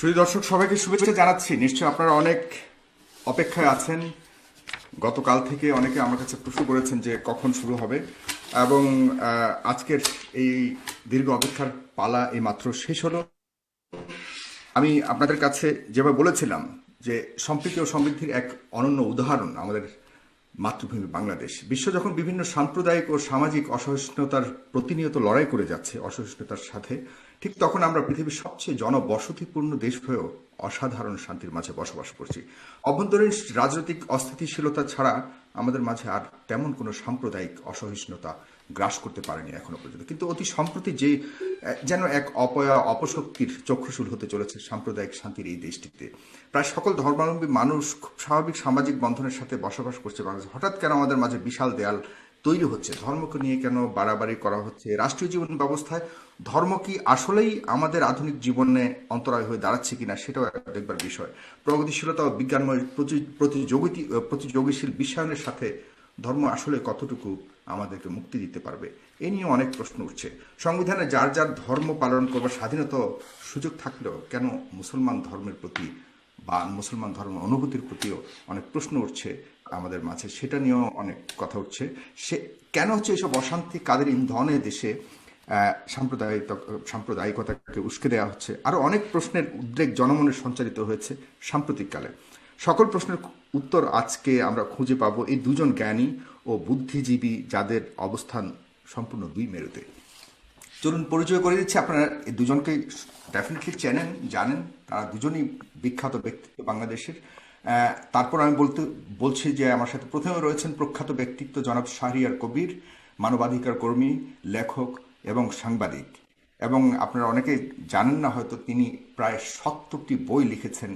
সুধী দর্শক সবাইকে শুভেচ্ছা জানাচ্ছি। নিশ্চয়ই আপনারা অনেক অপেক্ষায় আছেন। গতকাল থেকে অনেকে আমার কাছে প্রশ্ন করেছেন যে কখন শুরু হবে, এবং আজকের এই দীর্ঘ অপেক্ষার পালা এই মাত্র শেষ হলো। আমি আপনাদের কাছে যেভাবে বলেছিলাম যে সম্প্রীতি ও সমৃদ্ধির এক অনন্য উদাহরণ আমাদের মাতৃভূমি বাংলাদেশ। বিশ্ব যখন বিভিন্ন সাম্প্রদায়িক ও সামাজিক অসহিষ্ণুতার প্রতিনিয়ত লড়াই করে যাচ্ছে অসহিষ্ণুতার সাথে, ঠিক তখন আমরা পৃথিবীর সবচেয়ে জনবসতিপূর্ণ দেশ হয়েও অসাধারণ শান্তির মাঝে বসবাস করছি। অভ্যন্তরীণ রাজনৈতিক অস্থিতিশীলতা ছাড়া আমাদের মাঝে আর তেমন কোনো সাম্প্রদায়িক অসহিষ্ণুতা গ্রাস করতে পারেনি এখনো পর্যন্ত। কিন্তু অতি সম্প্রতি যে যেন এক অপশক্তির চক্ষুশূল হতে চলেছে সাম্প্রদায়িক শান্তির এই দেশটিতে। প্রায় সকল ধর্মাবলম্বী মানুষ খুব স্বাভাবিক সামাজিক বন্ধনের সাথে বসবাস করছে বাংলাদেশ। হঠাৎ কেন আমাদের মাঝে বিশাল দেয়াল তৈরি হচ্ছে? ধর্মকে নিয়ে কেন বাড়াবাড়ি করা হচ্ছে? রাষ্ট্রীয় জীবন ব্যবস্থায় ধর্ম কি আসলেই আমাদের আধুনিক জীবনে অন্তরায় হয়ে দাঁড়াচ্ছে কিনা, সেটাও একটা দেখবার বিষয়। প্রগতিশীলতা ও বিজ্ঞানময় প্রতিযোগীশীল বিশ্বায়নের সাথে ধর্ম আসলে কতটুকু আমাদেরকে মুক্তি দিতে পারবে, এ নিয়ে অনেক প্রশ্ন উঠছে। সংবিধানে যার যার ধর্ম পালন করবার স্বাধীনতা সুযোগ থাকলেও কেন মুসলমান ধর্মের প্রতি বা মুসলমান ধর্ম অনুভূতির প্রতিও অনেক প্রশ্ন উঠছে আমাদের মাঝে, সেটা নিয়েও অনেক কথা উঠছে। সে কেন হচ্ছে এসব অশান্তি, কাদের ইন্ধনে দেশে সাম্প্রদায়িকতাকে উস্কে দেওয়া হচ্ছে? আরও অনেক প্রশ্নের উদ্রেক জনমনে সঞ্চারিত হয়েছে সাম্প্রতিককালে। সকল প্রশ্নের উত্তর আজকে আমরা খুঁজে পাবো এই দুজন জ্ঞানী ও বুদ্ধিজীবী, যাদের অবস্থান সম্পূর্ণ দুই মেরুতে। চলুন পরিচয় করে দিচ্ছি। আপনারা এই দুজনকে ডেফিনেটলি চেনেন, জানেন। তারা দুজনই বিখ্যাত ব্যক্তিত্ব বাংলাদেশের। তারপর আমি বলছি যে আমার সাথে প্রথমে রয়েছেন প্রখ্যাত ব্যক্তিত্ব জনাব শাহরিয়ার কবির, মানবাধিকার কর্মী, লেখক এবং সাংবাদিক। এবং আপনারা অনেকে জানেন না হয়তো, তিনি প্রায় 70টি বই লিখেছেন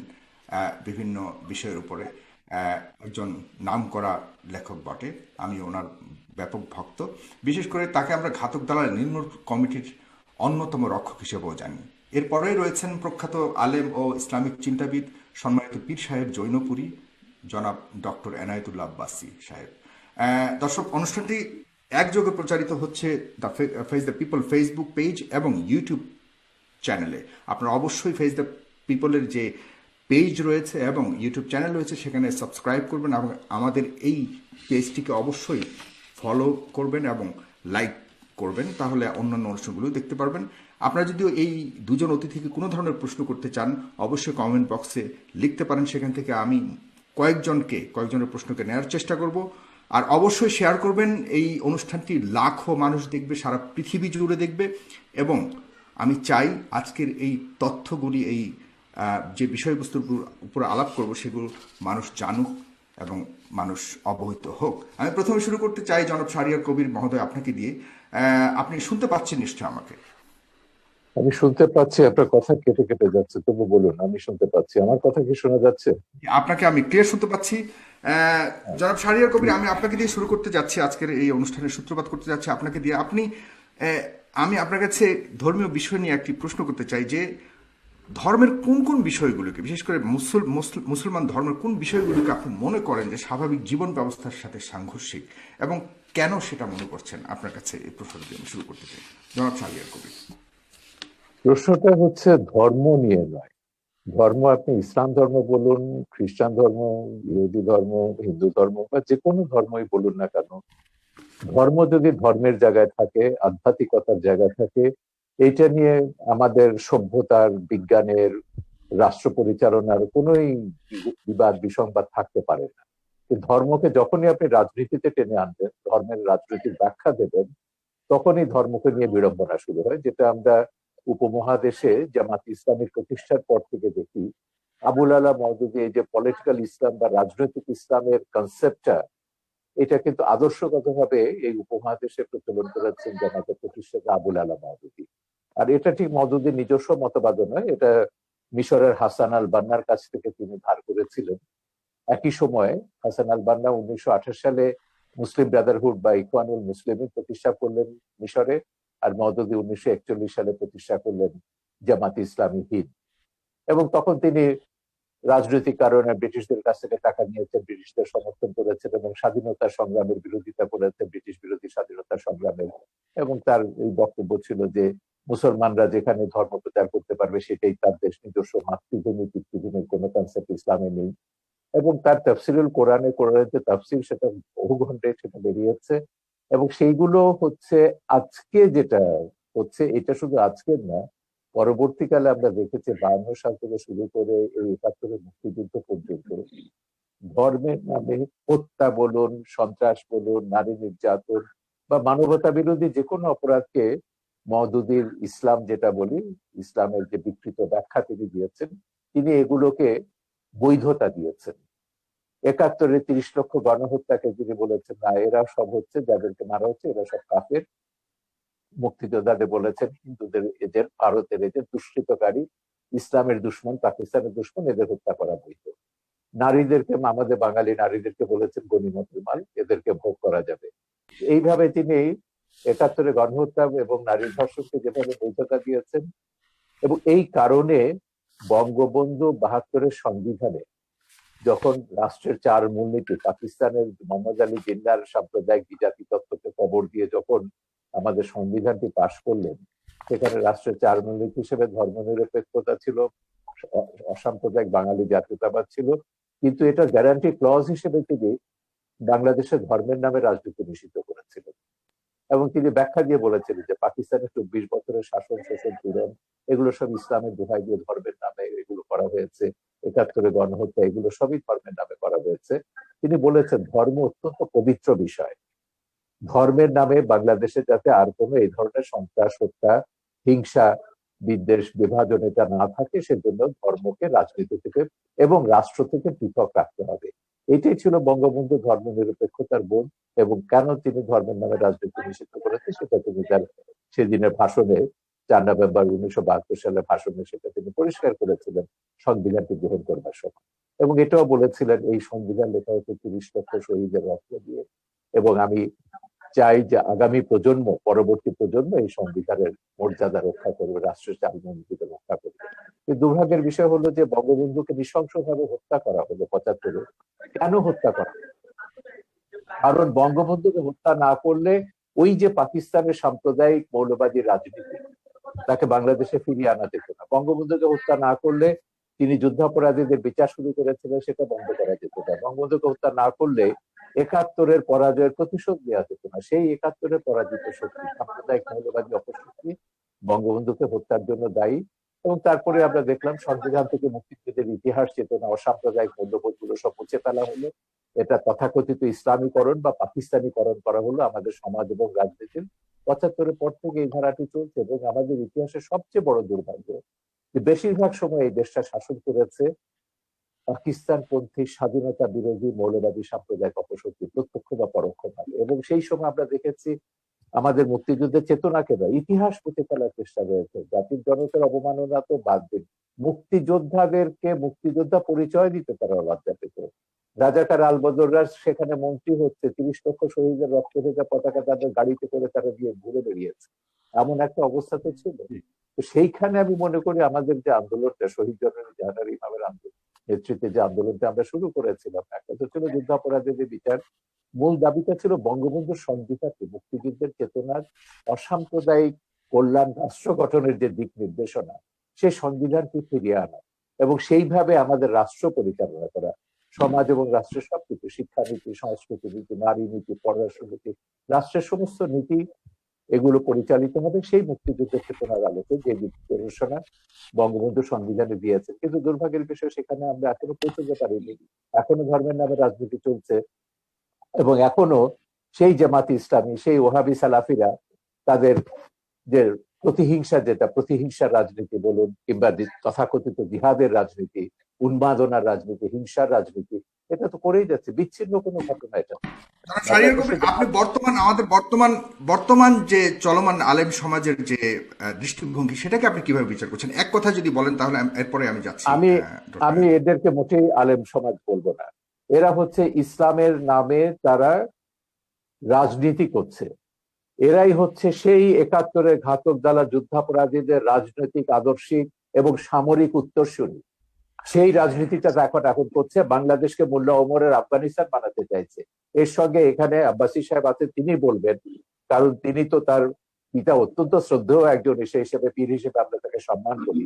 বিভিন্ন বিষয়ের উপরে। একজন নামকরা লেখক বটে, আমি ওনার ব্যাপক ভক্ত। বিশেষ করে তাকে আমরা ঘাতক দালাল নির্মূল কমিটির অন্যতম রক্ষক হিসেবেও জানি। এরপরে রয়েছেন প্রখ্যাত আলেম ও ইসলামিক চিন্তাবিদ, সম্মানিত পীর সাহেব জৈনপুরী, জনাব ডক্টর এনায়েতুল্লাহ আব্বাসী সাহেব। দর্শক, অনুষ্ঠানটি একযোগে প্রচারিত হচ্ছে দ্য পিপল ফেসবুক পেজ এবং ইউটিউব চ্যানেলে। আপনারা অবশ্যই ফেস দ্য পিপলের যে পেজ রয়েছে এবং ইউটিউব চ্যানেল রয়েছে সেখানে সাবস্ক্রাইব করবেন, এবং আমাদের এই পেজটিকে অবশ্যই ফলো করবেন এবং লাইক করবেন, তাহলে অন্যান্য অনুষ্ঠানগুলো দেখতে পারবেন। আপনারা যদি এই দুজন অতিথিকে কোনো ধরনের প্রশ্ন করতে চান, অবশ্যই কমেন্ট বক্সে লিখতে পারেন। সেখান থেকে আমি কয়েকজনের প্রশ্নকে নেওয়ার চেষ্টা করব। আর অবশ্যই শেয়ার করবেন। এই অনুষ্ঠানটি লাখো মানুষ দেখবে, সারা পৃথিবী জুড়ে দেখবে। এবং আমি চাই আজকের এই তথ্যগুলি, এই যে বিষয়বস্তুর উপর আলাপ করব, সেগুলো মানুষ জানুক এবং মানুষ অবহিত হোক। আমি প্রথমে শুরু করতে চাই জনাব শাহরিয়ার কবির মহোদয়, আপনাকে দিয়ে। আপনি শুনতে পাচ্ছেন নিশ্চয় আমাকে? আমি শুনতে পাচ্ছি, আপনার কথা কেটে কেটে যাচ্ছে, তবু বলুন। আমি শুনতে পাচ্ছি। আমার কথা কি শোনা যাচ্ছে? আপনাকে আমি ক্লিয়ার শুনতে পাচ্ছি। জনাব শাহরিয়ার কবির, আমি আপনাকে দিয়ে শুরু করতে যাচ্ছি, আজকের এই অনুষ্ঠানের সূত্রপাত করতে যাচ্ছি আপনাকে দিয়ে। আমি আপনার কাছে ধর্মীয় বিষয় নিয়ে একটি প্রশ্ন করতে চাই যে ধর্মের কোন কোন বিষয়গুলোকে, বিশেষ করে মুসলমান ধর্মের কোন বিষয়গুলোকে আপনি মনে করেন যে স্বাভাবিক জীবন ব্যবস্থার সাথে সাংঘর্ষিক, এবং কেন সেটা মনে করছেন? আপনার কাছে এই প্রশ্নটি আমি শুরু করতে চাই, জনাব শাহরিয়ার কবির। প্রশ্নটা হচ্ছে ধর্ম নিয়ে নয়। ধর্ম আপনি ইসলাম ধর্ম বলুন, খ্রিস্টান ধর্ম, ইহুদি ধর্ম, হিন্দু ধর্ম বা যে কোনো ধর্মই বলুন না কেন, ধর্ম যদি ধর্মের জায়গায় থাকে, আধ্যাত্মিকতার জায়গায় থাকে, এইটা নিয়ে আমাদের সভ্যতার, বিজ্ঞানের, রাষ্ট্র পরিচালনার কোনোই বিবাদ বিসংবাদ থাকতে পারে না। ধর্মকে যখনই আপনি রাজনীতিতে টেনে আনবেন, ধর্মের রাজনৈতিক ব্যাখ্যা দেবেন, তখনই ধর্মকে নিয়ে বিড়ম্বনা শুরু হয়, যেটা আমরা উপমহাদেশে জামাত ইসলামের প্রতিষ্ঠার পর থেকে দেখি। আবুল আলা মওদুদী এই যে পলিটিক্যাল ইসলাম বা রাজনৈতিক ইসলামের কনসেপ্টটা, এটা কিন্তু আদর্শগতভাবে এই উপমহাদেশে প্রচলন করেছেন জামাতের প্রতিষ্ঠাতা আবুল আলা মওদুদী। আর এটা ঠিক মওদুদীর নিজস্ব মতবাদ নয়, এটা মিশরের হাসান আল বান্নার কাছ থেকে তিনি ধার করেছিলেন। একই সময়ে হাসান আল বান্না 1928 সালে মুসলিম ব্রাদারহুড বা ইখওয়ানুল মুসলিমিন প্রতিষ্ঠা করলেন মিশরে, আর মওদুদী 1941 সালে প্রতিষ্ঠা করলেন জামাত ইসলামী হিন্দ। এবং তখন তিনি রাজনৈতিক কারণে ব্রিটিশদের কাছ থেকে টাকা নিয়েছেন, ব্রিটিশদের সমর্থন করেছেন এবং স্বাধীনতা সংগ্রামের বিরোধিতা করেছেন, ব্রিটিশ বিরোধী স্বাধীনতা সংগ্রামের। এবং তার এই বক্তব্য ছিল যে মুসলমানরা যেখানে ধর্ম প্রচার করতে পারবে সেটাই তার দেশ, নিজস্ব মাতৃভূমি পিতৃভূমির কোনো কনসেপ্ট ইসলামে নেই। এবং তার তাফসিরুল কোরআনের যে তাফসির, সেটা বহু ঘন্টায় সেটা বেরিয়েছে। এবং সেইগুলো হচ্ছে আজকে যেটা হচ্ছে, এটা শুধু আজকের না, পরবর্তীকালে আমরা দেখেছি 52 সাল থেকে শুরু করে এই 71 মুক্তিযুদ্ধ পর্যন্ত ধর্মের নামে হত্যা বলুন, সন্ত্রাস বলুন, নারী নির্যাতন বা মানবতা বিরোধী যে কোনো অপরাধকে মওদুদির ইসলাম যেটা বলি, ইসলামের যে বিকৃত ব্যাখ্যা তিনি দিয়েছেন, তিনি এগুলোকে বৈধতা দিয়েছেন। 71-এ 30 লক্ষ গণহত্যাকে তিনি বলেছেন না, এরা সব হচ্ছে, যাদেরকে মারা হচ্ছে এরা সব কাফের। মুক্তিযোদ্ধাদের বলেছেন হিন্দুদের এজেন্ট, ভারতের এজেন্ট, দুষ্কৃতকারী, ইসলামের দুশ্মন, পাকিস্তানের দুশ্মন, এদের হত্যা করা বৈধ। নারীদেরকে, আমাদের বাঙালি নারীদেরকে বলেছেন গনিমতের মাল, এদেরকে ভোগ করা যাবে। এইভাবে তিনি 71-এ গণহত্যা এবং নারী ধর্ষণকে যেভাবে বৈধতা দিয়েছেন, এবং এই কারণে বঙ্গবন্ধু 72-এর সংবিধানে যখন রাষ্ট্রের 4 মূলনীতি, পাকিস্তানের মোহাম্মদ আলী জিন্নাহর সাম্প্রদায়িক বিজাতি তত্ত্বকে কবর দিয়ে যখন আমাদের সংবিধানটি পাশ করলেন, সেখানে রাষ্ট্রের 4 মূলনীতি হিসেবে ধর্মনিরপেক্ষতা ছিল, অসাম্প্রদায়িক বাঙালি জাতীয়তাবাদ ছিল, কিন্তু এটা গ্যারান্টি ক্লজ হিসেবে তিনি বাংলাদেশের ধর্মের নামে রাজনীতি নিষিদ্ধ করেছিলেন। এবং তিনি ব্যাখ্যা দিয়ে বলেছিলেন যে পাকিস্তানের 24 বছরের শাসন, শোষণ, পীড়ন, এগুলো সব ইসলামের দোহাই দিয়ে ধর্মের নামে এগুলো করা হয়েছে। 71-এ গণহত্যা, এগুলো সবই ধর্মের নামে করা হয়েছে। তিনি বলেছেন ধর্ম অত্যন্ত পবিত্র বিষয়, ধর্মের নামে বাংলাদেশে যাতে আর কোনো এই ধরনের সন্ত্রাস, হত্যা, হিংসা, বিদ্বেষ, বিভাজন এটা না থাকে, সেজন্য ধর্মকে রাজনীতি থেকে এবং রাষ্ট্র থেকে পৃথক রাখতে হবে। এটাই ছিল বঙ্গবন্ধু ধর্ম নিরপেক্ষতার বোধ। এবং কেন তিনি ধর্মের নামে রাজনীতি নিষিদ্ধ করেছেন সেটা তিনি তার সেদিনের ভাষণে, 4 নভেম্বর 1972 সালে ভাষণে সেটা তিনি পরিষ্কার করেছিলেন সংবিধানটি গ্রহণ করবার সময়। এবং এটাও বলেছিলেন এই সংবিধান লেখা হচ্ছে 30 লক্ষ শহীদের রক্ত দিয়ে, এবং আমি চাই যে আগামী প্রজন্ম, পরবর্তী প্রজন্ম এই সংবিধানের মর্যাদা রক্ষা করবে, রাষ্ট্রের 4 মূলনীতিকে রক্ষা করবে। কিন্তু দুর্ভাগ্যের বিষয় হলো যে বঙ্গবন্ধুকে নৃশংসভাবে হত্যা করা হলো 75-এ। কেন হত্যা করা? কারণ বঙ্গবন্ধুকে হত্যা না করলে ওই যে পাকিস্তানের সাম্প্রদায়িক মৌলবাদী রাজনীতি, তাকে বাংলাদেশে ফিরিয়ে আনা যেত না। বঙ্গবন্ধুকে হত্যা না করলে তিনি যুদ্ধাপরাধীদের বিচার শুরু করেছিলেন, সেটা বন্ধ করা যেত না। বঙ্গবন্ধুকে হত্যা না করলে 71-এর পরাজয়ের প্রতিশোধ দেওয়া যেত না। সেই 71-এর পরাজিত শক্তি, সাম্প্রদায়িক মৌলবাদী অপশক্তি বঙ্গবন্ধুকে হত্যার জন্য দায়ী। এবং তারপরে আমরা দেখলাম সংবিধান থেকে মুক্তিযুদ্ধের ইতিহাস, চেতনা, অসাম্প্রদায়িক মূল্যবোধগুলো সব মুছে ফেলা হলো। এটা তথাকথিত ইসলামীকরণ বা পাকিস্তানিকরণ করা হলো আমাদের সমাজ এবং রাজনীতির। 75-এর পর থেকে এই ধারাটি চলছে। এবং আমাদের ইতিহাসের সবচেয়ে বড় দুর্ভাগ্য যে বেশিরভাগ সময় এই দেশটা শাসন করেছে পাকিস্তানপন্থী, স্বাধীনতা বিরোধী, মৌলবাদী সাম্প্রদায়িক অপশক্তি, প্রত্যক্ষ বা পরোক্ষভাবে। এবং সেই সময় আমরা দেখেছি আমাদের মুক্তিযুদ্ধের চেতনাকে বা ইতিহাস মুছে ফেলার চেষ্টা রয়েছে। জাতির জনকের অবমাননা তো বাদ দিন, মুক্তিযোদ্ধাদেরকে মুক্তিযোদ্ধা পরিচয় দিতে তারা লজ্জা পেত। রাজাকার আলবদররা সেখানে মন্ত্রী হচ্ছে, 30 লক্ষ শহীদের রক্ত ভেজা পতাকা তাদের গাড়িতে করে তারা দিয়ে ঘুরে বেরিয়েছে, এমন একটা অবস্থা তো ছিল। তো সেইখানে আমি মনে করি আমাদের যে আন্দোলনটা, শহীদ জননী জাহানারা ইমামের আন্দোলন নেতৃত্বে যে আন্দোলনটা আমরা শুরু করেছিলাম, একটা তো ছিল যুদ্ধাপরাধীদের বিচার, মূল দাবিটা ছিল বঙ্গবন্ধুর সংবিধানকে, মুক্তিযুদ্ধের চেতনার, অসাম্প্রদায়িক কল্যাণ রাষ্ট্র গঠনের যে দিক নির্দেশনা, সেই সংবিধানকে ফিরিয়ে আনা এবং সেইভাবে আমাদের রাষ্ট্র পরিচালনা করা। সমাজ এবং রাষ্ট্রের সবকিছু, শিক্ষানীতি, সংস্কৃতি নীতি, নারী নীতি, পররাষ্ট্র নীতি, রাষ্ট্রের সমস্ত নীতি এগুলো পরিচালিত হবে সেই মুক্তিযুদ্ধের চেতনার আলোকে, যে নির্দেশনা বঙ্গবন্ধু সংবিধানে দিয়েছে। কিন্তু দুর্ভাগ্যের বিষয় সেখানে আমরা এখনো পৌঁছতে পারিনি। এখনো ধর্মের নামে রাজনীতি চলছে এবং এখনো সেই জামাত ইসলামী, সেই ওহাবি সালাফিরা তাদের যে প্রতিহিংসা, যেটা প্রতিহিংসার রাজনীতি বলুন কিংবা তথাকথিত জিহাদের রাজনীতি, উন্মাদনার রাজনীতি, হিংসার রাজনীতি, এটা তো করেই যাচ্ছে। বিচ্ছিন্ন কোনো ঘটনা এটা। আপনি আমাদের বর্তমান যে চলমান আলেম সমাজের যে দৃষ্টিভঙ্গি, সেটাকে আপনি কিভাবে বিচার করছেন? এক কথা যদি বলেন তাহলে এরপরে আমি যাচ্ছি। আমি এদেরকে মোটেই আলেম সমাজ বলবো না। এরা হচ্ছে ইসলামের নামে তারা রাজনীতি করছে। এরাই হচ্ছে সেই 71-এর ঘাতক দালা যুদ্ধাপরাধীদের রাজনৈতিক, আদর্শিক এবং সামরিক উত্তরসূরি। সেই রাজনীতিটা এখন করছে, বাংলাদেশকে মোল্লা ওমরের আফগানিস্তান বানাতে চাইছে। এর সঙ্গে এখানে আব্বাসী সাহেব আছেন, তিনি বলবেন, কারণ তিনি তো তার পিতা অত্যন্ত শ্রদ্ধেয় একজন, সে হিসেবে পীর হিসেবে আমরা তাকে সম্মান করি।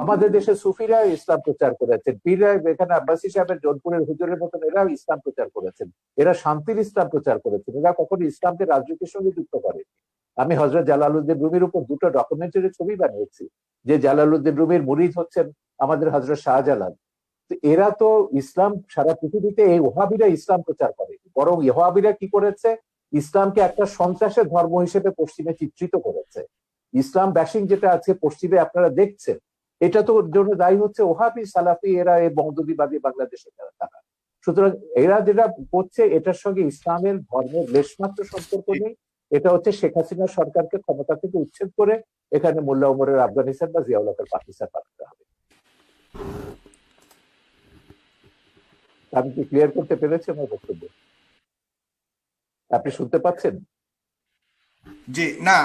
আমাদের দেশে সুফিরা ইসলাম প্রচার করেছেন, পীররা এখানে আব্বাসী সাহেবের জোনপুরের হুজুরের মতন এরাও ইসলাম প্রচার করেছেন, এরা শান্তির ইসলাম প্রচার করেছেন, এরা কখনো ইসলামকে রাজনীতির সঙ্গে যুক্ত করেনি। আমি হযরত জালালউদ্দিন রুমির উপর দুটো ডকুমেন্টারি ছবি বানিয়েছি, যে জালালউদ্দিন রুমির মুরিদ হচ্ছেন আমাদের হযরত শাহজালাল। তো এরা তো ইসলাম সারা পৃথিবীতে, এই ওহাবিরা ইসলাম প্রচার করে, বরং ওহাবিরা কি করেছে, ইসলামকে একটা সন্ত্রাসের ধর্ম হিসেবে পশ্চিমে চিত্রিত করেছে। ইসলাম ব্যাশিং যেটা আছে পশ্চিমে আপনারা দেখছেন, এটা তো জন্য দায়ী হচ্ছে ওহাবি, সালাফি, এরা এই মওদুদিবাদী বাংলাদেশে তারা। সুতরাং এরা যেটা করছে এটার সঙ্গে ইসলামের ধর্মের লেশমাত্র সম্পর্ক নেই। এটা হচ্ছে শেখ হাসিনা সরকারকে ক্ষমতা থেকে উচ্ছেদ করে এখানে মোল্লা ওমরের আফগানিস্তান বা জিয়াউল হকের পাকিস্তান বানাতে হবে। আমি কি ক্লিয়ার করতে পেরেছি আমার বক্তব্য? আপনি শুনতে পাচ্ছেন? যে না,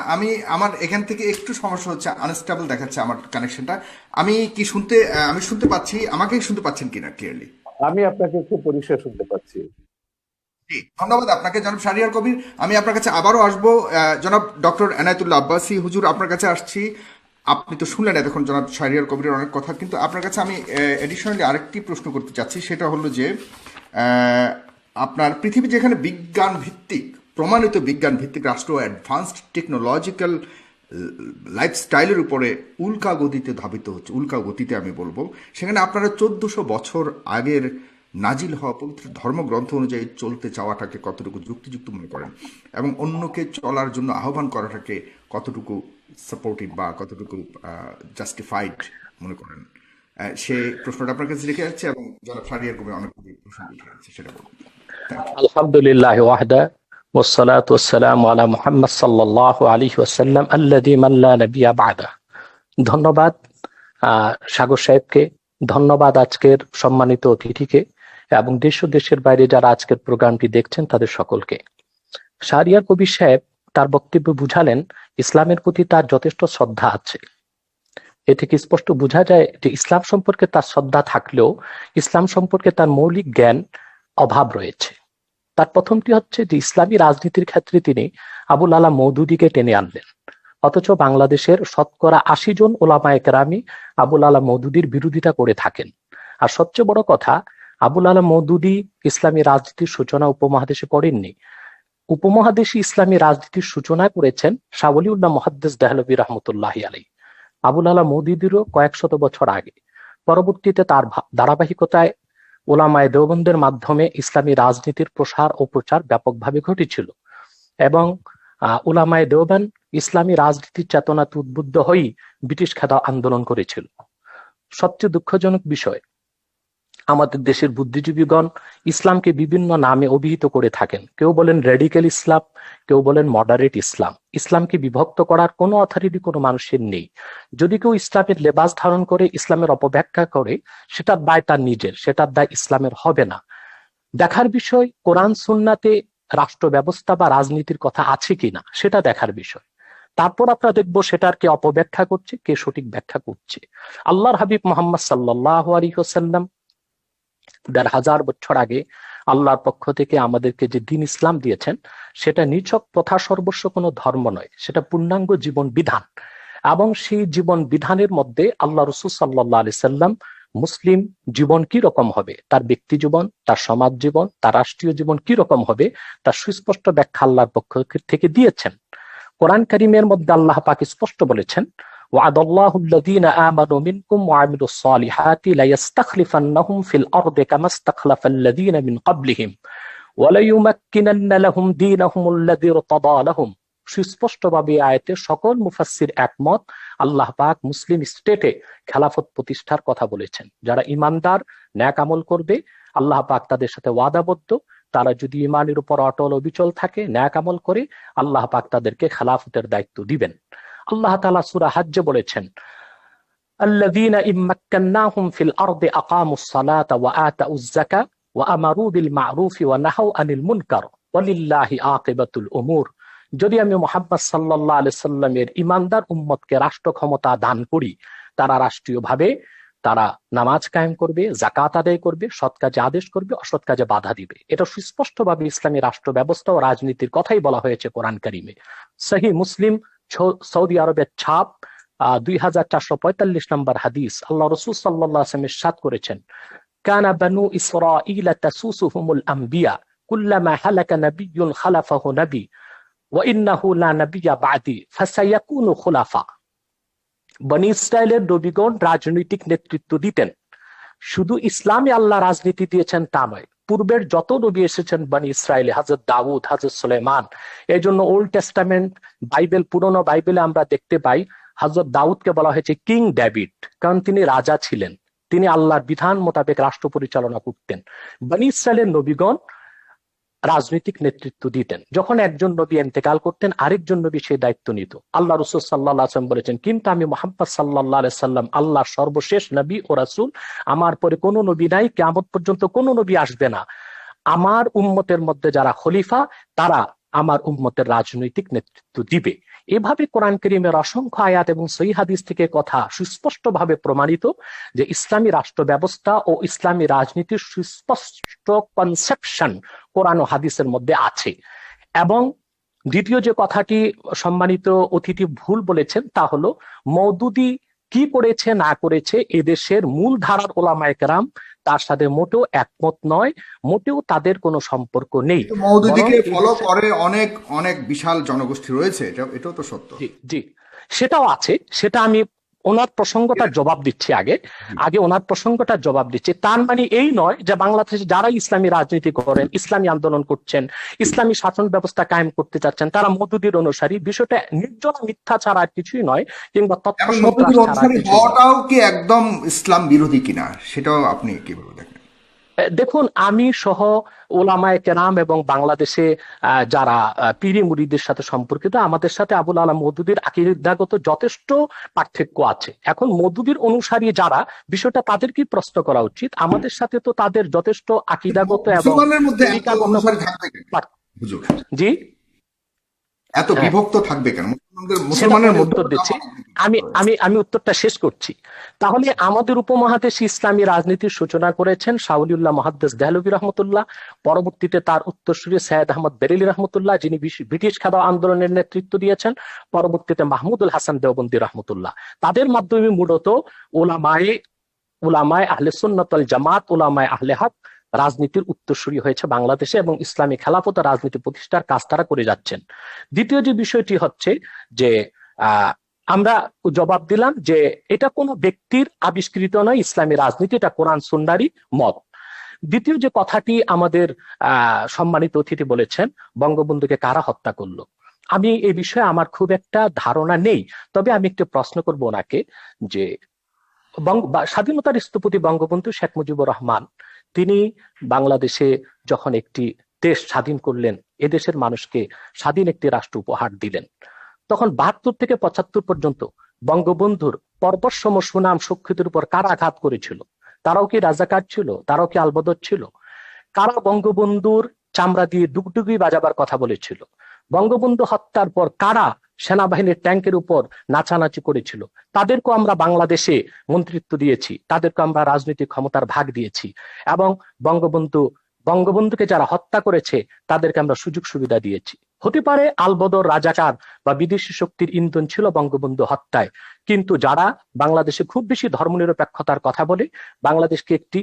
আমার এখান থেকে একটু সমস্যা হচ্ছে, আনস্টেবল দেখাচ্ছে আমার কানেকশনটা। আমি শুনতে পাচ্ছি, আমাকে শুনতে পাচ্ছেন কিনা ক্লিয়ারলি? আমি আপনাকে খুব পরিষ্কার শুনতে পাচ্ছি। জি, ধন্যবাদ আপনাকে জনাব শাহরিয়ার কবির। আমি আপনার কাছে আবারও আসবো। জনাব ডক্টর এনায়েতুল্লাহ আব্বাসী হুজুর, আপনার কাছে আসছি। আপনি তো শুনলেন এতক্ষণ জনাব শাহরিয়ার কবিরের অনেক কথা, কিন্তু আপনার কাছে আমি এডিশনালি আরেকটি প্রশ্ন করতে চাচ্ছি। সেটা হলো যে আপনার পৃথিবী যেখানে বিজ্ঞান ভিত্তিক, প্রমাণিত বিজ্ঞান ভিত্তিক রাষ্ট্র, অ্যাডভান্সড টেকনোলজিক্যাল লাইফস্টাইলের উপরে উল্কা গতিতে ধাবিত হচ্ছে, উল্কা গতিতে আমি বলবো, সেখানে আপনারা 1400 বছর আগের নাজিল হওয়া পবিত্র ধর্মগ্রন্থ অনুযায়ী চলতে চাওয়াটাকে কতটুকু যুক্তিযুক্ত মনে করেন, এবং অন্যকে চলার জন্য আহ্বান করাটাকে কতটুকু সাপোর্টিভ বা কতটুকু জাস্টিফাইড মনে করেন? সে প্রশ্নটা আপনার কাছে রেখে যাচ্ছে, এবং জনাব শাহরিয়ার কবির অনেকগুলি প্রশ্ন উঠে যাচ্ছে, সেটা বলুন। Thank you. আলহামদুলিল্লাহ ওয়াহদা والصلاة والسلام على محمد صلى الله عليه وسلم الذي من لا نبي بعده। ধন্যবাদ সাগর সাহেবকে, ধন্যবাদ আজকের সম্মানিত অতিথিকে, এবং দেশ ও দেশের বাইরে যারা আজকের প্রোগ্রামটি দেখছেন তাদের সকলকে। শাহরিয়ার কবির সাহেব তার বক্তব্য বুঝালেন ইসলামের প্রতি তার যথেষ্ট শ্রদ্ধা আছে। এ থেকে স্পষ্ট বোঝা যায় যে ইসলাম সম্পর্কে তার শ্রদ্ধা থাকলেও ইসলাম সম্পর্কে তার মৌলিক জ্ঞান অভাব রয়েছে। তার প্রথমটি হচ্ছে যে ইসলামী রাজনীতির ক্ষেত্রে তিনি আবুল আলা মওদুদীকে টেনে আনলেন, অথচ বাংলাদেশের শতকরা 80 জন ওলামায়ে কেরামি আবুল আলা মওদুদীর বিরোধিতা করে থাকেন। আর সবচেয়ে বড় কথা, আবুল আলা মওদুদী ইসলামী রাজনীতির সূচনা উপমহাদেশে করেননি। উপমহাদেশে ইসলামী রাজনীতির সূচনা করেছেন শাহ ওলিউল্লাহ মুহাদ্দিস দেহলভী রহমতুল্লাহি আলাইহি, আবুল আলা মওদুদীরও কয়েক শত বছর আগে। পরবর্তীতে তার ধারাবাহিকতায় ওলামায়ে দেওবন্দের মাধ্যমে ইসলামী রাজনীতির প্রসার ও প্রচার ব্যাপকভাবে ঘটেছিল, এবং ওলামায়ে দেওবন্দ ইসলামী রাজনীতির চেতনাতে উদ্বুদ্ধ হয়েই ব্রিটিশ খেদা আন্দোলন করেছিল। সবচেয়ে দুঃখজনক বিষয়, আমাদের দেশের বুদ্ধিজীবীগণ ইসলামকে বিভিন্ন নামে অভিহিত করে থাকেন। কেউ বলেন রেডিক্যাল ইসলাম, কেউ বলেন মডারেট ইসলাম। ইসলামকে বিভক্ত করার কোনো অথরিটি কোনো মানুষের নেই। যদি কেউ ইসলামের লেবাস ধারণ করে ইসলামের অপব্যাখ্যা করে, সেটার দায় তার নিজের, সেটার দায় ইসলামের হবে না। দেখার বিষয় কোরআন সুন্নাতে রাষ্ট্র ব্যবস্থা বা রাজনীতির কথা আছে কিনা, সেটা দেখার বিষয়। তারপর আমরা দেখবো সেটার কে অপব্যাখ্যা করছে, কে সঠিক ব্যাখ্যা করছে। আল্লাহর হাবিব মুহাম্মদ সাল্লাল্লাহু আলাইহি ওয়াসাল্লাম ১,৫০০ বছর আগে আল্লাহর পক্ষ থেকে আমাদেরকে যে দিন ইসলাম দিয়েছেন, সেটা নিছক প্রথা সর্বস্ব কোনো ধর্ম নয়, সেটা পূর্ণাঙ্গ জীবন বিধান। এবং সেই জীবন বিধানের মধ্যে আল্লাহ রাসূল সাল্লাল্লাহু আলাইহি সাল্লাম মুসলিম জীবন কি রকম হবে, তার ব্যক্তি জীবন, তার সমাজ জীবন, তার রাষ্ট্রীয় জীবন কি রকম হবে, তার সুস্পষ্ট ব্যাখ্যা আল্লাহর পক্ষ থেকে দিয়েছেন। কোরআন কারীমের মধ্যে আল্লাহ পাক স্পষ্ট বলেছেন, وعد الله الذين آمنوا منكم وعملوا الصالحات ليستخلفنهم في الأرض كما استخلف الذين من قبلهم وليمكنن لهم دينهم الذي ارتضى لهم। সুস্পষ্টভাবে আয়াতে সকল মুফাসসির একমত, আল্লাহ পাক মুসলিম স্টেটে খেলাফত প্রতিষ্ঠার কথা বলেছেন। যারা ইমানদার, ন্যাক আমল করবে, আল্লাহ পাক তাদের সাথে ওয়াদাবদ্ধ, তারা যদি ইমানের উপর অটল অবিচল থাকে, ন্যাক আমল করে, আল্লাহ পাক তাদেরকে খেলাফতের দায়িত্ব দিবেন। আল্লাহ তাআলা সূরা হজ্জে বলেছেন, আল্লাযীনা ইম্মাক্কান্নাহুম ফিল আরদি আকামুস সালাতা ওয়া আতাউয যাকা ওয়া আমারু বিল মা'রুফি ওয়া নাহাউ আনিল মুনকার ওয়ালিল্লাহি আকিবাতুল উমুর। যদি আমি মুহাম্মদ সাল্লাল্লাহু আলাইহি সাল্লামের ঈমানদার উম্মতকে রাষ্ট্র ক্ষমতা দান করি, তারা রাষ্ট্রীয়ভাবে তারা নামাজ কায়েম করবে, যাকাত আদায় করবে, সৎ কাজে আদেশ করবে, অসৎ কাজে বাধা দিবে। এটা সুস্পষ্টভাবে ইসলামী রাষ্ট্র ব্যবস্থা ও রাজনীতির কথাই বলা হয়েছে কোরআন কারীমে। সহিহ মুসলিম সৌদি আরবের ছাপ 2445 নম্বর হাদিস, আল্লাহ রসুল সাল্লাল্লাহু আলাইহি ওয়াসাল্লাম ইরশাদ করেছেন, কানা বানু ইসরাঈল তাসুসুহুমুল আম্বিয়া কুল্লামা হালাকা নাবিয়্যুন খালাফাহু নবী ওয়া ইন্নাহু লা নাবিয়্যা বা'দি ফাসায়াকুনু খুলাফা। বনি ইসরায়েলের নবীগণ রাজনৈতিক নেতৃত্ব দিতেন। শুধু ইসলামে আল্লাহ রাজনীতি দিয়েছেন তা নয়, পূর্বের যত নবী এসেছেন বনি ইসরায়েলে, হযরত দাউদ, হযরত সুলাইমান, এই জন্য ওল্ড টেস্টামেন্ট বাইবেল, পুরনো বাইবেলে আমরা দেখতে পাই হযরত দাউদকে বলা হয়েছে কিং ডেভিড, কারণ তিনি রাজা ছিলেন, তিনি আল্লাহর বিধান মোতাবেক রাষ্ট্র পরিচালনা করতেন। বনি ইসরায়েলের নবীগণ রাজনৈতিক নেতৃত্ব দিতেন। যখন একজন নবী ইন্তেকাল করতেন, আরেকজন নবী সেই দায়িত্ব নিত। আল্লাহ রাসূল সাল্লাল্লাহু আলাইহি ওয়াসাল্লাম বলেছেন, কিন্তু আমি মুহাম্মদ সাল্লাল্লাহু আলাইহি সাল্লাম আল্লাহর সর্বশেষ নবী ও রাসূল, আমার পরে কোনো নবী নাই, কিয়ামত পর্যন্ত কোনো নবী আসবে না। আমার উম্মতের মধ্যে যারা খলিফা, তারা আমার উম্মতের রাজনৈতিক নেতৃত্ব দিবে। এভাবে কোরআন কারীমের অসংখ্য আয়াত এবং সহিহ হাদিস থেকে কথা সুস্পষ্টভাবে প্রমাণিত যে ইসলামী রাষ্ট্র ব্যবস্থা ও ইসলামী রাজনীতির সুস্পষ্ট কনসেপশন কোরআন ও হাদিসের মধ্যে আছে। এবং দ্বিতীয় যে কথাটি সম্মানিত অতিথি ভুল বলেছেন, তা হলো মওদুদি কি করেছে না করেছে এদেশের মূল ধারার ওলামায়ে কেরাম তার সাথে মোটেও একমত নয়, মোটেও তাদের কোনো সম্পর্ক নেই। মওদুদিকে ফলো করে অনেক অনেক বিশাল জনগোষ্ঠী রয়েছে, এটাও তো সত্য। জি জি, সেটাও আছে, সেটা আমি ওনার প্রসঙ্গটার জবাব দিচ্ছি। আগে ওনার প্রসঙ্গটার জবাব দিচ্ছি। তার মানে এই নয় যে বাংলাদেশে যারা ইসলামী রাজনীতি করেন, ইসলামী আন্দোলন করছেন, ইসলামী শাসন ব্যবস্থা কায়েম করতে চাচ্ছেন, তারা মওদুদির অনুসারী। বিষয়টা নির্জন মিথ্যা ছাড়া আর কিছুই নয়, কিংবা তথ্য সন্ত্রাস ছাড়া কিছুই নয়। হওয়াটাও কি একদম ইসলাম বিরোধী কিনা, সেটাও আপনি কিভাবে দেখেন? দেখুন, আমি সহ ওলামায়ে কেরাম এবং বাংলাদেশে যারা পীরি মুরিদের সাথে সম্পর্কিত, আমাদের সাথে আবুল আলা মওদুদির আকীদাগত যথেষ্ট পার্থক্য আছে। এখন মওদুদির অনুসারী যারা, বিষয়টা তাদেরকে প্রশ্ন করা উচিত। আমাদের সাথে তো তাদের যথেষ্ট আকীদাগত এবং জি এত বিভক্ত থাকবে কেন মুসলমানের মধ্যে? উত্তর দিচ্ছি, আমি উত্তরটা শেষ করছি। তাহলে আমাদের উপমহাদেশে ইসলামী রাজনীতির সূচনা করেছেন শাহ ওলিউল্লাহ মুহাদ্দিস দেহলভী রহমতুল্লাহ, পরবর্তীতে তার উত্তরসূরি সৈয়দ আহমদ বেরেলী রহমতুল্লাহ, যিনি ব্রিটিশ খেলাফত আন্দোলনের নেতৃত্ব দিয়েছেন, পরবর্তীতে মাহমুদুল হাসান দেওবন্দি রহমতুল্লাহ। তাদের মাধ্যমে মূলত উলামায়ে আহলে সুন্নাত ওয়াল জামাত, উলামায়ে আহলে হক রাজনীতির উত্তরসূরি হয়েছে বাংলাদেশে, এবং ইসলামী খেলাফত রাজনীতি প্রতিষ্ঠার কাজ তারা করে যাচ্ছেন। দ্বিতীয় যে বিষয়টি হচ্ছে যে আমরা জবাব দিলাম যে এটা কোনো ব্যক্তির আবিষ্কৃত নয়, ইসলামী রাজনীতি এটা কোরআন সুন্নাহরই মত। দ্বিতীয় যে কথাটি আমাদের সম্মানিত অতিথি বলেছেন, বঙ্গবন্ধুকে কারা হত্যা করলো, আমি এই বিষয়ে আমার খুব একটা ধারণা নেই। তবে আমি একটু প্রশ্ন করব ওনাকে যে স্বাধীনতার স্থপতি বঙ্গবন্ধু শেখ মুজিবুর রহমান, তিনি বাংলাদেশে যখন একটি দেশ স্বাধীন করলেন, এদেশের মানুষকে স্বাধীন একটি রাষ্ট্র উপহার দিলেন, তখন 72 থেকে 75 পর্যন্ত বঙ্গবন্ধুর পর্বতসম সুনাম সুখ্যাতির উপর কারা আঘাত করেছিল? তারাও কি রাজাকার ছিল? তারাও কি আলবদর ছিল? কারা বঙ্গবন্ধুর চামড়া দিয়ে ডুগডুগি বাজাবার কথা বলেছিল? বঙ্গবন্ধু হত্যার পর কারা সেনাবাহিনীর ট্যাঙ্কের উপর নাচানাচি করেছিল? তাদেরকেও আমরা বাংলাদেশে মন্ত্রিত্ব দিয়েছি, তাদেরকে আমরা রাজনৈতিক ক্ষমতার ভাগ দিয়েছি, এবং বঙ্গবন্ধুকে যারা হত্যা করেছে তাদেরকে আমরা সুযোগ সুবিধা দিয়েছি। হতে পারে আলবদর, রাজাকার বা বিদেশি শক্তির ইন্ধন ছিল বঙ্গবন্ধু হত্যায়, কিন্তু যারা বাংলাদেশে খুব বেশি ধর্মনিরপেক্ষতার কথা বলে, বাংলাদেশকে একটি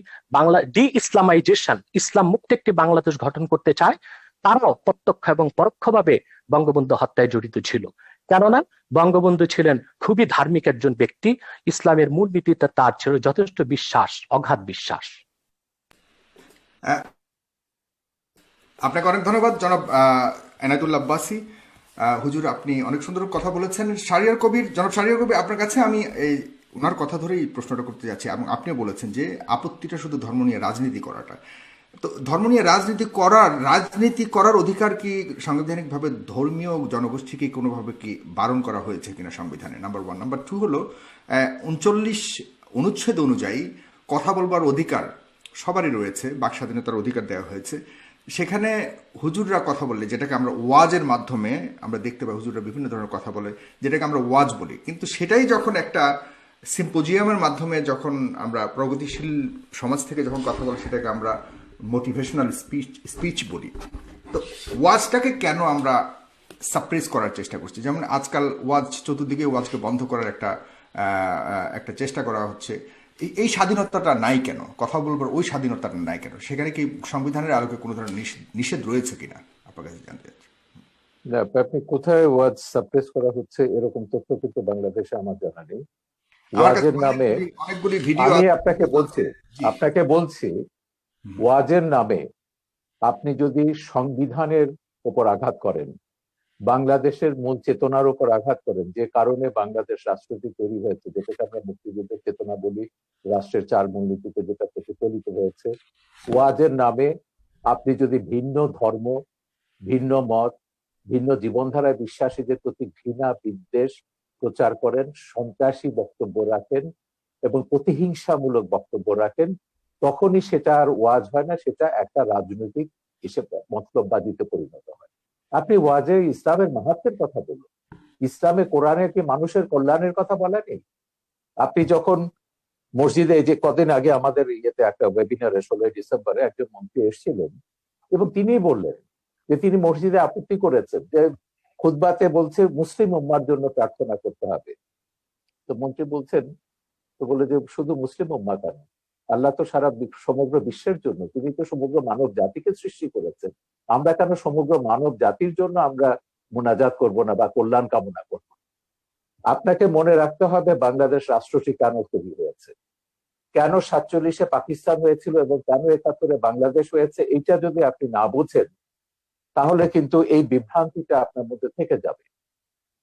ডি ইসলামাইজেশন, ইসলাম মুক্ত একটি বাংলাদেশ গঠন করতে চায়, তারাও প্রত্যক্ষ এবং পরোক্ষভাবে বঙ্গবন্ধু হত্যায় জড়িত ছিল। কেননা বঙ্গবন্ধু ছিলেন খুবই ধার্মিক একজন ব্যক্তি, ইসলামের মূলনীতিতে তার ছিল যথেষ্ট বিশ্বাস, অগাধ বিশ্বাস। আপনাকে অনেক ধন্যবাদ জনাব এনায়েতুল্লাহ আব্বাসী। হুজুর, আপনি অনেক সুন্দর কথা বলেছেন। জনাব শাহরিয়ার কবির, আপনার কাছে আমি এই ওনার কথা ধরেই প্রশ্নটা করতে যাচ্ছি, এবং আপনিও বলেছেন যে আপত্তিটা শুধু ধর্ম নিয়ে রাজনীতি করাটা। তো ধর্ম নিয়ে রাজনীতি করার অধিকার কি সাংবিধানিকভাবে ধর্মীয় জনগোষ্ঠীকে কোনোভাবে কি বারণ করা হয়েছে কিনা সংবিধানে? নাম্বার 1। নাম্বার 2 হলো 39 অনুচ্ছেদ অনুযায়ী কথা বলবার অধিকার সবারই রয়েছে, বাক স্বাধীনতার অধিকার দেওয়া হয়েছে। সেখানে হুজুররা কথা বললে, যেটাকে আমরা ওয়াজের মাধ্যমে আমরা দেখতে পাই, হুজুররা বিভিন্ন ধরনের কথা বলে, যেটাকে আমরা ওয়াজ বলি, কিন্তু সেটাই যখন একটা সিম্পোজিয়ামের মাধ্যমে যখন আমরা প্রগতিশীল সমাজ থেকে যখন কথা বলি, সেটাকে আমরা মোটিভেশনাল স্পিচ বলি। তো ওয়াজটাকে কেন আমরা সাপ্রেস করার চেষ্টা করছে। যেমন আজকাল ওয়াজ, চতুর্দিকে ওয়াজকে বন্ধ করার একটা চেষ্টা করা হচ্ছে। এই স্বাধীনতাটা নাই কেন? কথা বলবার ওই স্বাধীনতাটা নাই কেন? সেখানে কি সংবিধানের আলোকে কোনো ধরনের নিষেধ রয়েছে কিনা আপনার কাছে জানতে চাচ্ছি। না, আপনি কোথায় ওয়াজ সাপ্রেস করা হচ্ছে এরকম তথ্য কিন্তু বাংলাদেশে আমার জানা নেই। আমার কাছে ওয়াজের নামে অনেকগুলি ভিডিও আমি আপনাকে বলছি ওয়াজের নামে আপনি যদি সংবিধানের উপর আঘাত করেন, বাংলাদেশের মূল চেতনার উপর আঘাত করেন, যে কারণে বাংলাদেশ রাষ্ট্রটি তৈরি হয়েছে, যেটাকে আমরা মুক্তিযুদ্ধের চেতনা বলি, রাষ্ট্রের 4 মূলনীতিতে যেটা প্রতিফলিত হয়েছে, ওয়াজের নামে আপনি যদি ভিন্ন ধর্ম, ভিন্ন মত, ভিন্ন জীবনধারায় বিশ্বাসীদের প্রতি ঘৃণা বিদ্বেষ প্রচার করেন, সন্ত্রাসী বক্তব্য রাখেন এবং প্রতিহিংসামূলক বক্তব্য রাখেন, তখনই সেটা আর ওয়াজ হয় না, সেটা একটা রাজনৈতিক হিসেবে মতলববাজিতে পরিণত হয়। আপনি ওয়াজে ইসলামের মাহাত্ম্যের কথা বলুন, ইসলামে কোরআনে কি মানুষের কল্যাণের কথা বলা নেই? আপনি যখন মসজিদে, এই যে কদিন আগে আমাদের ইয়েতে একটা ওয়েবিনারে 16 ডিসেম্বরে একজন মন্ত্রী এসেছিলেন এবং তিনি বললেন যে তিনি মসজিদে আপত্তি করেছেন যে খুতবাতে বলছে মুসলিম উম্মার জন্য প্রার্থনা করতে হবে। তো মন্ত্রী বলছেন, তো বলে যে শুধু মুসলিম উম্মা কেন, আল্লাহ তো সারা সমগ্র বিশ্বের জন্য, তিনি তো সমগ্র মানব জাতিকে সৃষ্টি করেছেন, আমরা কেন সমগ্র মানব জাতির জন্য আমরা মুনাজাত করব না বা কল্যাণ কামনা করব? আপনাকে মনে রাখতে হবে বাংলাদেশ রাষ্ট্রটি কেন তৈরি হয়েছে, কেন 47-এ পাকিস্তান হয়েছিল এবং কেন 71-এ বাংলাদেশ হয়েছে। এইটা যদি আপনি না বোঝেন তাহলে কিন্তু এই বিভ্রান্তিটা আপনার মধ্যে থেকে যাবে।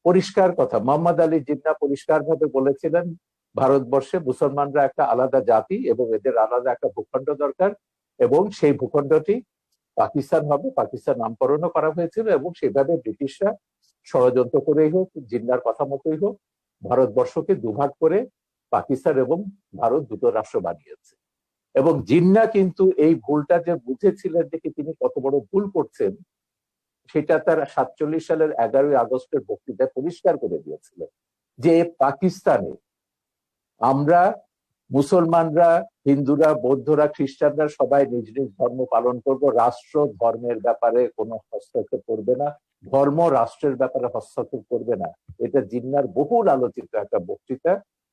পরিষ্কার কথা, মোহাম্মদ আলী জিন্নাহ পরিষ্কার ভাবে বলেছিলেন ভারতবর্ষে মুসলমানরা একটা আলাদা জাতি এবং এদের আলাদা একটা ভূখণ্ড দরকার, এবং সেই ভূখণ্ডটি পাকিস্তান হবে। পাকিস্তান নামকরণও করা হয়েছিল এবং সেভাবে ব্রিটিশরা ষড়যন্ত্র করেই হোক, জিন্নাহর কথা মতোই হোক, ভারতবর্ষকে দুভাগ করে পাকিস্তান এবং ভারত দুটো রাষ্ট্র বানিয়েছে। এবং জিন্নাহ কিন্তু এই ভুলটা যে বুঝেছিলেন দেখে তিনি কত বড় ভুল করছেন সেটা তার 47 সালের 11ই আগস্টের বক্তৃতায় পরিষ্কার করে দিয়েছিলেন যে পাকিস্তানে আমরা মুসলমানরা, হিন্দুরা, বৌদ্ধরা, খ্রিস্টানরা সবাই নিজ নিজ ধর্ম পালন করব, রাষ্ট্র ধর্মের ব্যাপারে কোনো হস্তক্ষেপ করবে না, ধর্ম রাষ্ট্রের ব্যাপারে হস্তক্ষেপ করবে না। এটা জিন্নাহর বহুল আলোচিত একটা বক্তৃতা,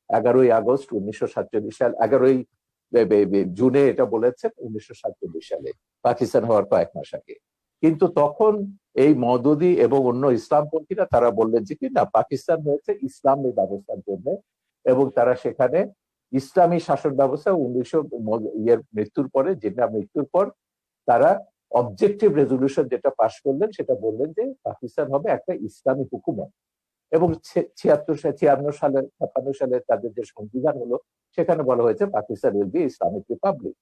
11ই আগস্ট 1947 সাল, 11ই জুনে এটা বলেছেন 1947 সালে, পাকিস্তান হওয়ার কয়েক মাস আগে। কিন্তু তখন এই মওদুদি এবং অন্য ইসলামপন্থীরা তারা বললেন যে কি না, পাকিস্তান হয়েছে ইসলামী ব্যবস্থার জন্য, এবং তারা সেখানে ইসলামী শাসন ব্যবস্থা 1900 মৃত্যুর পরে, জিন্নাহ মৃত্যুর পর তারা অবজেক্টিভ রেজলিউশন যেটা পাশ করলেন সেটা বললেন যে পাকিস্তান হবে একটা ইসলামী হুকুমত। এবং 56 সালে 56 সালে তাদের যে সংবিধান হলো সেখানে বলা হয়েছে Pakistan will be Islamic Republic.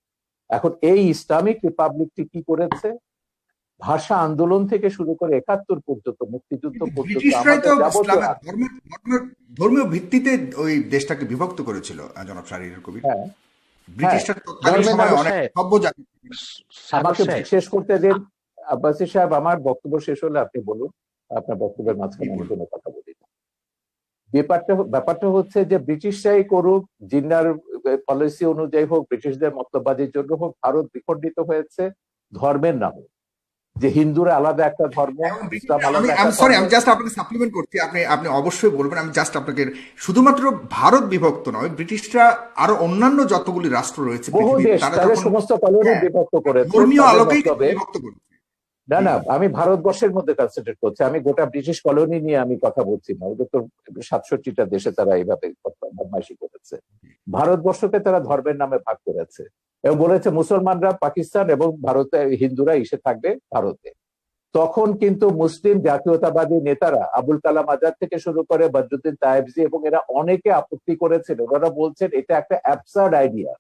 এখন এই ইসলামিক রিপাবলিকটি কি করেছে, ভাষা আন্দোলন থেকে শুরু করে 71 পর্যন্ত, মুক্তিযুদ্ধ পর্যন্ত, আমাদের যাবতীয় ধর্মীয় ভিত্তিতে ওই দেশটাকে বিভক্ত করেছিল জনাব শাহরিয়ার কবির। হ্যাঁ ব্রিটিশরা তৎকালীন সময়ে অনেক সভ্য জাতি। আমাকে শেষ করতে দিন আব্বাসী সাহেব, আমার বক্তব্য শেষ হলে আপনি বলুন, আপনার বক্তব্যের মাঝখানে আমি কোনো কথা বলি না। ব্যাপারটা হচ্ছে যে ব্রিটিশরাই করুক, জিন্নাহর পলিসি অনুযায়ী হোক, ব্রিটিশদের মতবাদের জন্য হোক, ভারত বিখণ্ডিত হয়েছে ধর্মের নামে, যে হিন্দুরা আলাদা একটা ধর্ম, ইসলাম আলাদা একটা ধর্ম। আমি জাস্ট আপনাকে সাপ্লিমেন্ট করছি, আপনি অবশ্যই বলবেন। আমি জাস্ট আপনাকে, শুধুমাত্র ভারত বিভক্ত নয়, ব্রিটিশরা আরো অন্যান্য যতগুলি রাষ্ট্র রয়েছে বহু দেশ তাদের সমস্ত কলোনি বিভক্ত করেছে ধর্মীয় আলোকেই বিভক্ত করেছে। না, আমি ভারতবর্ষের মধ্যে কনসেন্ট্রেট করছি, আমি গোটা ব্রিটিশ কলোনি নিয়ে আমি কথা বলছি না। ওদের তো 67টা দেশে তারা এইভাবে বদমাইশি করেছে। ভারতবর্ষকে তারা ধর্মের নামে ভাগ করেছে এবং বলেছে মুসলমানরা পাকিস্তান এবং ভারতে, হিন্দুরা এসে থাকবে ভারতে। তখন কিন্তু মুসলিম জাতীয়তাবাদী নেতারা আবুল কালাম আজাদ থেকে শুরু করে বদরুদ্দিন তায়েবজি এবং এরা অনেকে আপত্তি করেছেন। ওনারা বলছেন এটা একটা অ্যাবসার্ড আইডিয়া।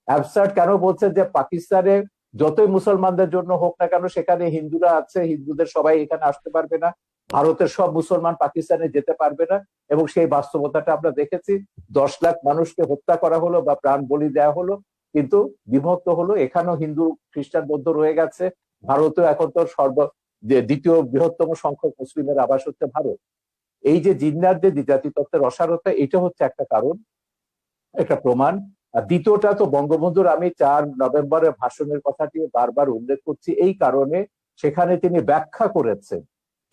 অ্যাবসার্ড কেন বলছেন, যে পাকিস্তানে যতই মুসলমানদের জন্য হোক না কেন, সেখানে হিন্দুরা আছে, হিন্দুদের সবাই এখানে আসতে পারবে না, ভারতের সব মুসলমান পাকিস্তানে যেতে পারবে না। এবং সেই বাস্তবতাটা আমরা দেখেছি, 10 লাখ মানুষকে হত্যা করা হলো বা প্রাণ বলি দেওয়া হলো, কিন্তু বিভক্ত হলো। এখানেও হিন্দু, খ্রিস্টান, বৌদ্ধ রয়ে গেছে। ভারতেও এখন তো দ্বিতীয় বৃহত্তম সংখ্যক মুসলিমের আবাস হচ্ছে ভারত। এই যে জিন্নাহর যে জাতিতত্ত্বের অসারতা, এটা হচ্ছে একটা কারণ, একটা প্রমাণ। আর দ্বিতীয়টা তো বঙ্গবন্ধুর, আমি 4 নভেম্বরের ভাষণের কথাটি বারবার উল্লেখ করছি এই কারণে, সেখানে তিনি ব্যাখ্যা করেছেন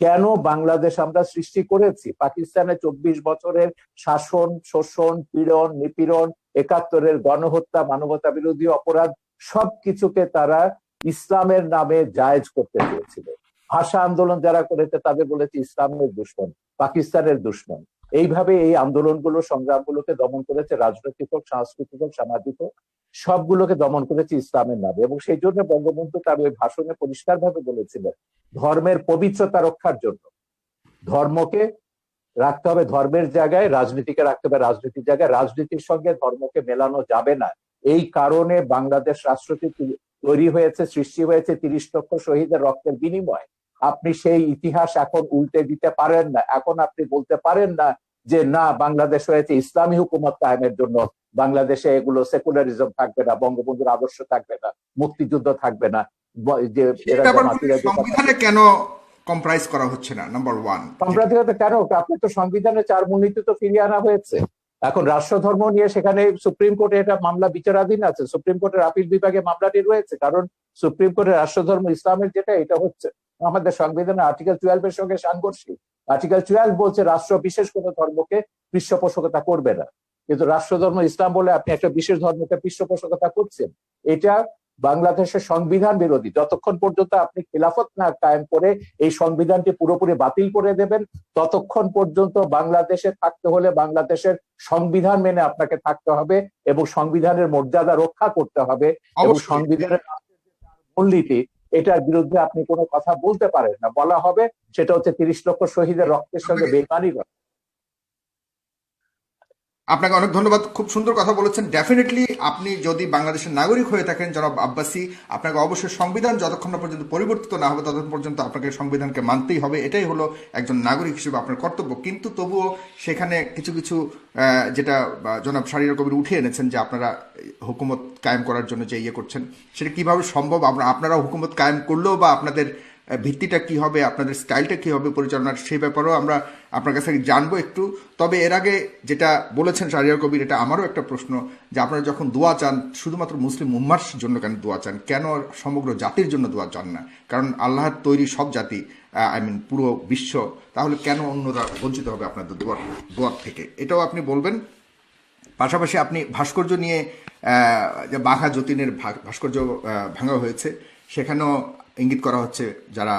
কেন বাংলাদেশ আমরা সৃষ্টি করেছি? পাকিস্তানে 24 বছরের শাসন, শোষণ, পীড়ন, নিপীড়ন, 71-এর গণহত্যা, মানবতা বিরোধী অপরাধ, সবকিছুকে তারা ইসলামের নামে জায়েজ করতে চেয়েছিল। ভাষা আন্দোলন যারা করেছে তাদের বলেছে ইসলামের দুশমন, পাকিস্তানের দুশমন। এইভাবে এই আন্দোলনগুলো, সংগ্রামগুলোকে দমন করেছে, রাজনৈতিক হোক, সাংস্কৃতিক হোক, সামাজিক হোক, সবগুলোকে দমন করেছে ইসলামের নামে। এবং সেই জন্য বঙ্গবন্ধু তার ওই ভাষণে পরিষ্কারভাবে বলেছিলেন, ধর্মের পবিত্রতা রক্ষার জন্য ধর্মকে রাখতে হবে ধর্মের জায়গায়, রাজনীতিকে রাখতে হবে রাজনীতির জায়গায়, রাজনীতির সঙ্গে ধর্মকে মেলানো যাবে না। এই কারণে বাংলাদেশ রাষ্ট্রটি তৈরি হয়েছে, সৃষ্টি হয়েছে 30 লক্ষ শহীদের রক্তের বিনিময়ে। আপনি সেই ইতিহাস এখন উল্টে দিতে পারেন না। এখন আপনি বলতে পারেন না যে না, বাংলাদেশ হয়েছে ইসলামী হুকুমত কায়েমের জন্য, বাংলাদেশে এগুলো সেকুলারিজম থাকবে না, বঙ্গবন্ধুর আদর্শ থাকবে না, মুক্তিযুদ্ধ থাকবে না। যে সংবিধানে কেন কম্প্রাইজ করা হচ্ছে না? নাম্বার 1, সাম্প্রদায়িকতা কেন? আপনার তো সংবিধানে 4 মূলনীতি তো ফিরিয়ে আনা হয়েছে। এখন রাষ্ট্রধর্ম নিয়ে সেখানে সুপ্রিম কোর্টে এটা মামলা বিচারাধীন আছে, সুপ্রিম কোর্টের আপিল বিভাগে মামলাটি রয়েছে, কারণ সুপ্রিম কোর্টের রাষ্ট্রধর্ম ইসলামের যেটা, এটা হচ্ছে আমাদের সংবিধানের আর্টিকেল 12-এর সঙ্গে সাংঘর্ষিক। আর্টিকেল 12 বলছে রাষ্ট্র বিশেষ কোনো ধর্মকে পৃষ্ঠপোষকতা করবে না, কিন্তু রাষ্ট্রধর্ম ইসলাম বলে আপনি একটা বিশেষ ধর্মকে পৃষ্ঠপোষকতা করছেন। এটা বাংলাদেশের সংবিধান বিরোধী। যতক্ষণ পর্যন্ত আপনি খিলাফত না কায়েম করে এই সংবিধানটি পুরোপুরি বাতিল করে দেবেন, ততক্ষণ পর্যন্ত বাংলাদেশে থাকতে হলে বাংলাদেশের সংবিধান মেনে আপনাকে থাকতে হবে এবং সংবিধানের মর্যাদা রক্ষা করতে হবে। এবং সংবিধানের মূলনীতি, এটার বিরুদ্ধে আপনি কোনো কথা বলতে পারেন না। বলা হবে সেটা হচ্ছে 30 লক্ষ শহীদের রক্তের সঙ্গে বেইমানি করা। আপনাকে অনেক ধন্যবাদ, খুব সুন্দর কথা বলেছেন। ডেফিনেটলি আপনি যদি বাংলাদেশের নাগরিক হয়ে থাকেন জনাব আব্বাসী, আপনাকে অবশ্যই সংবিধান যতক্ষণ না পর্যন্ত পরিবর্তিত না হবে ততক্ষণ পর্যন্ত আপনাকে সংবিধানকে মানতেই হবে। এটাই হলো একজন নাগরিক হিসেবে আপনার কর্তব্য। কিন্তু তবুও সেখানে কিছু কিছু যেটা জনাব শাহরিয়ার কবির উঠে এনেছেন যে আপনারা হুকুমত কায়েম করার জন্য যে ইয়ে করছেন, সেটা কিভাবে সম্ভব? আপনারা হুকুমত কায়েম করলেও বা আপনাদের ভিত্তিটা কি হবে, আপনাদের স্টাইলটা কি হবে পরিচালনার, সেই ব্যাপারেও আমরা আপনার কাছে জানবো একটু। তবে এর আগে যেটা বলেছেন শাহরিয়ার কবির, এটা আমারও একটা প্রশ্ন, যে আপনারা যখন দোয়া চান শুধুমাত্র মুসলিম উম্মার জন্য কেন দোয়া চান? কেন সমগ্র জাতির জন্য দোয়া চান না? কারণ আল্লাহর তৈরি সব জাতি, পুরো বিশ্ব, তাহলে কেন অন্যরা বঞ্চিত হবে আপনাদের দোয়ার থেকে? এটাও আপনি বলবেন। পাশাপাশি আপনি ভাস্কর্য নিয়ে, যে বাঘা যতীনের ভাস্কর্য ভাঙা হয়েছে, সেখানেও ইঙ্গিত করা হচ্ছে যারা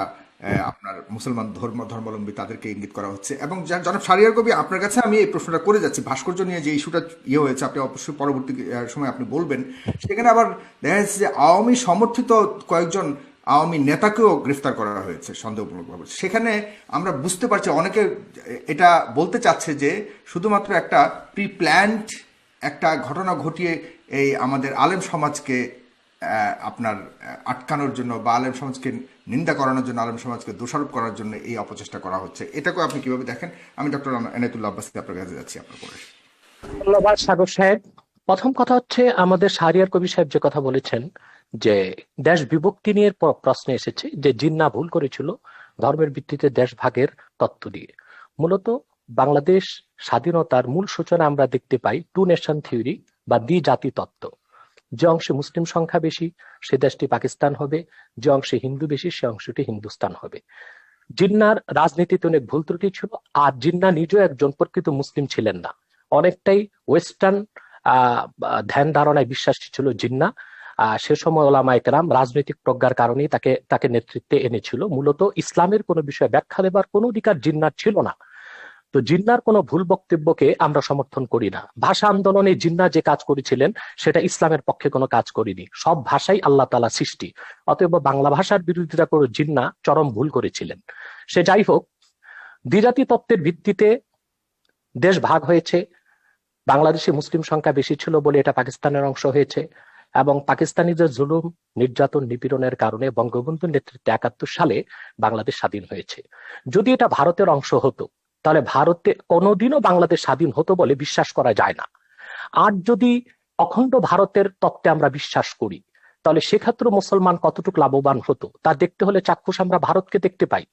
আপনার মুসলমান ধর্মাবলম্বী তাদেরকে ইঙ্গিত করা হচ্ছে। এবং জনাব শাহরিয়ার কবি, আপনার কাছে আমি এই প্রশ্নটা করে যাচ্ছি, ভাস্কর্য নিয়ে যে ইস্যুটা হয়েছে, আপনি অবশ্যই পরবর্তী সময় আপনি বলবেন। সেখানে আবার দেখা যাচ্ছে যে আওয়ামী সমর্থিত কয়েকজন আওয়ামী নেতাকেও গ্রেফতার করা হয়েছে সন্দেহমূলকভাবে। সেখানে আমরা বুঝতে পারছি অনেকে এটা বলতে চাচ্ছে যে শুধুমাত্র একটা প্রি প্ল্যান্ড একটা ঘটনা ঘটিয়ে এই আমাদের আলেম সমাজকে আপনার আটকানোর জন্য বা আলেম সমাজকে নিন্দা করানোর জন্য, আলেম সমাজকে দোষারোপ করার জন্য এই অপচেষ্টা করা হচ্ছে। এটাকে আপনি কিভাবে দেখেন? আমি ডক্টর এনায়েতুল্লাহ আব্বাসী আপনার কাছে যাচ্ছি আপনার পরে। ধন্যবাদ সাগর সাহেব। প্রথম কথা হচ্ছে, আমাদের শাহরিয়ার কবির সাহেব যে কথা বলেছেন যে দেশ বিভক্তি নিয়ে প্রশ্ন এসেছে, যে জিন্না ভুল করেছিল ধর্মের ভিত্তিতে দেশ ভাগের তত্ত্ব দিয়ে। মূলত বাংলাদেশ স্বাধীনতার মূল সূচনা আমরা দেখতে পাই 2 নেশন থিওরি বা দ্বিজাতি তত্ত্ব। যে অংশে মুসলিম সংখ্যা বেশি সে দেশটি পাকিস্তান হবে, যে অংশে হিন্দু বেশি সে অংশটি হিন্দুস্তান হবে। জিন্নার রাজনীতিতে অনেক ভুল ত্রুটি ছিল, আর জিন্না নিজেও একজন প্রকৃত মুসলিম ছিলেন না, অনেকটাই ওয়েস্টার্ন ধ্যান ধারণায় বিশ্বাসী ছিল জিন্না। সে সময় ওলামায়ে কেরাম রাজনৈতিক প্রজ্ঞার কারণেই তাকে নেতৃত্বে এনেছিল। মূলত ইসলামের কোনো বিষয়ে ব্যাখ্যা দেবার কোনো অধিকার জিন্নার ছিল না। তো জিন্নার কোনো ভুল বক্তব্যকে আমরা সমর্থন করি না। ভাষা আন্দোলনে জিন্না যে কাজ করেছিলেন সেটা ইসলামের পক্ষে কোনো কাজ করেনি। সব ভাষাই আল্লাহ তাআলা সৃষ্টি, অতএব বাংলা ভাষার বিরোধিতা করে জিন্না চরম ভুল করেছিলেন। সে যাই হোক, দ্বিজাতি তত্ত্বের ভিত্তিতে দেশ ভাগ হয়েছে। বাংলাদেশে মুসলিম সংখ্যা বেশি ছিল বলে এটা পাকিস্তানের অংশ হয়েছে, এবং পাকিস্তানিদের জুলুম, নির্যাতন, নিপীড়নের কারণে বঙ্গবন্ধুর নেতৃত্বে 71 সালে বাংলাদেশ স্বাধীন হয়েছে। যদি এটা ভারতের অংশ হতো তাহলে ভারতে কোনোদিনও বাংলাদেশ স্বাধীন হতো বলে বিশ্বাস করা যায় না। আর যদি অখণ্ড ভারতের তত্ত্বে আমরা বিশ্বাস করি তাহলে সেক্ষেত্রে মুসলমান কতটুকু লাভবান হতো তা দেখতে হলে চাক্ষুষ আমরা ভারতকে দেখতে পাই।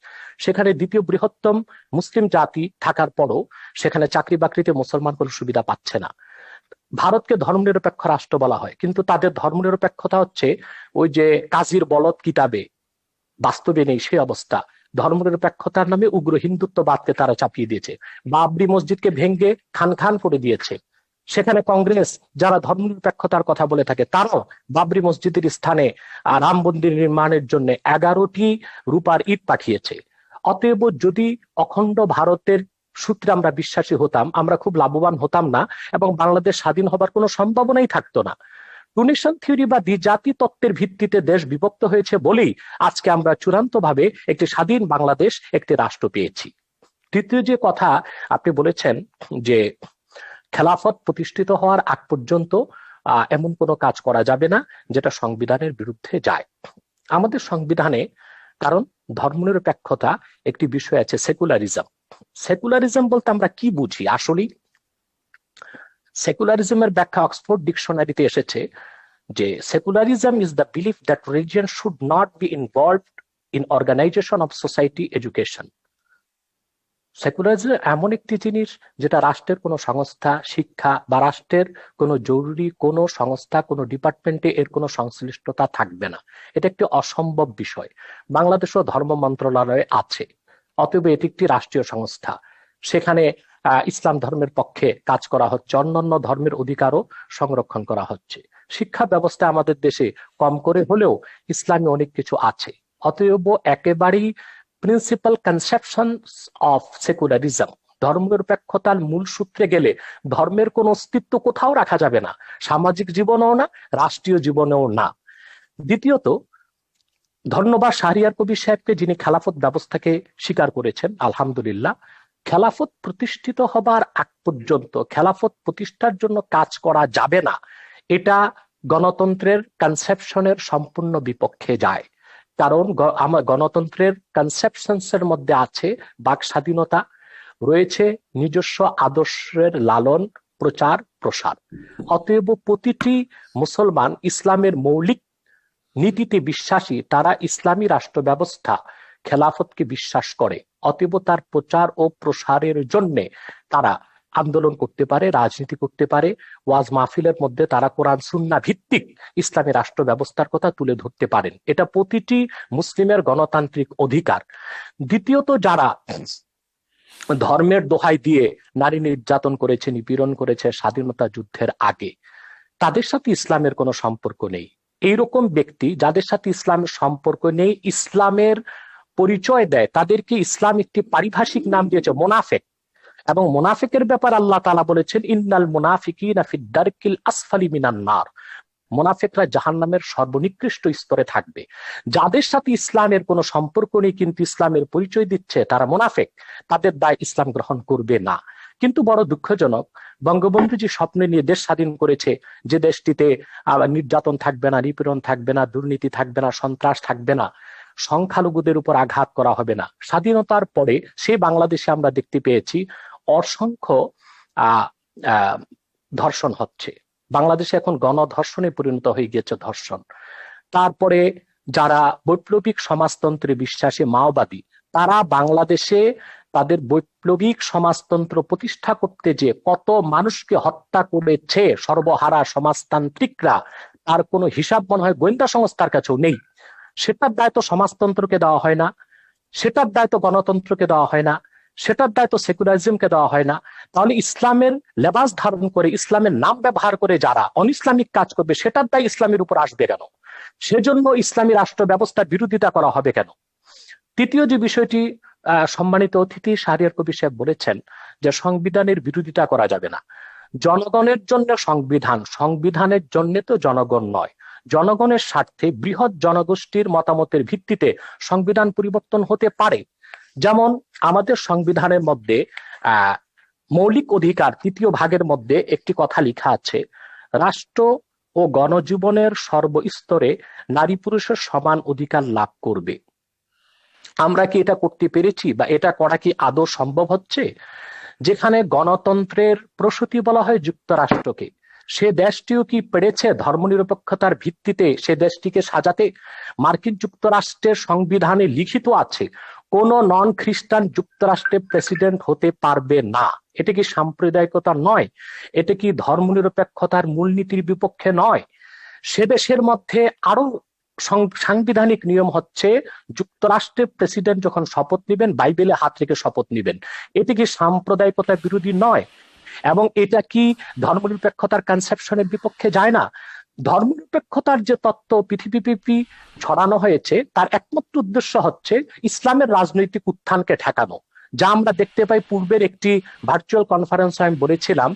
সেখানে দ্বিতীয় বৃহত্তম মুসলিম জাতি থাকার পরও সেখানে চাকরি বাকরিতে মুসলমান কোনো সুবিধা পাচ্ছে না। ভারতকে ধর্মনিরপেক্ষ রাষ্ট্র বলা হয়, কিন্তু তাদের ধর্মনিরপেক্ষতা হচ্ছে ওই যে কাজীর বলদ কিতাবে, বাস্তবে নেই সেই অবস্থা। ধর্মনিরপেক্ষতার নামে উগ্র হিন্দুত্ববাদকে তারা চাপিয়ে দিয়েছে। বাবরি মসজিদকে ভেঙ্গে খান খান করে দিয়েছে। সেখানে কংগ্রেস যারা ধর্মনিরপেক্ষতার কথা বলে থাকে তারাও বাবরি মসজিদের স্থানে রাম মন্দির নির্মাণের জন্য 11টি রূপার ইট পাঠিয়েছে। অতএব যদি অখণ্ড ভারতের সূত্রে আমরা বিশ্বাসী হতাম, আমরা খুব লাভবান হতাম না এবং বাংলাদেশ স্বাধীন হবার কোনো সম্ভাবনাই থাকতো না। টুনিশন থিওরি বা দ্বিজাতি তত্ত্বের ভিত্তিতে দেশ বিভক্ত হয়েছে বলেই আজকে আমরা চূড়ান্তভাবে একটি স্বাধীন বাংলাদেশ, একটি রাষ্ট্র পেয়েছি। তৃতীয় যে কথা আপনি বলেছেন যে খেলাফত প্রতিষ্ঠিত হওয়ার আগ পর্যন্ত এমন কোনো কাজ করা যাবে না যেটা সংবিধানের বিরুদ্ধে যায়। আমাদের সংবিধানে, কারণ ধর্মনিরপেক্ষতা একটি বিষয় আছে, সেকুলারিজম। সেকুলারিজম বলতে আমরা কি বুঝি? আসলে সেকুলারিজমের ব্যাখ্যা অক্সফোর্ড ডিকশনারিতে এসেছে যে secularism is the belief that religion should not be involved in organisation of society, education. Secularism এমন একটি জিনিস যেটা রাষ্ট্রের কোনো সংস্থা, শিক্ষা বা রাষ্ট্রের কোনো জরুরি কোনো সংস্থা, কোনো ডিপার্টমেন্টে এর কোনো সংশ্লিষ্টতা থাকবে না। এটা একটি অসম্ভব বিষয়। বাংলাদেশও ধর্ম মন্ত্রণালয় আছে, অতএব এটি একটি রাষ্ট্রীয় সংস্থা। সেখানে ইসলাম ধর্মের পক্ষে কাজ করা হচ্ছে, অন্যান্য ধর্মের অধিকারও সংরক্ষণ করা হচ্ছে। শিক্ষা ব্যবস্থা আমাদের দেশে কম করে হলেও ইসলামী অনেক কিছু আছে। অতএব একেবারেই প্রিন্সিপাল কনসেপশন অফ সেকুলারিজম, ধর্মনিরপেক্ষতার মূল সূত্রে গেলে ধর্মের কোনো অস্তিত্ব কোথাও রাখা যাবে না, সামাজিক জীবনেও না, রাষ্ট্রীয় জীবনেও না। দ্বিতীয়ত, ধন্যবাদ শাহরিয়ার কবির সাহেবকে যিনি খেলাফত ব্যবস্থাকে স্বীকার করেছেন। আলহামদুলিল্লাহ, খেলাফত প্রতিষ্ঠিত হবার আগ পর্যন্ত খেলাফত প্রতিষ্ঠার জন্য কাজ করা যাবে না, এটা গণতন্ত্রের কনসেপশনের সম্পূর্ণ বিপক্ষে যায়। কারণ আমার গণতন্ত্রের কনসেপশনস এর মধ্যে আছে বাক স্বাধীনতা, রয়েছে নিজস্ব আদর্শের লালন প্রচার প্রসার। অতএব প্রতিটি মুসলমান ইসলামের মৌলিক নীতিতে বিশ্বাসী, তারা ইসলামী রাষ্ট্র ব্যবস্থা খেলাফতকে বিশ্বাস করে। অতএব তার প্রচার ও প্রসারের জন্য তারা আন্দোলন করতে পারে, রাজনীতি করতে পারে, ওয়াজ মাহফিলের মধ্যে তারা কোরআন সুন্নাহ ভিত্তিক ইসলামী রাষ্ট্র ব্যবস্থার কথা তুলে ধরতে পারেন। এটা প্রতিটি মুসলিমের গণতান্ত্রিক অধিকার। দ্বিতীয়ত, যারা ধর্মের দোহাই দিয়ে নারী নির্যাতন করেছে, নিপীড়ন করেছে স্বাধীনতা যুদ্ধের আগে, তাদের সাথে ইসলামের কোনো সম্পর্ক নেই। এইরকম ব্যক্তি যাদের সাথে ইসলামের সম্পর্ক নেই, ইসলামের পরিচয় দেয়, তাদেরকে ইসলাম একটি পারিভাষিক নাম দিয়েছে মোনাফেক। এবং মোনাফিকের ব্যাপার আল্লাহ তাআলা বলেছেন, ইন্নাল মুনাফিকিনা ফিদ দারকিল আসফালি মিনান নার। মোনাফিকরা জাহান্নামের সর্বনিকৃষ্ট স্তরে থাকবে। যাদের সাথে ইসলামের কোনো সম্পর্ক নেই কিন্তু ইসলামের পরিচয় দিচ্ছে, তারা মোনাফিক, তাদের দায় ইসলাম গ্রহণ করবে না। কিন্তু বড় দুঃখজনক, বঙ্গবন্ধু যে স্বপ্ন নিয়ে দেশ স্বাধীন করেছে, যে দেশটিতে নির্যাতন থাকবে না, নিপীড়ন থাকবে না, দুর্নীতি থাকবে না, সন্ত্রাস থাকবে না, সংখ্যালঘুদের উপর আঘাত করা হবে না, স্বাধীনতার পরে সেই বাংলাদেশে আমরা দেখতে পেয়েছি অসংখ্য ধর্ষণ হচ্ছে। বাংলাদেশে এখন গণধর্ষণে পরিণত হয়ে গিয়েছে ধর্ষণ। তারপরে যারা বৈপ্লবিক সমাজতন্ত্রে বিশ্বাসী মাওবাদী, তারা বাংলাদেশে তাদের বৈপ্লবিক সমাজতন্ত্র প্রতিষ্ঠা করতে যে কত মানুষকে হত্যা করেছে সর্বহারা সমাজতান্ত্রিকরা, তার কোনো হিসাব মনে হয় গোয়েন্দা সংস্থার কাছেও নেই। সেটার দায়িত্ব সমাজতন্ত্রকে দেওয়া হয় না, সেটার দায়িত্ব গণতন্ত্রকে দেওয়া হয় না, সেটার দায়িত্ব সেকুলারিজমকে দেওয়া হয় না। তাহলে ইসলামের লেবাস ধারণ করে, ইসলামের নাম ব্যবহার করে যারা অনইসলামিক কাজ করবে, সেটার দায় ইসলামের উপর আসবে কেন? সেজন্য ইসলামী রাষ্ট্র ব্যবস্থার বিরোধিতা করা হবে কেন? তৃতীয় যে বিষয়টি সম্মানিত অতিথি শাহরিয়ার কবির সাহেব বলেছেন যে সংবিধানের বিরোধিতা করা যাবে না। জনগণের জন্য সংবিধান, সংবিধানের জন্য তো জনগণ নয়। জনগণের স্বার্থে বৃহৎ জনগোষ্ঠীর মতামতের ভিত্তিতে সংবিধান পরিবর্তন হতে পারে। যেমন আমাদের সংবিধানের মধ্যে মৌলিক অধিকার ৩য় ভাগের মধ্যে একটি কথা লেখা আছে, রাষ্ট্র ও গণজীবনের সর্বস্তরে নারী পুরুষের সমান অধিকার লাভ করবে। আমরা কি এটা করতে পেরেছি বা এটা করা কি আদৌ সম্ভব হচ্ছে? যেখানে গণতন্ত্রের প্রসূতি বলা হয় যুক্তরাষ্ট্রকে, সে দেশটিও কি পেরেছে ধর্মনিরপেক্ষতার ভিত্তিতে সে দেশটিকে সাজাতে? মার্কিন যুক্তরাষ্ট্রের সংবিধানে লিখিত আছে কোন নন খ্রিস্টান যুক্তরাষ্ট্রের প্রেসিডেন্ট হতে পারবে না। এটা কি সাম্প্রদায়িকতা নয়? এটা কি ধর্মনিরপেক্ষতার মূলনীতির বিপক্ষে নয়? সে দেশের মধ্যে আরো সাংবিধানিক নিয়ম হচ্ছে যুক্তরাষ্ট্রের প্রেসিডেন্ট যখন শপথ নেবেন বাইবেলে হাত রেখে শপথ নেবেন। এটি কি সাম্প্রদায়িকতা বিরোধী নয়? এবং এটা কি ধর্মনিরপেক্ষতার কনসেপশনের বিপক্ষে যায় না? ধর্মনিরপেক্ষতার যে তত্ত্ব পৃথিবীব্যাপী ছড়ানো হয়েছে তার একমাত্র উদ্দেশ্য হচ্ছে ইসলামের রাজনৈতিক উত্থানকে ঠেকানো, যা আমরা দেখতে পাই। পূর্বের একটি ভার্চুয়াল কনফারেন্সে আমি বলেছিলাম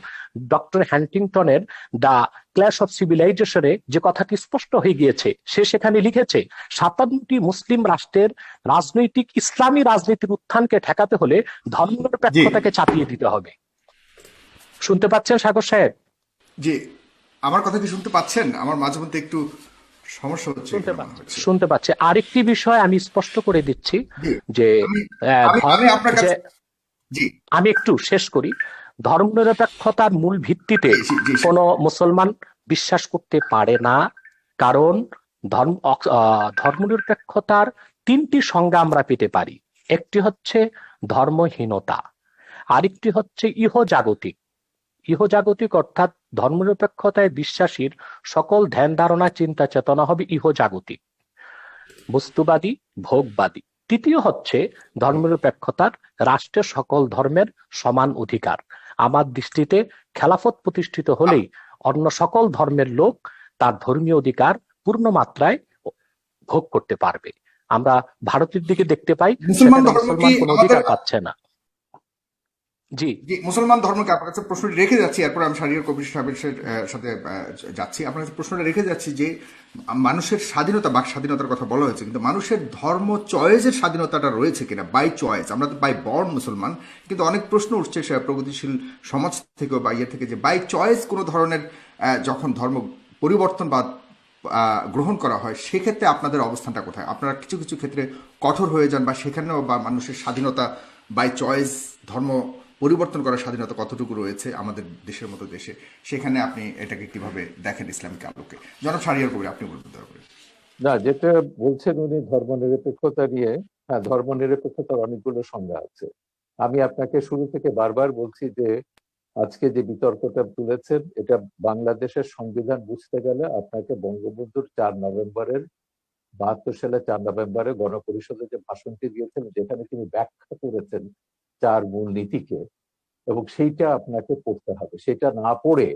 ডক্টর হ্যান্টিংটনের দ্য ক্ল্যাশ অফ সিভিলাইজেশনে যে কথাটি স্পষ্ট হয়ে গিয়েছে। সে সেখানে লিখেছে 57টি মুসলিম রাষ্ট্রের রাজনৈতিক ইসলামী রাজনীতির উত্থানকে ঠেকাতে হলে জি ধর্মনিরপেক্ষতাকে চাপিয়ে দিতে হবে। শুনতে পাচ্ছেন সাগর সাহেব? জি, আমার কথা কি শুনতে পাচ্ছেন? আমার মাঝে মধ্যে একটু সমস্যা হচ্ছে শুনতে এখানে মনে পাচ্ছি, হচ্ছে। শুনতে পাচ্ছি। আরেকটি বিষয় আমি স্পষ্ট করে দিচ্ছি জি, যে আমি আহ, আমি ধ- আমি আপনার যে কাছে, জি আমি একটু শেষ করি। ধর্মনিরপেক্ষতার মূল ভিত্তিতে জি জি জি কোনো মুসলমান বিশ্বাস করতে পারে না, কারণ ধর্মনিরপেক্ষতার তিনটি সংজ্ঞা আমরা পেতে পারি। একটি হচ্ছে ধর্মহীনতা, আরেকটি হচ্ছে ইহজাগতিক। ইহজাগতিক অর্থাৎ ধর্মনিরপেক্ষতায় বিশ্বাসীর সকল ধ্যান ধারণা চিন্তা চেতনা হবে ইহজাগতিক, বস্তুবাদী, ভোগবাদী। তৃতীয় হচ্ছে ধর্মনিরপেক্ষতার রাষ্ট্রের সকল ধর্মের সমান অধিকার। আমার দৃষ্টিতে খেলাফত প্রতিষ্ঠিত হলেই অন্য সকল ধর্মের লোক তার ধর্মীয় অধিকার পূর্ণ মাত্রায় ভোগ করতে পারবে। আমরা ভারতের দিকে দেখতে পাই মুসলমান সেখানে ধর্ম কি মুসলমান কোনো আমাদের, অধিকার পাচ্ছে না। জি, জি মুসলমান ধর্মকে আপনার কাছে প্রশ্নটি রেখে যাচ্ছি, এরপর আমি শাহরিয়ার কবির সাহেবের সাথে যাচ্ছি। আপনার কাছে প্রশ্নটা রেখে যাচ্ছি যে মানুষের স্বাধীনতা, বাক স্বাধীনতার কথা বলা হয়েছে, কিন্তু মানুষের ধর্ম চয়েসের স্বাধীনতাটা রয়েছে কিনা, বাই চয়েস। আমরা তো বাই বর্ন মুসলমান, কিন্তু অনেক প্রশ্ন উঠছে প্রগতিশীল সমাজ থেকে বা ইয়ে থেকে যে বাই চয়েস কোনো ধরনের যখন ধর্ম পরিবর্তন বা গ্রহণ করা হয়, সেক্ষেত্রে আপনাদের অবস্থানটা কোথায়? আপনারা কিছু কিছু ক্ষেত্রে কঠোর হয়ে যান, বা সেখানেও বা মানুষের স্বাধীনতা বাই চয়েস ধর্ম পরিবর্তন করার স্বাধীনতা কতটুকু রয়েছে আমাদের দেশের মতো দেশে, সেখানে আপনি এটাকে কিভাবে দেখেন ইসলামিক আলোকে? জনাব শাহরিয়ার কবির, আপনি বলবেন দয়া করে। না, যেটা বলছেন উনি ধর্মনিরপেক্ষতা নিয়ে, হ্যাঁ, ধর্মনিরপেক্ষতার অনেকগুলো সংজ্ঞা আছে। আমি আপনাকে শুরু থেকে বারবার বলছি যে আজকে যে বিতর্কটা তুলেছেন, এটা বাংলাদেশের সংবিধান বুঝতে গেলে আপনাকে বঙ্গবন্ধুর 4 নভেম্বরে গণপরিষদে যে ভাষণটি দিয়েছেন, যেখানে তিনি ব্যাখ্যা করেছেন 4 মূলনীতিকে, এবং সেইটা আপনাকে পড়তে হবে। সেটা না পড়ে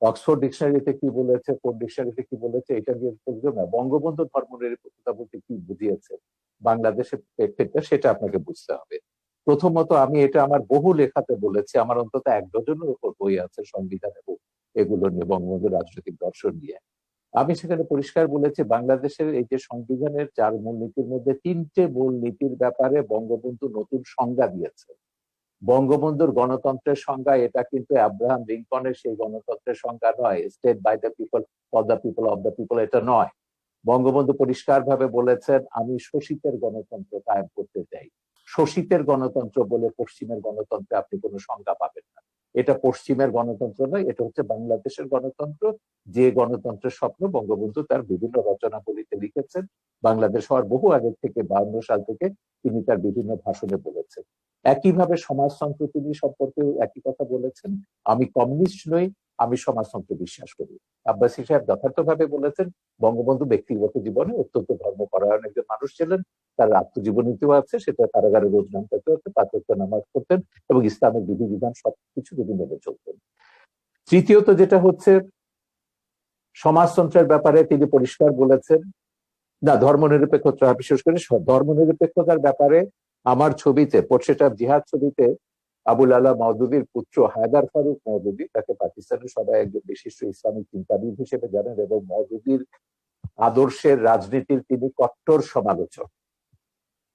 অক্সফোর্ড ডিকশনারিতে কি বলেছে, কোন ডিকশনারিতে কি বলেছে, এটা দিয়ে বুঝবে না। বঙ্গবন্ধু ধর্মনিরপেক্ষতা বলতে কি বুঝিয়েছে বাংলাদেশের প্রেক্ষিতটা, সেটা আপনাকে বুঝতে হবে। প্রথমত, আমি এটা আমার বহু লেখাতে বলেছি, আমার অন্তত 1 ডজনের উপর বই আছে সংবিধান এবং এগুলো নিয়ে, বঙ্গবন্ধুর রাজনৈতিক দর্শন নিয়ে। আমি সেখানে পরিষ্কার বলেছি বাংলাদেশের এই যে সংবিধানের 4 মূলনীতির মধ্যে 3টে মূলনীতির ব্যাপারে বঙ্গবন্ধু নতুন সংজ্ঞা দিয়েছে। বঙ্গবন্ধুর গণতন্ত্রের সংজ্ঞা এটা কিন্তু আব্রাহাম লিঙ্কনের সেই গণতন্ত্রের সংজ্ঞা নয়, state by the people, for the people, of the people, এটা নয়। বঙ্গবন্ধু পরিষ্কার ভাবে বলেছেন, আমি শোষিতের গণতন্ত্র কায়েম করতে চাই। শোষিতের গণতন্ত্র বলে পশ্চিমের গণতন্ত্রে আপনি কোনো সংজ্ঞা পাবেন না। এটা পশ্চিমের গণতন্ত্র নয়, এটা হচ্ছে বাংলাদেশের গণতন্ত্র, যে গণতন্ত্রের স্বপ্ন বঙ্গবন্ধু তার বিভিন্ন রচনাবলিতে লিখেছেন। বাংলাদেশ হওয়ার বহু আগে থেকে, 52 সাল থেকে তিনি তার বিভিন্ন ভাষণে বলেছেন। একইভাবে সমাজতন্ত্র তিনি সম্পর্কে একই কথা বলেছেন, আমি কমিউনিস্ট নই, আমি সমাজতন্ত্রে বিশ্বাস করি। আব্বাসী সাহেব যথার্থভাবে বলেছেন, বঙ্গবন্ধু ব্যক্তিগত জীবনে অত্যন্ত ধর্মপরায়ণ একজন মানুষ ছিলেন। তার আত্মজীবনীতেও আছে, সেটা কারাগারে রোজ নামতে হচ্ছে, 5 ওয়াক্ত নামাজ পড়তেন এবং ইসলামের বিধিবিধান সবকিছু যদি মেনে চলতেন। তৃতীয়ত যেটা হচ্ছে, সমাজতন্ত্রের ব্যাপারে তিনি পরিষ্কার বলেছেন, না ধর্মনিরপেক্ষতা, বিশেষ করে ধর্মনিরপেক্ষতার ব্যাপারে আমার ছবিতে, পোর্ট্রেট অফ জিহাদ ছবিতে, আবুল আলা মওদুদির পুত্র হায়দার ফারুক মওদুদি, তাকে পাকিস্তানের সবাই একজন বিশিষ্ট ইসলামিক চিন্তাবিদ হিসেবে জানেন, এবং মওদুদির আদর্শের রাজনীতির তিনি কট্টর সমালোচক।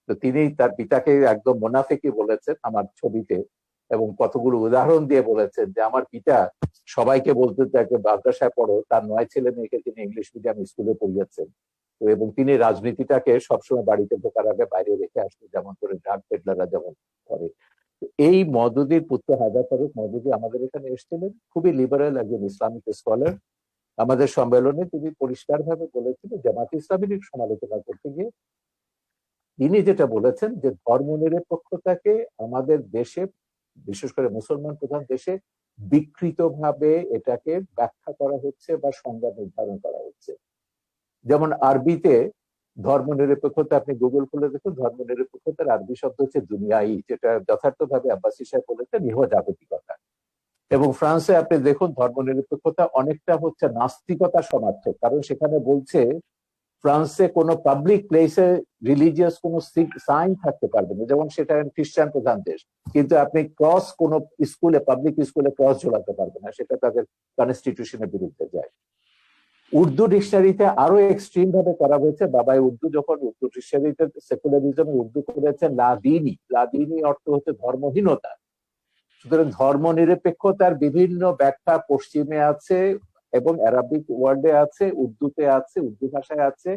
তো তিনি তার পিতাকে একদম মোনাফিকি বলেছেন আমার ছবিতে, এবং কতগুলো উদাহরণ দিয়ে বলেছেন যে আমার পিতা সবাইকে বলতে তাকে মাদ্রাসায় পড়ো, তার 9 ছেলে মেয়েকে তিনি ইংলিশ মিডিয়াম স্কুলে পড়িয়েছেন। তো এবং তিনি রাজনীতিটাকে সবসময় বাড়িতে ঢোকার আগে বাইরে রেখে আসতেন, যেমন করে ড্রাগ পেডলাররা যেমন করে। এই মওদুদির পুত্র হায়দার ফারুক মওদুদি আমাদের এখানে এসেছিলেন, খুবই লিবারেল একজন ইসলামিক স্কলার। আমাদের সম্মেলনে তিনি পরিষ্কারভাবে বলেছিলেন, জামাতে ইসলামীর সমালোচনা করতে গিয়ে তিনি যেটা বলেছেন যে ধর্মনিরপেক্ষতাকে আমাদের দেশে, বিশেষ করে মুসলমান প্রধান দেশে, বিকৃতভাবে এটাকে ব্যাখ্যা করা হচ্ছে বা সংজ্ঞা নির্ধারণ করা হচ্ছে। যেমন আরবিতে ধর্মনিরপেক্ষতা, আপনি গুগল খুলে দেখুন, ধর্মনিরপেক্ষতার আরবি শব্দ হচ্ছে দুনিয়াই, যেটা যথার্থভাবে আব্বাসী সাহেব বলেছেন ইহ জাগতিকতা। এবং ফ্রান্সে আপনি দেখুন ধর্মনিরপেক্ষতা অনেকটা হচ্ছে নাস্তিকতা সমার্থক, কারণ সেখানে বলছে ফ্রান্সে কোনো পাবলিক প্লেসে রিলিজিয়াস কোনো সাইন থাকতে পারবে না, যেমন সেটা খ্রিস্টান প্রধান দেশ, কিন্তু আপনি ক্রস কোনো স্কুলে, পাবলিক স্কুলে ক্রস ঝোলাতে পারবে না, সেটা তাদের কনস্টিটিউশনের বিরুদ্ধে যায়। উর্দু ডিকশনারিতে আরো এক্সট্রিম ভাবে করা হয়েছে। বাবাই উর্দু যখন উর্দু ডিকশনারিতে সেকুলারিজম উর্দু করেছে লাদিনী, লাদিনী অর্থ হচ্ছে ধর্মহীনতা। সুতরাং ধর্ম নিরপেক্ষতার বিভিন্ন ব্যাখ্যা পশ্চিমে আছে এবং অ্যারাবিক ওয়ার্ডে আছে, উর্দুতে আছে, উর্দু ভাষায় আছে,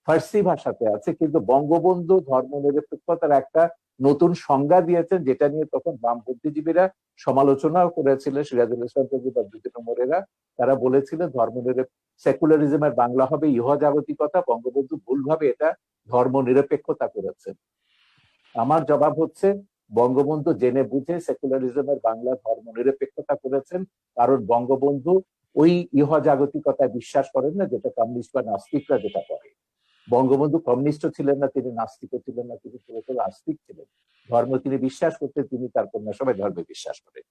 ফার্সি ভাষাতে আছে, কিন্তু বঙ্গবন্ধু ধর্ম নিরপেক্ষতার একটা নতুন সংজ্ঞা দিয়েছেন, যেটা নিয়ে তখন বাম বুদ্ধিজীবীরা সমালোচনাও করেছিলেন, সিরাজুল ইসলাম বা বদরুদ্দীন উমরেরা। তারা বলেছিলেন সেকুলারিজমের বাংলা হবে ইহজাগতিকতা, বঙ্গবন্ধু ভুলভাবে এটা ধর্ম নিরপেক্ষতা করেছেন। আমার জবাব হচ্ছে বঙ্গবন্ধু জেনে বুঝে সেকুলারিজমের বাংলা ধর্ম নিরপেক্ষতা করেছেন, কারণ বঙ্গবন্ধু ওই ইহজাগতিকতায় বিশ্বাস করেন না যেটা কমিউনিস্ট বা নাস্তিকরা যেটা করে। বঙ্গবন্ধু কমিউনিস্ট ছিলেন না, তিনি নাস্তিকও ছিলেন না, তিনি পুরোপুরি আস্তিক ছিলেন। ধর্ম তিনি বিশ্বাস করতেন, তিনি তার কন্যা সবাই ধর্মে বিশ্বাস করেন,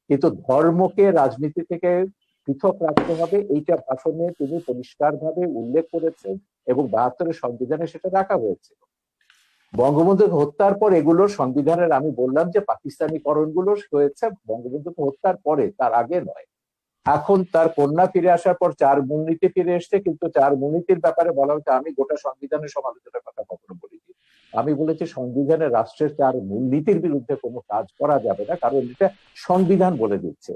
কিন্তু ধর্মকে রাজনীতি থেকে পৃথক রাখতে হবে, এইটা ভাষণে তিনি পরিষ্কারভাবে উল্লেখ করেছেন এবং 72-এর সংবিধানে সেটা রাখা হয়েছিল। বঙ্গবন্ধুকে হত্যার পর এগুলোর সংবিধানের, আমি বললাম যে পাকিস্তানিকরণগুলো হয়েছে বঙ্গবন্ধুকে হত্যার পরে, তার আগে নয়। এখন তার কন্যা ফিরে আসার পর 4 মূলনীতি ফিরে এসছে, কিন্তু 4 মূলনীতির ব্যাপারে বলা হচ্ছে, আমি গোটা সংবিধানের সমালোচনার কথা কখনো বলিনি। আমি বলেছি সংবিধানের রাষ্ট্রের 4 মূলনীতির বিরুদ্ধে কোনো কাজ করা যাবে না, কারণ এটা সংবিধান বলে দিচ্ছে।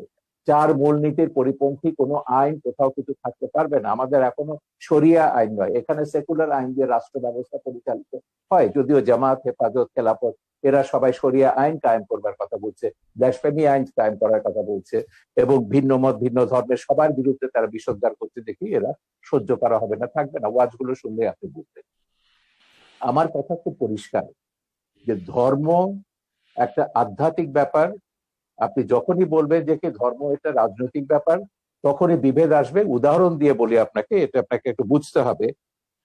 4 মূলনীতির পরিপন্থী কোনো আইন কোথাও কিছু থাকতে পারবে না। আমাদের এখনো শরিয়া আইন নয়, এখানে সেকুলার আইন দিয়ে রাষ্ট্র ব্যবস্থা পরিচালিত হয়, যদিও জামাত, হেফাজত, খেলাফত এরা সবাই শরিয়া আইন কায়েম করবার কথা বলছে, ব্লাসফেমি আইন কায়েম করার কথা বলছে, এবং ভিন্ন মত ভিন্ন ধর্মের সবার বিরুদ্ধে তারা বিষোদ্গার করতে দেখি এরা সহ্য করা হবে না, থাকবে না। ওয়াজগুলো শুনলে আপনি বুঝবেন। আমার কথা খুব পরিষ্কার যে ধর্ম একটা আধ্যাত্মিক ব্যাপার। আপনি যখনই বলবেন যে কি ধর্ম এটা রাজনৈতিক ব্যাপার, তখনই বিভেদ আসবে। উদাহরণ দিয়ে বলি আপনাকে, এটা আপনাকে একটু বুঝতে হবে।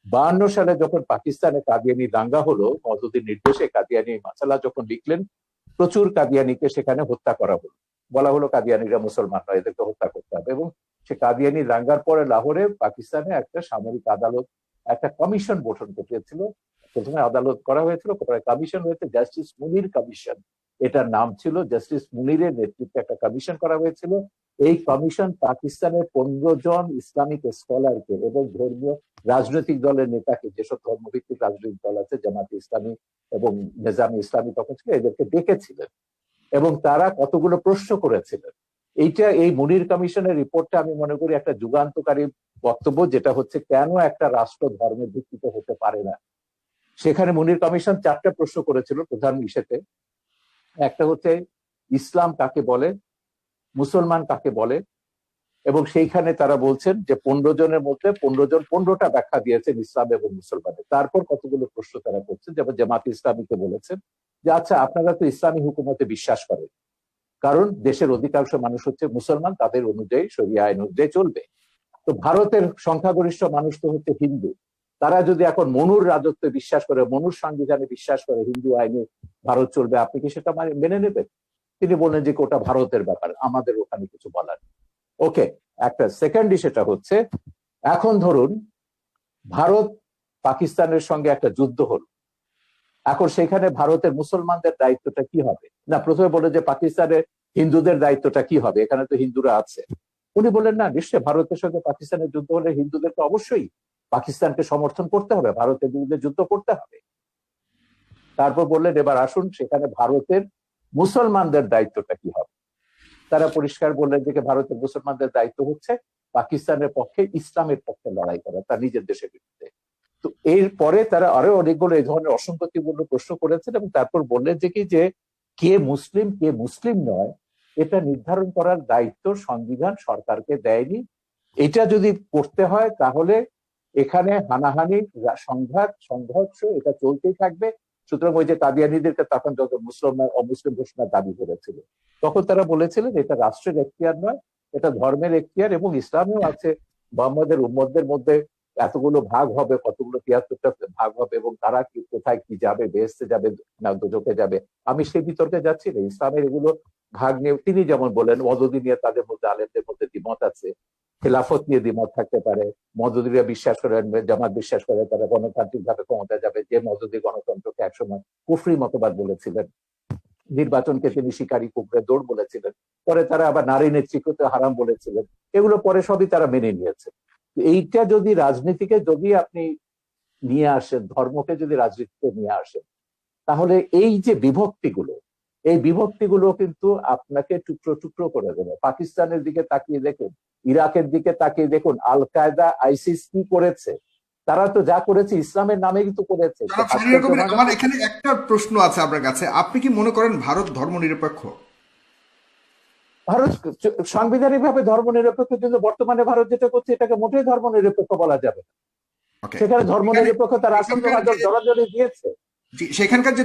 52 সালে যখন পাকিস্তানে কাদিয়ানি দাঙ্গা হলো, মওদুদির নির্দেশে কাদিয়ানি মাসালা যখন লিখলেন, প্রচুর কাদিয়ানিকে সেখানে হত্যা করা হলো। বলা হলো কাদিয়ানিরা মুসলমান নয়, এদেরকে হত্যা করতে হবে। এবং সে কাদিয়ানি দাঙ্গার পরে লাহোরে পাকিস্তানে একটা সামরিক আদালত, একটা কমিশন গঠন করেছিল। প্রথমে আদালত করা হয়েছিল, পরে কমিশন হয়েছে, জাস্টিস মুনির কমিশন এটার নাম ছিল। জাস্টিস মুনিরের নেতৃত্বে একটা কমিশন করা হয়েছিল। এই কমিশন পাকিস্তানের 15 জন ইসলামিক স্কলারকে এবং ধর্মীয় রাজনৈতিক দলের নেতাকে, যেসব ধর্মভিত্তিক রাজনৈতিক দল আছে, জামাতে ইসলামী এবং নিজামে ইসলামী তখন ছিল, এদেরকে ডেকেছিলেন এবং তারা কতগুলো প্রশ্ন করেছিলেন। এই মুনির কমিশনের রিপোর্টটা আমি মনে করি একটা যুগান্তকারী বক্তব্য, যেটা হচ্ছে কেন একটা রাষ্ট্র ধর্মের ভিত্তিতে হতে পারে না। সেখানে মুনির কমিশন 4টা প্রশ্ন করেছিল প্রধান ইস্যুতে। একটা হচ্ছে ইসলাম কাকে বলে, মুসলমান কাকে বলে, এবং সেইখানে তারা বলছেন যে 15 জনের মধ্যে 15 জন 15টা ব্যাখ্যা দিয়েছেন ইসলাম এবং মুসলমানের। তারপর কতগুলো প্রশ্ন তারা করছেন, যেমন জামাত ইসলামীকে বলেছেন যে আচ্ছা আপনারা তো ইসলামী হুকুমতে বিশ্বাস করেন, কারণ দেশের অধিকাংশ মানুষ হচ্ছে মুসলমান, তাদের অনুযায়ী শরিয়া আইন অনুযায়ী চলবে। তো ভারতের সংখ্যাগরিষ্ঠ মানুষ তো হচ্ছে হিন্দু, তারা যদি এখন মনুর রাজত্বে বিশ্বাস করে, মনুর সংবিধানে বিশ্বাস করে, হিন্দু আইনে ভারত চলবে, আপনি কি সেটা মেনে নেবেন? তিনি বললেন যে ওটা ভারতের ব্যাপার, আমাদের ওখানে কিছু বলার। ওকে, একটা সেকেন্ড সেটা হচ্ছে, এখন ধরুন ভারত পাকিস্তানের সঙ্গে একটা যুদ্ধ হলো, এখন সেখানে ভারতের মুসলমানদের দায়িত্বটা কি হবে? না, প্রথমে বলে যে পাকিস্তানের হিন্দুদের দায়িত্বটা কি হবে, এখানে তো হিন্দুরা আছে। উনি বললেন না, নিশ্চয়ই ভারতের সঙ্গে পাকিস্তানের যুদ্ধ হলে হিন্দুদেরকে অবশ্যই পাকিস্তানকে সমর্থন করতে হবে, ভারতের বিরুদ্ধে যুদ্ধ করতে হবে। তারপর বললেন এবার আসুন সেখানে ভারতের মুসলমানদের দায়িত্বটা কি হবে। তারা পরিষ্কার বললেন যে ভারতের মুসলমানদের দায়িত্ব হচ্ছে পাকিস্তানের পক্ষে, ইসলামের পক্ষে লড়াই করা, তার নিজের দেশের বিরুদ্ধে। তো এরপরে তারা আরো অনেকগুলো এই ধরনের অসঙ্গতিপূর্ণ প্রশ্ন করেছেন এবং তারপর বললেন যে কি যে কে মুসলিম কে মুসলিম নয় এটা নির্ধারণ করার দায়িত্ব সংবিধান সরকারকে দেয়নি। এটা যদি করতে হয় তাহলে এখানে হানাহানি, সংঘর্ষ এটা চলতেই থাকবে। সুতরাং ওই যে কাদিয়ানীদেরকে তখন যত মুসলমান অমুসলিম ঘোষণার দাবি করেছিল, তখন তারা বলেছিলেন এটা রাষ্ট্রের এখতিয়ার নয়, এটা ধর্মের এখতিয়ার, এবং ইসলামেও আছে মোহাম্মদের উম্মতদের মধ্যে এতগুলো ভাগ হবে, কতগুলো 73টা ভাগ হবে, এবং তারা কি কোথায় কি যাবে, বেহেশতে যাবে না দোজখে যাবে, আমি সেই বিতর্কে যাচ্ছি না। ইসলামের এগুলো ভাগ নিয়ে তিনি যেমন বলেন, মদদি নিয়ে তাদের মধ্যে আলেমদের মধ্যে দ্বিমত আছে, খেলাফত নিয়ে দ্বিমত থাকতে পারে। মদদিরা বিশ্বাস করেন, জামাত বিশ্বাস করে তারা গণতান্ত্রিক ভাবে ক্ষমতা যাবে, যে মদদি গণতন্ত্রকে একসময় কুফরি মতবাদ বলেছিলেন, নির্বাচনকে তিনি শিকারী কুকুরের দৌড় বলেছিলেন, পরে তারা আবার নারী নেতৃত্বকে হারাম বলেছিলেন, এগুলো পরে সবই তারা মেনে নিয়েছে। এইটা যদি রাজনীতিকে যদি আপনি নিয়ে আসেন, ধর্মকে যদি রাজনীতিতে নিয়ে আসেন, তাহলে এই যে বিভক্তিগুলো, এই বিভক্তিগুলো কিন্তু আপনাকে টুকরো টুকরো করে দেবে। পাকিস্তানের দিকে তাকিয়ে দেখুন, ইরাকের দিকে তাকিয়ে দেখুন, আল কায়দা আইসিস কি করেছে, তারা তো যা করেছে ইসলামের নামে কিন্তু করেছে। জনাব শাহরিয়ার কবির, আমার এখানে একটা প্রশ্ন আছে আপনার কাছে, আপনি কি মনে করেন ভারত ধর্মনিরপেক্ষ? ভারত সাংবিধানিক ভাবে ধর্মনিরপেক্ষ, কিন্তু বর্তমানে ভারত যেটা করছে এটাকে মোটেই ধর্মনিরপেক্ষ বলা যাবে না। ওকে, সেখানে ধর্মনিরপেক্ষ তার আসন্ন জড়াজড়ি দিয়েছে। সেখানকার যে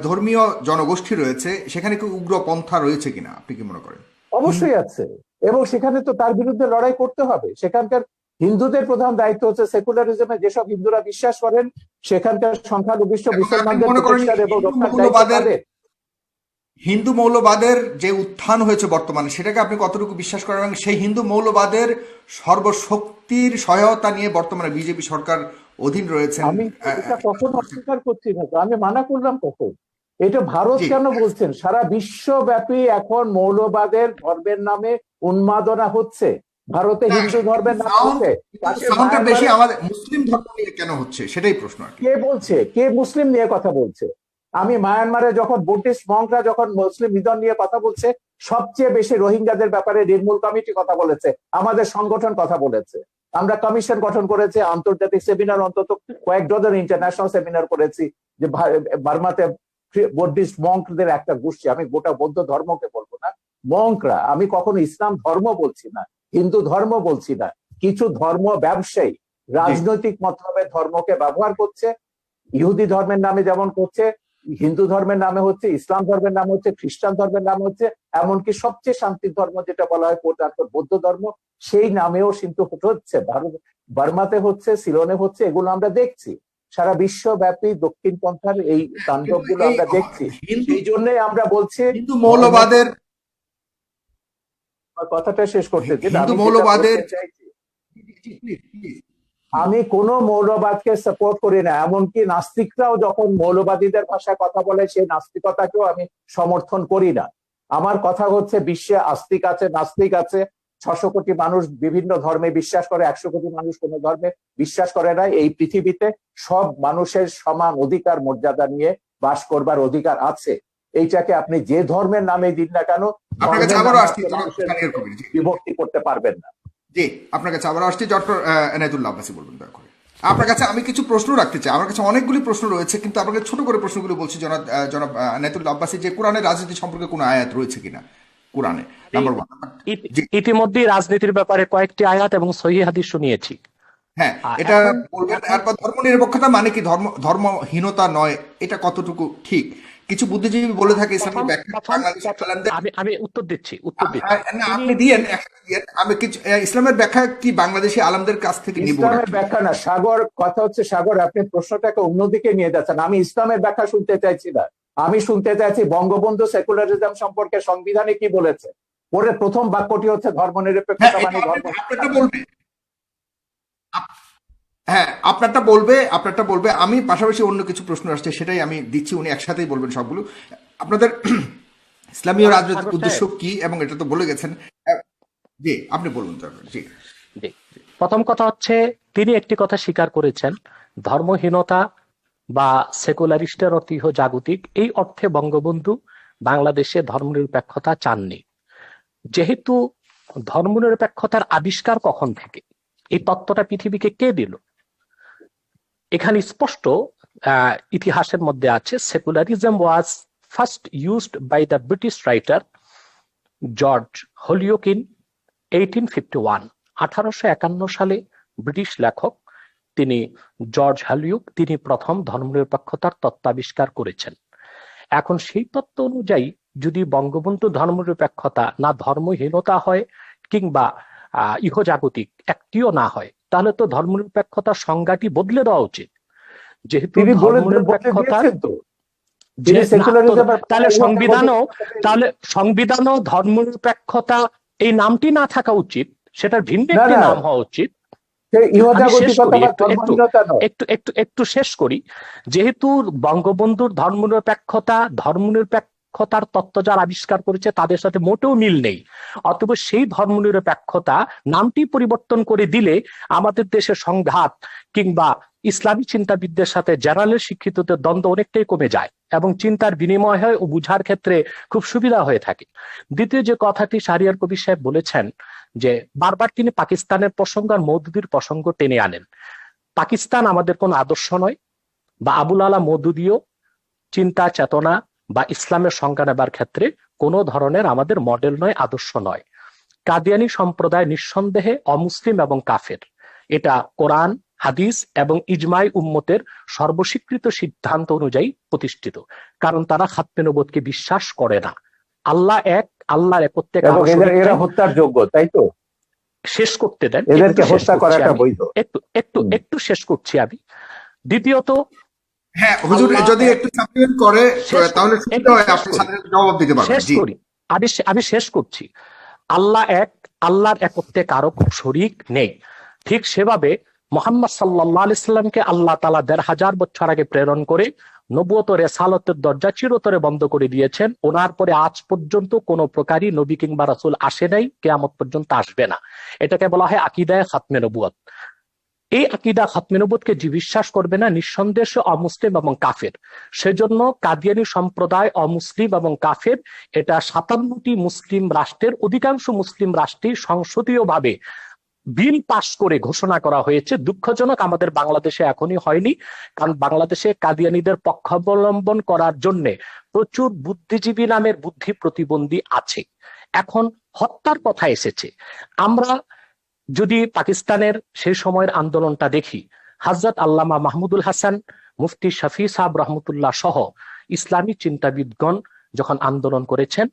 ধর্মীয় জনগোষ্ঠী রয়েছে সেখানে কি উগ্র পন্থা রয়েছে কিনা আপনি কি মনে করেন? অবশ্যই আছে, এবং সেখানে তো তার বিরুদ্ধে লড়াই করতে হবে। সেখানকার হিন্দুদের প্রধান দায়িত্ব হচ্ছে সেকুলারিজমে যেসব হিন্দুরা বিশ্বাস করেন, সেখানকার সংখ্যালঘিষ্ঠ মুসলমানদের প্রতিষ্ঠার এবং রক্ষার দায়িত্ব তাদের। হিন্দু মৌলবাদের যে উত্থান হয়েছে বর্তমানে, সেটাকে আপনি কতটুকু বিশ্বাস করেন, এবং সেই হিন্দু মৌলবাদের সর্বশক্তির সহায়তা নিয়ে বর্তমানে বিজেপি সরকার অধীন রয়েছে? আমি এটা কখনো অস্বীকার করছি না, আমি মানা করলাম কখন? এটা ভারত কেন বলছেন? সারা বিশ্বব্যাপী এখন মৌলবাদের ধর্মের নামে উন্মাদনা হচ্ছে, ভারতে হিন্দু ধর্মের নামে হচ্ছে। বেশি আমাদের মুসলিম ধর্ম নিয়ে কেন হচ্ছে সেটাই প্রশ্ন। কে বলছে? কে মুসলিম নিয়ে কথা বলছে? আমি মায়ানমারে যখন বুদ্ধিস্ট মঙ্করা যখন মুসলিম নিধন নিয়ে কথা বলছে, সবচেয়ে বেশি রোহিঙ্গাদের ব্যাপারে নির্মূল কমিটি কথা বলেছে, আমাদের সংগঠন কথা বলেছে, আমরা কমিশন গঠন করেছি, আন্তর্জাতিক সেমিনার অন্তত কয়েক ডজন ইন্টারন্যাশনাল সেমিনার করেছি, যে বার্মাতে বুদ্ধিস্ট মঙ্কদের একটা গোষ্ঠী, আমি গোটা বৌদ্ধ ধর্মকে বলবো না, মঙ্করা, আমি কখনো ইসলাম ধর্ম বলছি না, হিন্দু ধর্ম বলছি না, কিছু ধর্ম ব্যবসায়ী রাজনৈতিক মতলবে ধর্মকে ব্যবহার করছে, ইহুদি ধর্মের নামে যেমন করছে, হিন্দু ধর্মের নামে হচ্ছে, ইসলাম ধর্মের নাম হচ্ছে, খ্রিস্টান ধর্মের নাম হচ্ছে, এমনকি সবচেয়ে শান্তির ধর্ম যেটা বলা হয় বৌদ্ধ ধর্ম, সেই নামেও কিন্তু হচ্ছে। বার্মাতে হচ্ছে, সিলনে হচ্ছে, এগুলো আমরা দেখছি। সারা বিশ্বব্যাপী দক্ষিণ পন্থার এই তাণ্ডব গুলো আমরা দেখছি। এই জন্যই আমরা বলছি হিন্দু মৌলবাদের কথাটা শেষ করতে হিন্দু মৌলবাদের চাইছি, আমি কোন মৌলবাদকে সাপোর্ট করি না, এমনকি নাস্তিকরাও যখন মৌলবাদীদের ভাষায় কথা বলে সেই নাস্তিকতাকেও আমি সমর্থন করি না। আমার কথা হচ্ছে, বিশ্বে আস্তিক আছে, নাস্তিক আছে, 600 কোটি মানুষ বিভিন্ন ধর্মে বিশ্বাস করে, 100 কোটি মানুষ কোন ধর্মে বিশ্বাস করে না। এই পৃথিবীতে সব মানুষের সমান অধিকার মর্যাদা নিয়ে বাস করবার অধিকার আছে। এইটাকে আপনি যে ধর্মের নামে দিন না কেন, বিভক্তি করতে পারবেন না। জি, আপনার কাছে আবার আসছি ডক্টর এনায়েতুল্লাহ আব্বাসী, বলবেন দয়া করে। আপনার কাছে আমি কিছু প্রশ্ন রাখতে চাই, আমার কাছে অনেকগুলি প্রশ্ন রয়েছে, কিন্তু আপনাকে ছোট করে প্রশ্নগুলো বলছি। জনাব এনায়েতুল্লাহ আব্বাসী, যে কোরআনের রাজনীতি সম্পর্কে কোনো আয়াত রয়েছে কিনা কোরআনে? নাম্বার 1। ইতিমধ্যে রাজনীতির ব্যাপারে কয়েকটি আয়াত এবং সহিহ হাদিস শুনিয়েছি। হ্যাঁ, এটা বলবেন। এরপর ধর্মনিরপেক্ষতা মানে কি? ধর্মহীনতা নয়, এটা কতটুকু ঠিক? কিছু বুদ্ধিজীবী বলে থাকে ইসলামের ব্যাখ্যা, আমি উত্তর দিচ্ছি। আপনি দিয়েন, আমি কিছু ইসলামের ব্যাখ্যা কি বাংলাদেশি আলেমদের কাছ থেকে নিব? ইসলামের ব্যাখ্যা না সাগর, কথা হচ্ছে সাগর, আপনি প্রশ্নটাকে অন্যদিকে নিয়ে যাচ্ছেন। আমি ইসলামের ব্যাখ্যা শুনতে চাইছি না, আমি শুনতে চাইছি বঙ্গবন্ধু সেকুলারিজম সম্পর্কে সংবিধানে কি বলেছে। ওর প্রথম বাক্যটি হচ্ছে ধর্মনিরপেক্ষতা মানে ধর্ম। হ্যাঁ, আপনারটা বলবে। আমি পাশাপাশি অন্য কিছু প্রশ্ন আসছে, সেটাই আমি দিচ্ছি, উনি একসাথেই বলবেন সবগুলো। আপনাদের ইসলামীয় রাজনৈতিক উদ্দেশ্য কি, এবং এটা তো বলে গেছেন। জি, আপনি বলুন। জি, প্রথম কথা হচ্ছে, তিনি একটি কথা স্বীকার করেছেন, ধর্মহীনতা বা সেকুলারিস্টের অর্থ জাগতিক, এই অর্থে বঙ্গবন্ধু বাংলাদেশে ধর্মনিরপেক্ষতা চাননি। যেহেতু ধর্মনিরপেক্ষতার আবিষ্কার কখন থেকে, এই তত্ত্বটা পৃথিবীকে কে দিল? এখানে স্পষ্ট ইতিহাসের মধ্যে আছে, secularism was first used by the British writer George Holyoake in 1851। 1851 সালে ব্রিটিশ লেখক তিনি জর্জ হলিওক, তিনি প্রথম ধর্মনিরপেক্ষতার তত্ত্ব আবিষ্কার করেছেন। এখন সেই তত্ত্ব অনুযায়ী যদি বঙ্গবন্ধু ধর্মনিরপেক্ষতা না ধর্মহীনতা হয় কিংবা ইহজাগতিক একটিও না হয়, তাহলে তো ধর্মনিরপেক্ষতার সংজ্ঞাটি বদলে দেওয়া উচিত। যেহেতু তিনি বলে বদলে ধর্মনিরপেক্ষতা, দিয়েছেন তো, তিনি সেকুলারিজম তাহলে সংবিধানও ধর্মনিরপেক্ষতা এই নামটি না থাকা উচিত, সেটার ভিন্ন না একটি না, নাম হওয়া উচিত। ইহুদাগতিকতা বা ধর্মহীনতা নয়। একটু শেষ করি। যেহেতু বঙ্গবন্ধুর ধর্মনিরপেক্ষতার তত্ত্ব যারা আবিষ্কার করেছে তাদের সাথে মোটেও মিল নেই, অতএব সেই ধর্মনিরপেক্ষতা নামটি পরিবর্তন করে দিলে আমাদের দেশে সংঘাত কিংবা ইসলামী চিন্তাবিদদের সাথে জেনারেল শিক্ষিতদের দ্বন্দ্ব অনেকটাই কমে যায় এবং চিন্তার বিনিময় হয় ও বুঝার ক্ষেত্রে খুব সুবিধা হয়ে থাকে। দ্বিতীয় যে কথাটি শাহরিয়ার কবির সাহেব বলেছেন, যে বারবার তিনি পাকিস্তানের প্রসঙ্গ আর মওদুদির প্রসঙ্গ টেনে আনেন। পাকিস্তান আমাদের কোন আদর্শ নয়, বা আবুল আলা মওদুদিও চিন্তা চেতনা বা ইসলামের সংজ্ঞা নেবার ক্ষেত্রে কোনো ধরনের আমাদের মডেল নয়, আদর্শ নয়। কাদিয়ানী সম্প্রদায় নিঃসন্দেহে অমুসলিম এবং কাফের, এটা কোরআন হাদিস এবং ইজমাই উম্মতের সর্বস্বীকৃত সিদ্ধান্ত অনুযায়ী প্রতিষ্ঠিত, কারণ তারা খাতমে নবুয়তকে বিশ্বাস করে না। আল্লাহ এক, আল্লাহর একত্বে এরা হত্যার যোগ্য, তাই তো? শেষ করতে দেন, এদেরকে হত্যা করাটা বৈধ। একটু শেষ করছি আমি। দ্বিতীয়ত, হ্যাঁ হুজুর, যদি একটু সাপ্লিমেন্ট করে তাহলে সুবিধা হয়, আপনি সাথে জবাব দিতে পারবেন। শেষ করি, আমি শেষ করছি। আল্লাহ এক, আল্লাহর একত্বে কারো শরীক নেই। ঠিক সেভাবে মুহাম্মদ সাল্লাল্লাহু আলাইহি সাল্লামকে আল্লাহ তাআলা ১৫০০ বছর আগে প্রেরণ করে নবুয়ত ও রিসালাতের দরজা চিরতরে বন্ধ করে দিয়েছেন। ওনার পরে আজ পর্যন্ত কোন প্রকারই নবী কিংবা রাসূল আসে নাই, কিয়ামত পর্যন্ত আসবে না। এটাকে বলা হয় আকীদায়ে খাতমে নবুয়ত। এই আকীদা খাতমে নবুয়তকে যে বিশ্বাস করবে না, নিঃসন্দেহে অমুসলিম এবং কাফের। সেজন্য কাদিয়ানী সম্প্রদায় অমুসলিম এবং কাফের, এটা ৫৭টি মুসলিম রাষ্ট্রের অধিকাংশ মুসলিম রাষ্ট্রে সংসদীয়ভাবে বিল পাশ করে ঘোষণা করা হয়েছে। দুঃখজনক আমাদের বাংলাদেশে এখনই হয়নি, কারণ বাংলাদেশে কাদিয়ানীদের পক্ষাবলম্বন করার জন্য প্রচুর বুদ্ধিজীবী নামের বুদ্ধি প্রতিবন্ধী আছে। এখন হত্যার কথা এসেছে, আমরা যদি পাকিস্তানের সেই সময়ের আন্দোলনটা দেখি, হযরত আল্লামা মাহমুদুল হাসান, মুফতি শফি সাহেব রহমতুল্লাহ সহ ইসলামী চিন্তাবিদগণ যখন আন্দোলন করেছেন,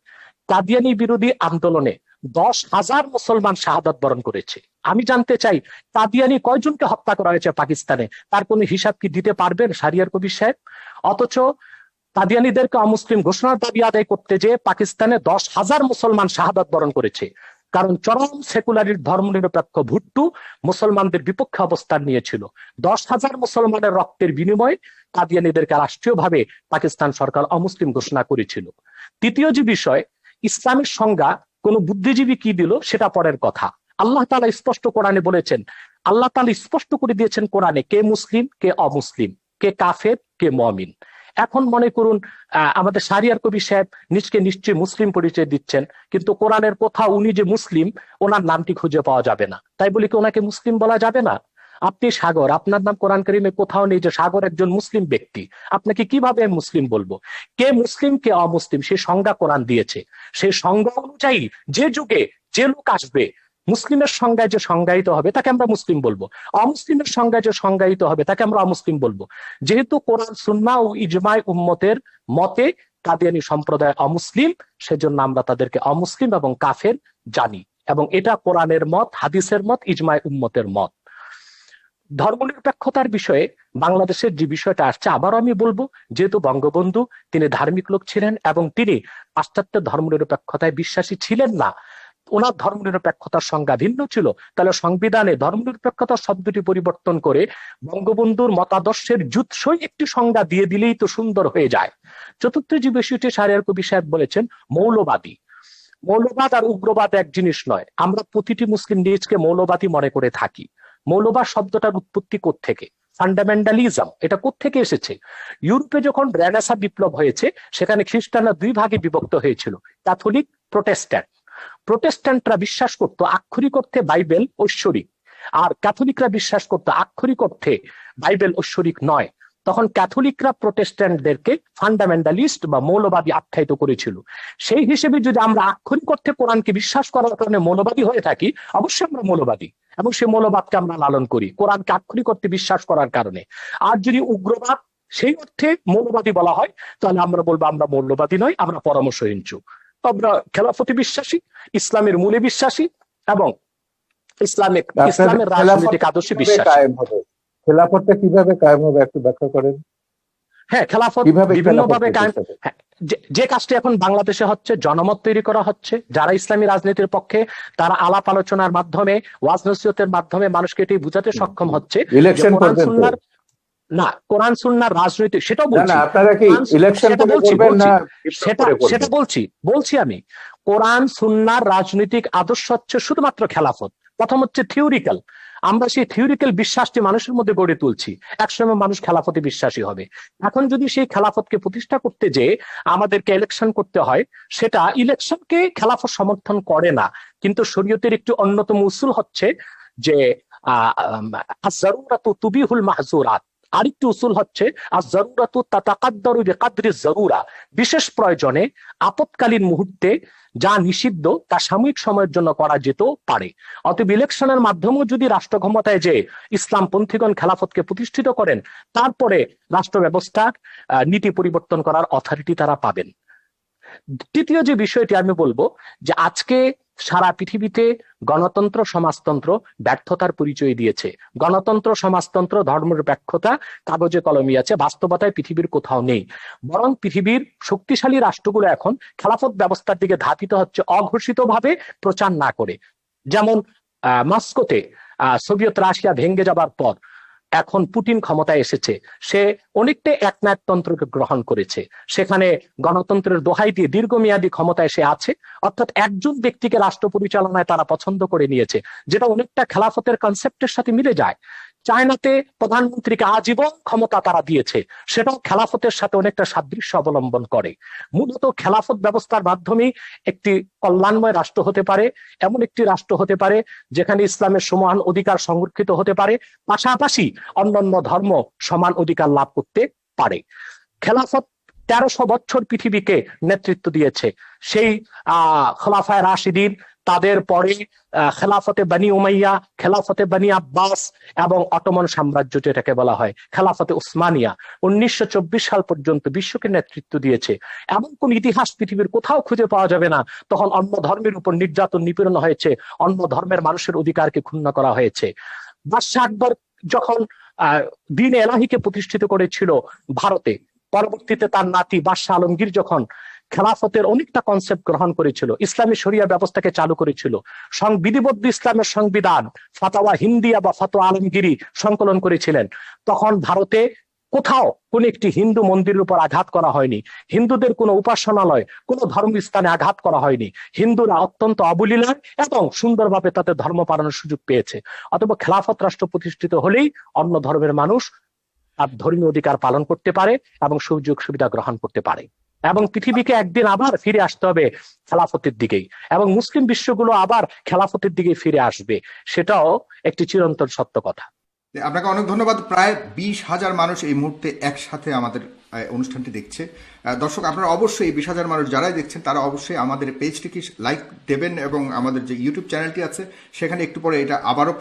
কাদিয়ানী বিরোধী আন্দোলনে ১০,০০০ মুসলমান শাহাদাত বরণ করেছে। আমি জানতে চাই, কাদিয়ানী কয়জনকে হত্যা করা হয়েছে পাকিস্তানে, তার কোনো হিসাব কি দিতে পারবেন শাহরিয়ার কবির সাহেব? অথচ কাদিয়ানীদেরকে অমুসলিম ঘোষণার দাবি আদায় করতে যে পাকিস্তানে ১০,০০০ মুসলমান শাহাদাত বরণ করেছে, কারণ চরম সেকুলারির ধর্মনিরপেক্ষ ভুট্টো মুসলমানদের বিপক্ষে অবস্থান নিয়েছিল। ১০,০০০ মুসলমানের রক্তের বিনিময়ে কাদিয়ানীদেরকে রাষ্ট্রীয়ভাবে পাকিস্তান সরকার অমুসলিম ঘোষণা করেছিল। তৃতীয় যে বিষয়, ইসলামের সংজ্ঞা কোন বুদ্ধিজীবী কি দিল সেটা পরের কথা। আল্লাহ তাআলা স্পষ্ট কোরআনে বলেছেন, আল্লাহ তাআলা স্পষ্ট করে দিয়েছেন কোরআনে, কে মুসলিম কে অমুসলিম, কে কাফের কে মুমিন। এখন মনে করুন আমাদের শাহরিয়ার কবির সাহেব নিজকে নিশ্চয়ই মুসলিম পরিচয় দিচ্ছেন, কিন্তু কোরআনের কোথাও উনি যে মুসলিম ওনার নামটি খুঁজে পাওয়া যাবে না। তাই বলি কি ওনাকে মুসলিম বলা যাবে না? আপনি সাগর, আপনার নাম কোরআন কারীমে কোথাও নেই যে সাগর একজন মুসলিম ব্যক্তি। আপনাকে কিভাবে আমি মুসলিম বলবো? কে মুসলিম কে অমুসলিম সেই সংজ্ঞা কোরআন দিয়েছে। সেই সংজ্ঞা অনুযায়ী যে যুগে যে লোক আসবে, মুসলিমের সংজ্ঞায় যে সংজ্ঞায়িত হবে তাকে আমরা মুসলিম বলবো, অমুসলিমের সংজ্ঞায় যে সংজ্ঞায়িত হবে তাকে আমরা অমুসলিম বলবো। যেহেতু কোরআন সুন্নাহ ও ইজমাই উম্মতের মতে কাদিয়ানী সম্প্রদায় অমুসলিম, সেজন্য আমরা তাদেরকে অমুসলিম এবং কাফের জানি, এবং এটা কোরআনের মত, হাদিসের মত, ইজমাই উম্মতের মত। ধর্মনিরপেক্ষতার বিষয়ে বাংলাদেশের যে বিষয়টা আসছে, আবারও আমি বলবো, যেহেতু বঙ্গবন্ধু তিনি ধার্মিক লোক ছিলেন এবং তিনি পাশ্চাত্যের ধর্মনিরপেক্ষতায় বিশ্বাসী ছিলেন না, ওনার ধর্মনিরপেক্ষতার সংজ্ঞা ভিন্ন ছিল, তাহলে সংবিধানে ধর্মনিরপেক্ষতার শব্দটি পরিবর্তন করে বঙ্গবন্ধুর মতাদর্শের জুৎসই একটি সংজ্ঞা দিয়ে দিলেই তো সুন্দর হয়ে যায়। চতুর্থ যে বিষয়টি শাহরিয়ার কবির সাহেব বলেছেন, মৌলবাদী। মৌলবাদ আর উগ্রবাদ এক জিনিস নয়। আমরা প্রতিটি মুসলিম নিজকে মৌলবাদী মনে করে থাকি। মৌলবাদ শব্দটার উৎপত্তি কোত্থেকে? ফান্ডামেন্টালিজম, এটা কোত্থেকে এসেছে? ইউরোপে যখন রেনেসাঁ বিপ্লব হয়েছে, সেখানে খ্রিস্টানরা দুই ভাগে বিভক্ত হয়েছিল, ক্যাথলিক, প্রোটেস্ট্যান্ট। প্রোটেস্ট্যান্টরা বিশ্বাস করত আক্ষরিক অর্থে বাইবেল ঐশ্বরিক, আর ক্যাথলিকরা বিশ্বাস করত আক্ষরিক অর্থে বাইবেল ঐশ্বরিক নয়। তখন ক্যাথলিকরা প্রোটেস্ট্যান্টদেরকে ফান্ডামেন্টালিস্ট বা মৌলবাদী আখ্যায়িত করেছিল। সেই হিসেবে যদি আমরা আক্ষরিক অর্থে কোরআনকে বিশ্বাস করার কারণে মৌলবাদী হয়ে থাকি, অবশ্যই আমরা মৌলবাদী, এবং সেই মৌলবাদকে আমরা লালন করি কোরআনকে আক্ষরিক অর্থে বিশ্বাস করার কারণে। আর যদি উগ্রবাদ সেই অর্থে মৌলবাদী বলা হয়, তাহলে আমরা বলবো আমরা মৌলবাদী নয়, আমরা পরামর্শহীন। আমরা খেলাফতে বিশ্বাসী, ইসলামের মূলে বিশ্বাসী, এবং ইসলামিক আপনার ইসলামের রাজনৈতিক আদর্শে কিভাবে বিশ্বাসী। কায়েম হবে? খেলাফতটা কিভাবে কায়েম হবে একটু ব্যাখ্যা করেন। হ্যাঁ, খেলাফত কিভাবে বিভিন্ন খেলাফত ভাবে কায়েম। প্রতিষ্ঠা করবে? হ্যাঁ, যে কাজটি এখন বাংলাদেশে হচ্ছে, জনমত তৈরি করা হচ্ছে, যারা ইসলামী রাজনীতির পক্ষে তারা আলাপ আলোচনার মাধ্যমে, ওয়াজ নসিহতের মাধ্যমে মানুষকে এটি বুঝাতে সক্ষম হচ্ছে যে ইলেকশন কোরআন করবেন তো? সুন্নাহর, না কোরআন সুন্নাহর রাজনীতি, সেটাও না বলছি। না, আপনারা কি কোরআন ইলেকশন সেটা করে বলছি করবেন বলছি না বিপ্লব সেটা করে সেটা করবেন? বলছি আমি। কোরআন সুন্নাহর রাজনৈতিক আদর্শ হচ্ছে শুধুমাত্র খেলাফত। প্রথম হচ্ছে থিওরিক্যাল, আমরা সেই থিওরিক্যাল বিশ্বাসটি মানুষের মধ্যে গড়ে তুলছি, একসময় মানুষ খেলাফতে বিশ্বাসী হবে। এখন যদি সেই খেলাফতকে প্রতিষ্ঠা করতে যে আমাদেরকে ইলেকশন করতে হয়, সেটা ইলেকশনকে খেলাফত সমর্থন করে না। কিন্তু শরীয়তের একটি অন্যতম উসুল হচ্ছে যে আয-যারুরাতু তুবিহুল মাহযুরাত। আরেকটি উসুল হচ্ছে আয-যারুরাতু তাতাকাদ্দারু বিকাদরি যারুরা। বিশেষ প্রয়োজনে, আপৎকালীন মুহূর্তে যা নিষিদ্ধ তা সাময়িক সময়ের জন্য করা যেতে পারে। অতএব ইলেকশনের মাধ্যমেও যদি রাষ্ট্র ক্ষমতায় যে ইসলামপন্থীগণ খেলাফতকে প্রতিষ্ঠিত করেন, তারপরে রাষ্ট্র ব্যবস্থার নীতি পরিবর্তন করার অথরিটি তারা পাবেন। তৃতীয় যে বিষয়টি আমি বলবো, যে আজকে সারা পৃথিবীতে গণতন্ত্র সমাজতন্ত্র ব্যর্থতার পরিচয় দিয়েছে। গণতন্ত্র সমাজতন্ত্র ধর্মনিরপেক্ষতা কাগজে কলমে আছে, বাস্তবতায় পৃথিবীর কোথাও নেই। বরং পৃথিবীর শক্তিশালী রাষ্ট্রগুলো এখন খেলাফত ব্যবস্থার দিকে ধাবিত হচ্ছে, অঘোষিতভাবে প্রচার না করে। যেমন মস্কোতে সোভিয়েত রাশিয়া ভেঙে যাবার পর এখন পুতিন ক্ষমতায় এসেছে, সে অনেকটা একনায়কতন্ত্রকে গ্রহণ করেছে। সেখানে গণতন্ত্রের দোহাই দিয়ে দীর্ঘমেয়াদী ক্ষমতায় সে আছে, অর্থাৎ একজন ব্যক্তিকে রাষ্ট্র পরিচালনায় তারা পছন্দ করে নিয়েছে, যেটা অনেকটা খেলাফতের কনসেপ্টের সাথে মিলে যায়। চায়নাতে প্রধানমন্ত্রীকে আজীবন ক্ষমতা তারা দিয়েছে, সেটাও খেলাফতের সাথে অনেকটা সাদৃশ্য অবলম্বন করে। মূলত খেলাফত ব্যবস্থার মাধ্যমে একটি কল্যাণময় রাষ্ট্র হতে পারে, এমন একটি রাষ্ট্র হতে পারে যেখানে ইসলামের সমান অধিকার সংরক্ষিত হতে পারে, পাশাপাশি অন্যান্য ধর্ম সমান অধিকার লাভ করতে পারে। খেলাফত 1300 বছর পৃথিবীকে নেতৃত্ব দিয়েছে। সেই খোলাফায়ে রাশিদিন, তাদের পরে খেলাফতে বনি উমাইয়া, খেলাফতে বনি আব্বাস এবং অটোমান সাম্রাজ্য, যেটাকে বলা হয় খেলাফতে উসমানিয়া, 1924 সাল পর্যন্ত বিশ্বকে নেতৃত্ব দিয়েছে। এমন কোন ইতিহাস পৃথিবীর কোথাও খুঁজে পাওয়া যাবে না তখন অন্য ধর্মের উপর নির্যাতন নিপীড়ন হয়েছে, অন্য ধর্মের মানুষের অধিকারকে ক্ষুণ্ণ করা হয়েছে। বাদশাহ আকবর যখন দ্বীন এলাহিকে প্রতিষ্ঠিত করেছিল ভারতে, পরবর্তীতে তার নাতি বাদশাহ আলমগীর যখন খেলাফতের অনেকটা কনসেপ্ট গ্রহণ করেছিল, ইসলামী শরিয়া ব্যবস্থাকে চালু করেছিল, বিধিবদ্ধ ইসলামের সংবিধান ফাতাওয়া হিন্দিয়া বা ফাতোয়া আলমগীরি সংকলন করেছিলেন, তখন ভারতে কোথাও কোন একটি হিন্দু মন্দিরের উপর আঘাত করা হয়নি, হিন্দুদের কোনো উপাসনালয়, কোনো ধর্মস্থানে আঘাত করা হয়নি। হিন্দুরা অত্যন্ত অবলীলায় এবং সুন্দরভাবে তাদের ধর্ম পালনের সুযোগ পেয়েছে। অথবা খেলাফত রাষ্ট্র প্রতিষ্ঠিত হলেই অন্য ধর্মের মানুষ তার ধর্মীয় অধিকার পালন করতে পারে এবং সুযোগ সুবিধা গ্রহণ করতে পারে, এবং পৃথিবীকে একদিন আবার ফিরে আসতে হবে খেলাফতের দিকেই, এবং মুসলিম বিশ্বগুলো আবার খেলাফতের দিকে ফিরে আসবে। সেটাও একটি চিরন্তন সত্য কথা। আপনাকে অনেক ধন্যবাদ। প্রায় 20,000 মানুষ এই মুহূর্তে একসাথে আমাদের অনুষ্ঠানটি দেখছে। দর্শক, আপনারা অবশ্যই এই 20,000 মানুষ যারাই দেখছেন তারা অবশ্যই আমাদের পেজটিকে লাইক দেবেন, এবং আমাদের যে ইউটিউব চ্যানেলটি আছে সেখানে একটু পরে এটা আবারও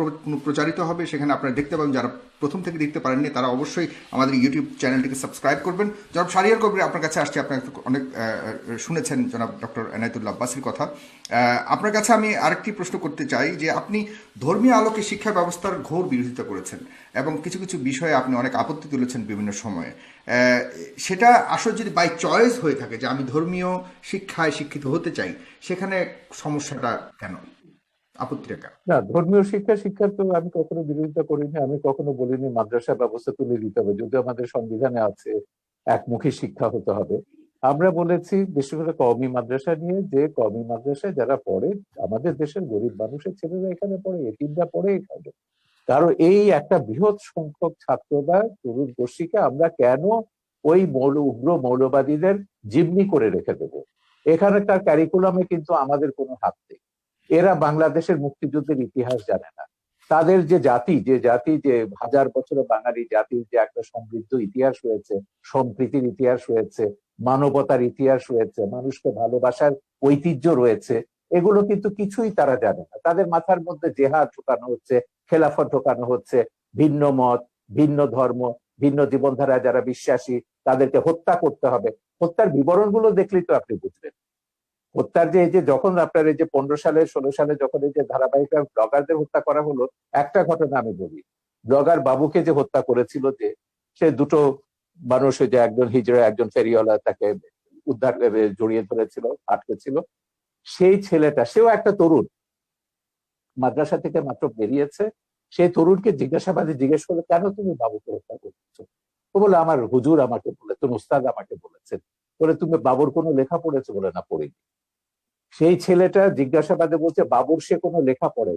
প্রচারিত হবে, সেখানে আপনারা দেখতে পাবেন। যারা প্রথম থেকে দেখতে পারেননি তারা অবশ্যই আমাদের ইউটিউব চ্যানেলটিকে সাবস্ক্রাইব করবেন। জনাব শাহরিয়ার কবির আপনার কাছে আসছে, আপনার অনেক শুনেছেন জনাব ডক্টর এনায়েতুল্লাহ আব্বাসীর কথা। আপনার কাছে আমি আরেকটি প্রশ্ন করতে চাই যে আপনি ধর্মীয় আলোকে শিক্ষা ব্যবস্থার ঘোর বিরোধিতা করেছেন এবং কিছু কিছু বিষয়ে আপনি অনেক আপত্তি তুলেছেন বিভিন্ন সময়ে। সেটা আসলে যদি বাই চয়েস হয়ে থাকে যে আমি ধর্মীয় শিক্ষায় শিক্ষিত হতে চাই, সেখানে সমস্যাটা কেন, আপত্তিটা কেন? না, ধর্মীয় শিক্ষা তো আমি কখনো বিরোধিতা করিনি। আমি কখনো বলিনি মাদ্রাসা ব্যবস্থা তুলে দিতে হবে, যদিও আমাদের সংবিধানে আছে একমুখী শিক্ষা হতে হবে। আমরা বলেছি বিশেষ করে কওমি মাদ্রাসা নিয়ে, যে কওমি মাদ্রাসায় যারা পড়ে আমাদের দেশের গরিব মানুষের ছেলেরা এখানে পড়ে, এতিমরা পড়ে এখানে। কারণ এই একটা বৃহৎ সংখ্যক ছাত্র বা তরুণ গোষ্ঠীকে আমরা কেন ওই উগ্র মৌলবাদীদের জিম্মি করে রেখে দেবো? এখানকার ক্যারিকুলামে কিন্তু আমাদের কোনো হাত নেই। এরা বাংলাদেশের মুক্তিযুদ্ধের ইতিহাস জানে না। তাদের যে জাতি যে হাজার বছরের বাঙালি জাতির যে একটা সমৃদ্ধ ইতিহাস রয়েছে, সম্প্রীতির ইতিহাস রয়েছে, মানবতার ইতিহাস রয়েছে, মানুষকে ভালোবাসার ঐতিহ্য রয়েছে, এগুলো কিন্তু কিছুই তারা জানে না। তাদের মাথার মধ্যে জেহাদ ঢোকানো হচ্ছে, খেলাফত ঢোকানো হচ্ছে, ভিন্ন মত, ভিন্ন ধর্ম, ভিন্ন জীবনধারা যারা বিশ্বাসী তাদেরকে হত্যা করতে হবে। হত্যার বিবরণগুলো দেখলেই তো আপনি বুঝবেন। হত্যার যে এই যে যখন আপনার এই যে 15 সালে 16 সালে যখন এই যে ধারাবাহিক ব্লগারদের হত্যা করা হলো, একটা ঘটনা আমি বলি। ব্লগার বাবুকে যে হত্যা করেছিল, যে সে দুটো মানুষ, ওই যে একজন হিজড়া একজন ফেরিওয়ালা তাকে উদ্ধার জড়িয়ে ধরেছিল, আটকে ছিল, সেই ছেলেটা সেও একটা তরুণ, মাদ্রাসা থেকে মাত্র বেরিয়েছে। সেই তরুণকে জিজ্ঞাসাবাদে জিজ্ঞেস করলো, কেন তুমি বাবুকে হত্যা করছো? ও বলে, আমার হুজুর আমাকে বলেছেন, উস্তাদ আমাকে বলেছেন। বলে, তুমি বাবুর কোনো লেখা পড়েছো? বলে, না, পড়িনি। সেই ছেলেটা জিজ্ঞাসাবাদে বলছে, বাবুর সে কোনো লেখা পড়ে,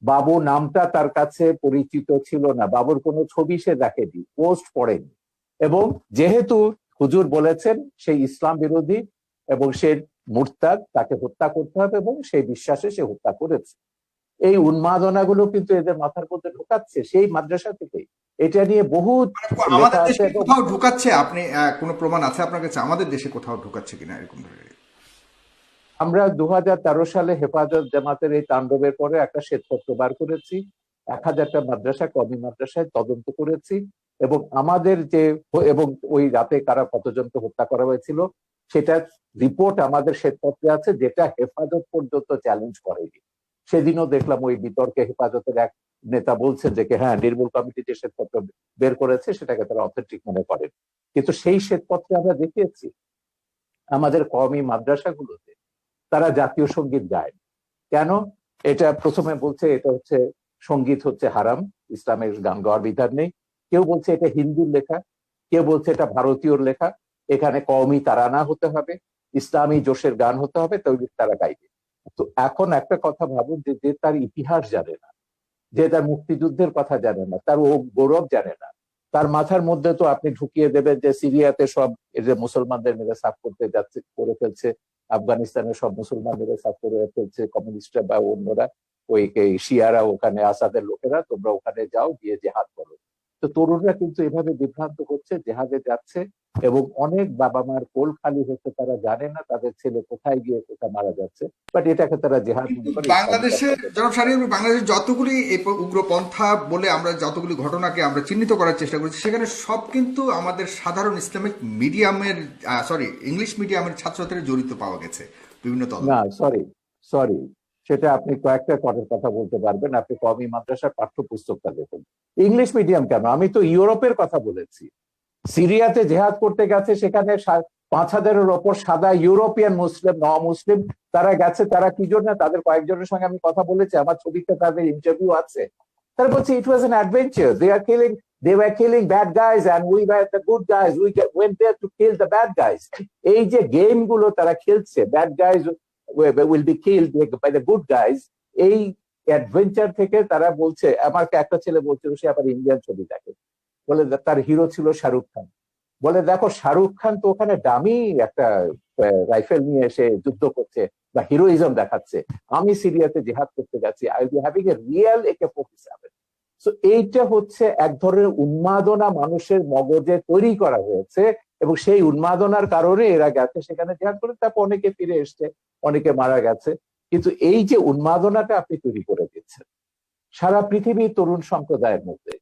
বাবু নামটা তার কাছে পরিচিত ছিল না, বাবুর কোনো ছবি সে দেখেনি, পোস্ট পড়েনি। এবং যেহেতু হুজুর বলেছেন সেই ইসলাম বিরোধী এবং সে মুরতাদ, তাকে হত্যা করতে হবে, এবং সেই বিশ্বাসে সে হত্যা করেছে। এই উন্মাদনাগুলো কিন্তু এদের মাথার মধ্যে ঢোকাচ্ছে সেই মাদ্রাসা থেকে। এটা নিয়ে বহুত লেখা আমাদের আছে। দেশে এবং কোথাও ঢুকাচ্ছে? আপনি কোনো প্রমাণ আছে আপনার কাছে আমাদের দেশে কোথাও ঢুকাচ্ছে কিনা এরকম ধরনের? আমরা 2013 সালে হেফাজত জামাতের এই তাণ্ডবের পরে একটা শ্বেতপত্র বার করেছি, 1000টা মাদ্রাসা, কওমি মাদ্রাসায় তদন্ত করেছি, এবং আমাদের যে এবং ওই রাতে কারা কতজনকে হত্যা করা হয়েছিল সেটা রিপোর্ট আমাদের শ্বেতপত্রে আছে, যেটা হেফাজত পর্যন্ত চ্যালেঞ্জ করেনি। সেদিনও দেখলাম ওই বিতর্কে হেফাজতের এক নেতা বলছেন যে হ্যাঁ, নির্মূল কমিটি যে শ্বেতপত্র বের করেছে সেটাকে তারা অথেন্টিক মনে করেন। কিন্তু সেই শ্বেতপত্রে আমরা দেখিয়েছি আমাদের কওমি মাদ্রাসাগুলোতে তারা জাতীয় সঙ্গীত গায়। কেন? এটা প্রথমে বলছে এটা হচ্ছে সঙ্গীত হচ্ছে হারাম, ইসলামের গান গাওয়ার বিধান নেই। কেউ বলছে এটা হিন্দুর লেখা, কেউ বলছে এটা ভারতীয়র লেখা, এখানে কওমি তারানা হতে হবে, ইসলামী জোশের গান হতে হবে, তৈরি তারা গাইবে। তো এখন একটা কথা ভাবুন, যে যে তার ইতিহাস জানে না, যে তার মুক্তিযুদ্ধের কথা জানে না, তার ও গৌরব জানে না, তার মাথার মধ্যে তো আপনি ঢুকিয়ে দেবেন যে সিরিয়াতে সব এই যে মুসলমানদের মেরে সাফ করতে যাচ্ছে, করে ফেলছে, আফগানিস্তানের সব মুসলমান মেরে সাফ করে ফেলছে কমিউনিস্টরা বা অন্যরা, ওই শিয়ারা, ওখানে আসাদের লোকেরা, তোমরা ওখানে যাও, গিয়ে জেহাদ করো। তো তরুণরা কিন্তু এভাবে বিভ্রান্ত হচ্ছে, জেহাদে যাচ্ছে, এবং অনেক বাবা মার কোল খালি হচ্ছে, তারা জানে না তাদের ছেলে কোথায় গিয়ে কোথায় মারা যাচ্ছে, বাট এটাকে তারা জেহাদ কিন্তু মনে করে। বাংলাদেশে, জনাব শাহরিয়ার, বাংলাদেশের যতগুলি এই উগ্রপন্থা বলে আমরা যতগুলি ঘটনাকে আমরা চিহ্নিত করার চেষ্টা করেছি, সেখানে সব কিন্তু আমাদের সাধারণ ইসলামিক মিডিয়ামের, সরি, ইংলিশ মিডিয়ামের ছাত্রছাত্রীরা জড়িত পাওয়া গেছে বিভিন্ন তদন্ত। না, সরি, সরি, সেটা আপনি কয়েকটা করের কথা বলতে পারবেন। আপনি কওমি মাদ্রাসার পাঠ্যপুস্তকটা দেখুন। ইংলিশ মিডিয়াম কেন, আমি তো ইউরোপের কথা বলেছি। সিরিয়াতে জেহাদ করতে গেছে, সেখানে 5000-এর ওপর সাদা ইউরোপিয়ান মুসলিম, মুসলিম তারা গেছে। তারা কি জন্য? তাদের কয়েকজনের সঙ্গে আমি কথা বলেছি, আমার ছবিতে তাদের ইন্টারভিউ আছে। তারা বলছে it was an adventure, they were killing bad guys and we were the good guys, went there to kill the bad guys. এই যে গেম গুলো তারা খেলছে, bad guys will be killed by the good guys, এই adventure থেকে তারা বলছে। আমাকে একটা ছেলে বলছিল, সে আবার ইন্ডিয়ান ছবি দেখে, বলে তার হিরো ছিল শাহরুখ খান। বলে, দেখো, শাহরুখ খান তো ওখানে দামি একটা রাইফেল নিয়ে এসে যুদ্ধ করছে বা হিরোইজম দেখাচ্ছে, আমি সিরিয়াতে জেহাদ করতে গেছি, I will be having a real AK-47। So এইটা হচ্ছে এক ধরনের উন্মাদনা মানুষের মগজে তৈরি করা হয়েছে, এবং সেই উন্মাদনার কারণে এরা গেছে সেখানে জেহাদ করে, তারপর অনেকে ফিরে এসছে, অনেকে মারা গেছে। কিন্তু এই যে উন্মাদনাটা আপনি তৈরি করে দিচ্ছেন সারা পৃথিবীর তরুণ সম্প্রদায়ের মধ্যে,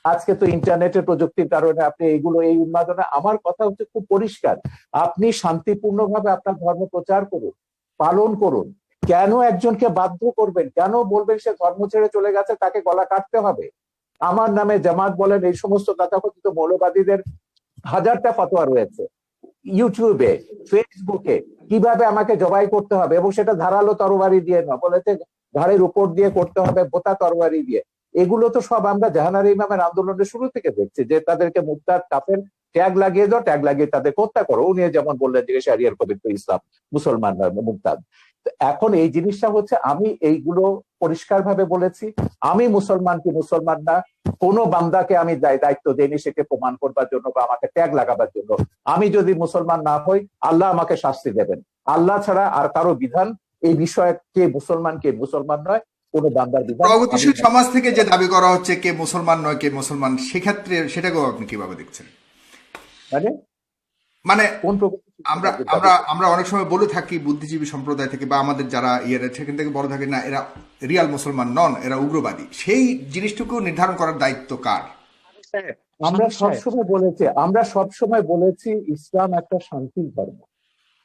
আজকে তো ইন্টারনেটের প্রযুক্তির কারণে আপনি এইগুলো, এই উন্মাদনা, আমার কথা হচ্ছে খুব পরিষ্কার, আপনি শান্তিপূর্ণভাবে আপনার ধর্ম প্রচার করুন, পালন করুন। কেন একজনকে বাধ্য করবেন? কেন বলবেন সে ধর্ম ছেড়ে চলে গেছে তাকে গলা কাটতে হবে? আমার নামে জামাত বলেন, এই সমস্ত তথাকথিত মৌলবাদীদের হাজারটা ফতোয়া রয়েছে ইউটিউবে, ফেসবুকে, কিভাবে আমাকে জবাই করতে হবে, এবং সেটা ধারালো তরবারি দিয়ে না, বলেছে ঘাড়ের উপর দিয়ে করতে হবে, বোতা তরবারি দিয়ে। এগুলো তো সব আমরা জাহানার ইমামের আন্দোলনের শুরু থেকে দেখছি, যে তাদেরকে মুক্তার কাফের ট্যাগ লাগিয়ে দাও, ট্যাগ লাগিয়ে তাদেরকে হত্যা করো। উনি যেমন বললেন যে শারিয়ার পবিত্র ইসলাম, মুসলমান মুক্তাদ। এখন এই জিনিসটা হচ্ছে, আমি এইগুলো পরিষ্কার ভাবে বলেছি, আমি মুসলমান কি মুসলমান না কোন বান্দাকে আমি দায়িত্ব দেইনি সেকে প্রমাণ করবার জন্য বা আমাকে ট্যাগ লাগাবার জন্য। আমি যদি মুসলমান না হই, আল্লাহ আমাকে শাস্তি দেবেন। আল্লাহ ছাড়া আর কারো বিধান এই বিষয়ে, কে মুসলমান কে মুসলমান নয়, কোন বান্দার বিধান। প্রগতিশীল সমাজ থেকে যে দাবি করা হচ্ছে কে মুসলমান নয় কে মুসলমান, সেক্ষেত্রে সেটাকেও আপনি কিভাবে দেখছেন? মানে কোন আমরা আমরা আমরা অনেক সময় বলে থাকি বুদ্ধিজীবী সম্প্রদায় থেকে বা আমাদের যারা ইয়ের সেখান থেকে বলে থাকি, না এরা রিয়াল মুসলমান নন, এরা উগ্রবাদী। সেই জিনিসটুকু নির্ধারণ করার দায়িত্ব কার? আমরা সবসময় বলেছি ইসলাম একটা শান্তির ধর্ম।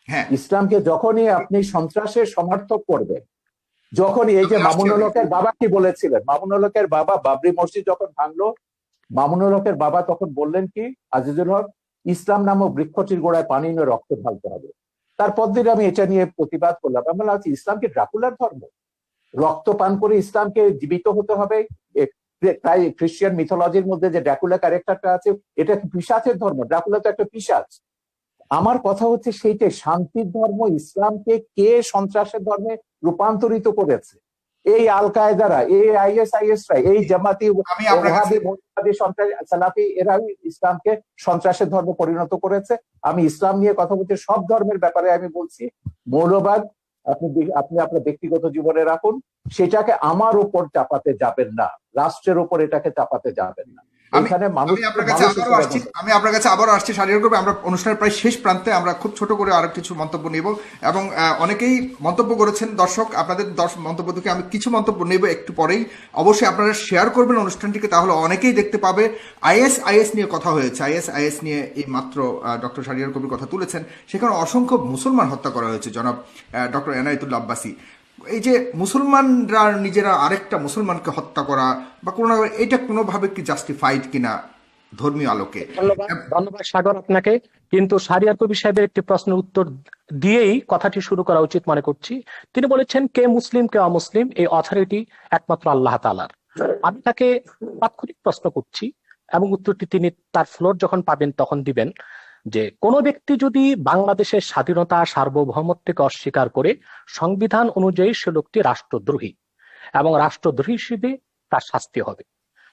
হ্যাঁ, ইসলামকে যখনই আপনি সন্ত্রাসের সমর্থক করবেন, যখনই এই যে মামুনুল হকের বাবা কি বলেছিলেন, মামুনুল হকের বাবা বাবরি মসজিদ যখন ভাঙলো, মামুনুল হকের বাবা তখন বললেন কি, আজিজুল হক, ইসলাম নামক বৃক্ষটির গোড়ায় পানি নিয়ে রক্ত ঢালতে হবে। তারপর দিন আমি এটা নিয়ে প্রতিবাদ করলাম, আমি বললাম ইসলাম কি ড্রাকুলার ধর্ম? রক্ত পান করে ইসলামকে জীবিত হতে হবে? তাই খ্রিস্টান মিথোলজির মধ্যে যে ড্রাকুলা ক্যারেক্টারটা আছে, এটা কি পিশাচের ধর্ম? ড্রাকুলা তো একটা পিশাচ। আমার কথা হচ্ছে সেইটাই, শান্তির ধর্ম ইসলামকে কে সন্ত্রাসের ধর্মে রূপান্তরিত করেছে? এই আল কায়দারা, এই আইএসআইএসরা, এই জামাতি সালাফি, এরাই ইসলামকে সন্ত্রাসের ধর্ম পরিণত করেছে। আমি ইসলাম নিয়ে কথা বলছি, সব ধর্মের ব্যাপারে আমি বলছি, মৌলবাদ আপনি আপনার ব্যক্তিগত জীবনে রাখুন, সেটাকে আমার উপর চাপাতে যাবেন না, রাষ্ট্রের উপর এটাকে চাপাতে যাবেন না। আমি আপনার কাছে আবারও আসছি শারীরিক করবে। আমরা অনুষ্ঠানের প্রায় শেষ প্রান্তে, আমরা খুব ছোট করে আরো কিছু মন্তব্য নেব, এবং অনেকেই মন্তব্য করেছেন। দর্শক, আপনাদের মন্তব্য থেকে আমি কিছু মন্তব্য নেব একটু পরেই। অবশ্যই আপনারা শেয়ার করবেন অনুষ্ঠানটিকে, তাহলে অনেকেই দেখতে পাবে। আইএস নিয়ে কথা হয়েছে, আইএস নিয়ে এই মাত্র ডক্টর শাহরিয়ার কবির কথা তুলেছেন। সেখানে অসংখ্য মুসলমান হত্যা করা হয়েছে, জনাব ডক্টর এনায়েতুল্লাহ আব্বাসী। এই যে মুসলমানরা নিজেরা আরেকটা মুসলমানকে হত্যা করা বা কোনো, এটা কোনোভাবে কি জাস্টিফাইড কিনা ধর্মীয় আলোকে? ধন্যবাদ সাগর আপনাকে। কিন্তু শাহরিয়ার কবির সাহেবের একটি প্রশ্নের উত্তর দিয়েই কথাটি শুরু করা উচিত মনে করছি। তিনি বলেছেন কে মুসলিম কে অমুসলিম এই অথরিটি একমাত্র আল্লাহ তাআলার। আমি তাকে তাৎক্ষণিক প্রশ্ন করছি, এবং উত্তরটি তিনি তার ফ্লোর যখন পাবেন তখন দিবেন, যে কোন ব্যক্তি যদি বাংলাদেশের স্বাধীনতা সার্বভৌমত্বকে অস্বীকার করে, সংবিধান অনুযায়ী সে লোকটি রাষ্ট্রদ্রোহী, এবং রাষ্ট্রদ্রোহী হিসেবে তার শাস্তি হবে।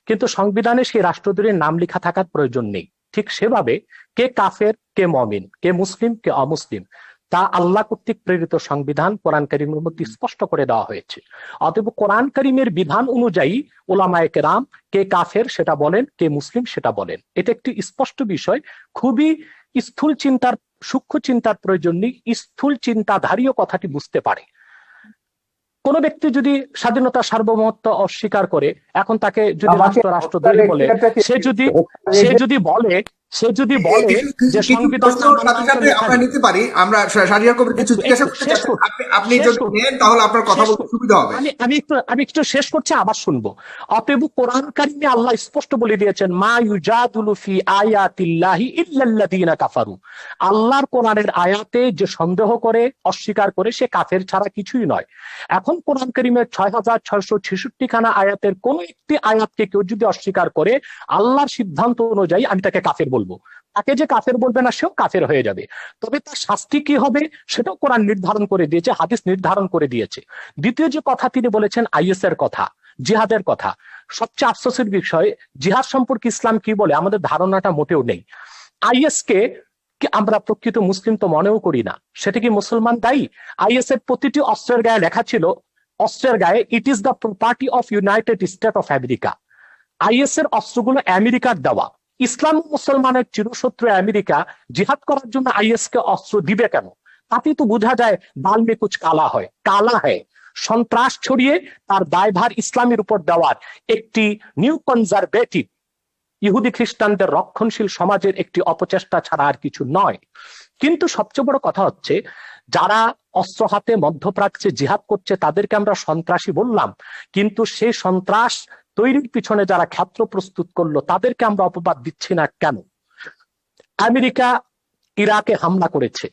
কিন্তু সংবিধানে সেই রাষ্ট্রদ্রোহীর নাম লেখা থাকার প্রয়োজন নেই। ঠিক সেভাবে কে কাফের কে মুমিন, কে মুসলিম কে অমুসলিম, তা আল্লাহ কর্তৃক প্রেরিত সংবিধান কোরআন কারীমের মধ্যে স্পষ্ট করে দেওয়া হয়েছে। অতএব কোরআন কারীমের বিধান অনুযায়ী উলামায়ে কেরাম কে কাফের সেটা বলেন, কে মুসলিম সেটা বলেন। এটা একটি স্পষ্ট বিষয়। খুবই স্থূল চিন্তার, সূক্ষ্ম চিন্তার প্রয়োজন নেই, স্থূল চিন্তাধারীও কথাটি বুঝতে পারে। কোন ব্যক্তি যদি স্বাধীনতা সার্বভৌমত্ব অস্বীকার করে, এখন তাকে যদি রাষ্ট্রদ্রোহী বলে, সে যদি বলে যে সংবিধান আমরা নিতে পারি, আমরা শাহরিয়ার কবির কিছু জিজ্ঞাসা করতে চাচ্ছি, আপনি যদি নেন তাহলে আপনার কথা বলতে সুবিধা হবে। আমি একটু শেষ করছি, আবার শুনবো। অতএব কোরআন কারীমে আল্লাহ স্পষ্ট বলে দিয়েছেন মা ইউজাদুলু ফি আয়াতিল্লাহি ইল্লাল্লাযিনা কাফারু। আল্লাহর কোরআনের আয়াতে যে সন্দেহ করে, অস্বীকার করে, সে কাফের ছাড়া কিছুই নয়। এখন কোরআন কারীমের 6666 খানা আয়াতের কোন একটি আয়াতকে কেউ যদি অস্বীকার করে, আল্লাহর সিদ্ধান্ত অনুযায়ী আমি তাকে কাফের বলবো। তাকে যে কাফের বলবে না, সেও কাফের হয়ে যাবে। তবে তার শাস্তি কি হবে সেটাও কোরআন নির্ধারণ করে দিয়েছে, হাদিস নির্ধারণ করে দিয়েছে। দ্বিতীয় যে কথা তিনি বলেছেন আইএস এর কথা, জিহাদের কথা, সবচেয়ে আফসোসের বিষয়, জিহাদ সম্পর্কে ইসলাম কি বলে আমাদের ধারণাটা মোটেও নেই। আইএস কে আমরা প্রকৃত মুসলিম তো মনেও করি না। সেটা কি মুসলমান দায়ী? আইএস এর প্রতিটি অস্ত্রের গায়ে লেখা ছিল, অস্ত্রের গায়ে it is the property of United state of America. Is এর অস্ত্রগুলো আমেরিকার দেওয়া। ইসলাম মুসলমানের চিরশত্রু আমেরিকা জিহাদ করার জন্য আইএস কে অস্ত্র দিবে কেন? তাতে তো বোঝা যায় বাল মে কুছ কালা হয়, কালা হয়। সন্ত্রাস ছড়িয়ে তার দায়ভার ইসলামের উপর দেওয়ার একটি নিউ কনজারভেটিভ ইহুদি খ্রিস্টানদের রক্ষণশীল সমাজের একটি অপচেষ্টা ছাড়া আর কিছু নয়। কিন্তু সবচেয়ে বড় কথা হচ্ছে, যারা অস্ত্র হাতে মধ্যপ্রাচ্যে জিহাদ করছে তাদেরকে আমরা সন্ত্রাসী বললাম, কিন্তু সেই সন্ত্রাস তৈরির পিছনে যারা ক্ষেত্র প্রস্তুত করলো তাদেরকে আমরা অপবাদ দিচ্ছি না কেন? আমেরিকা ইরাকে হামলা করেছে,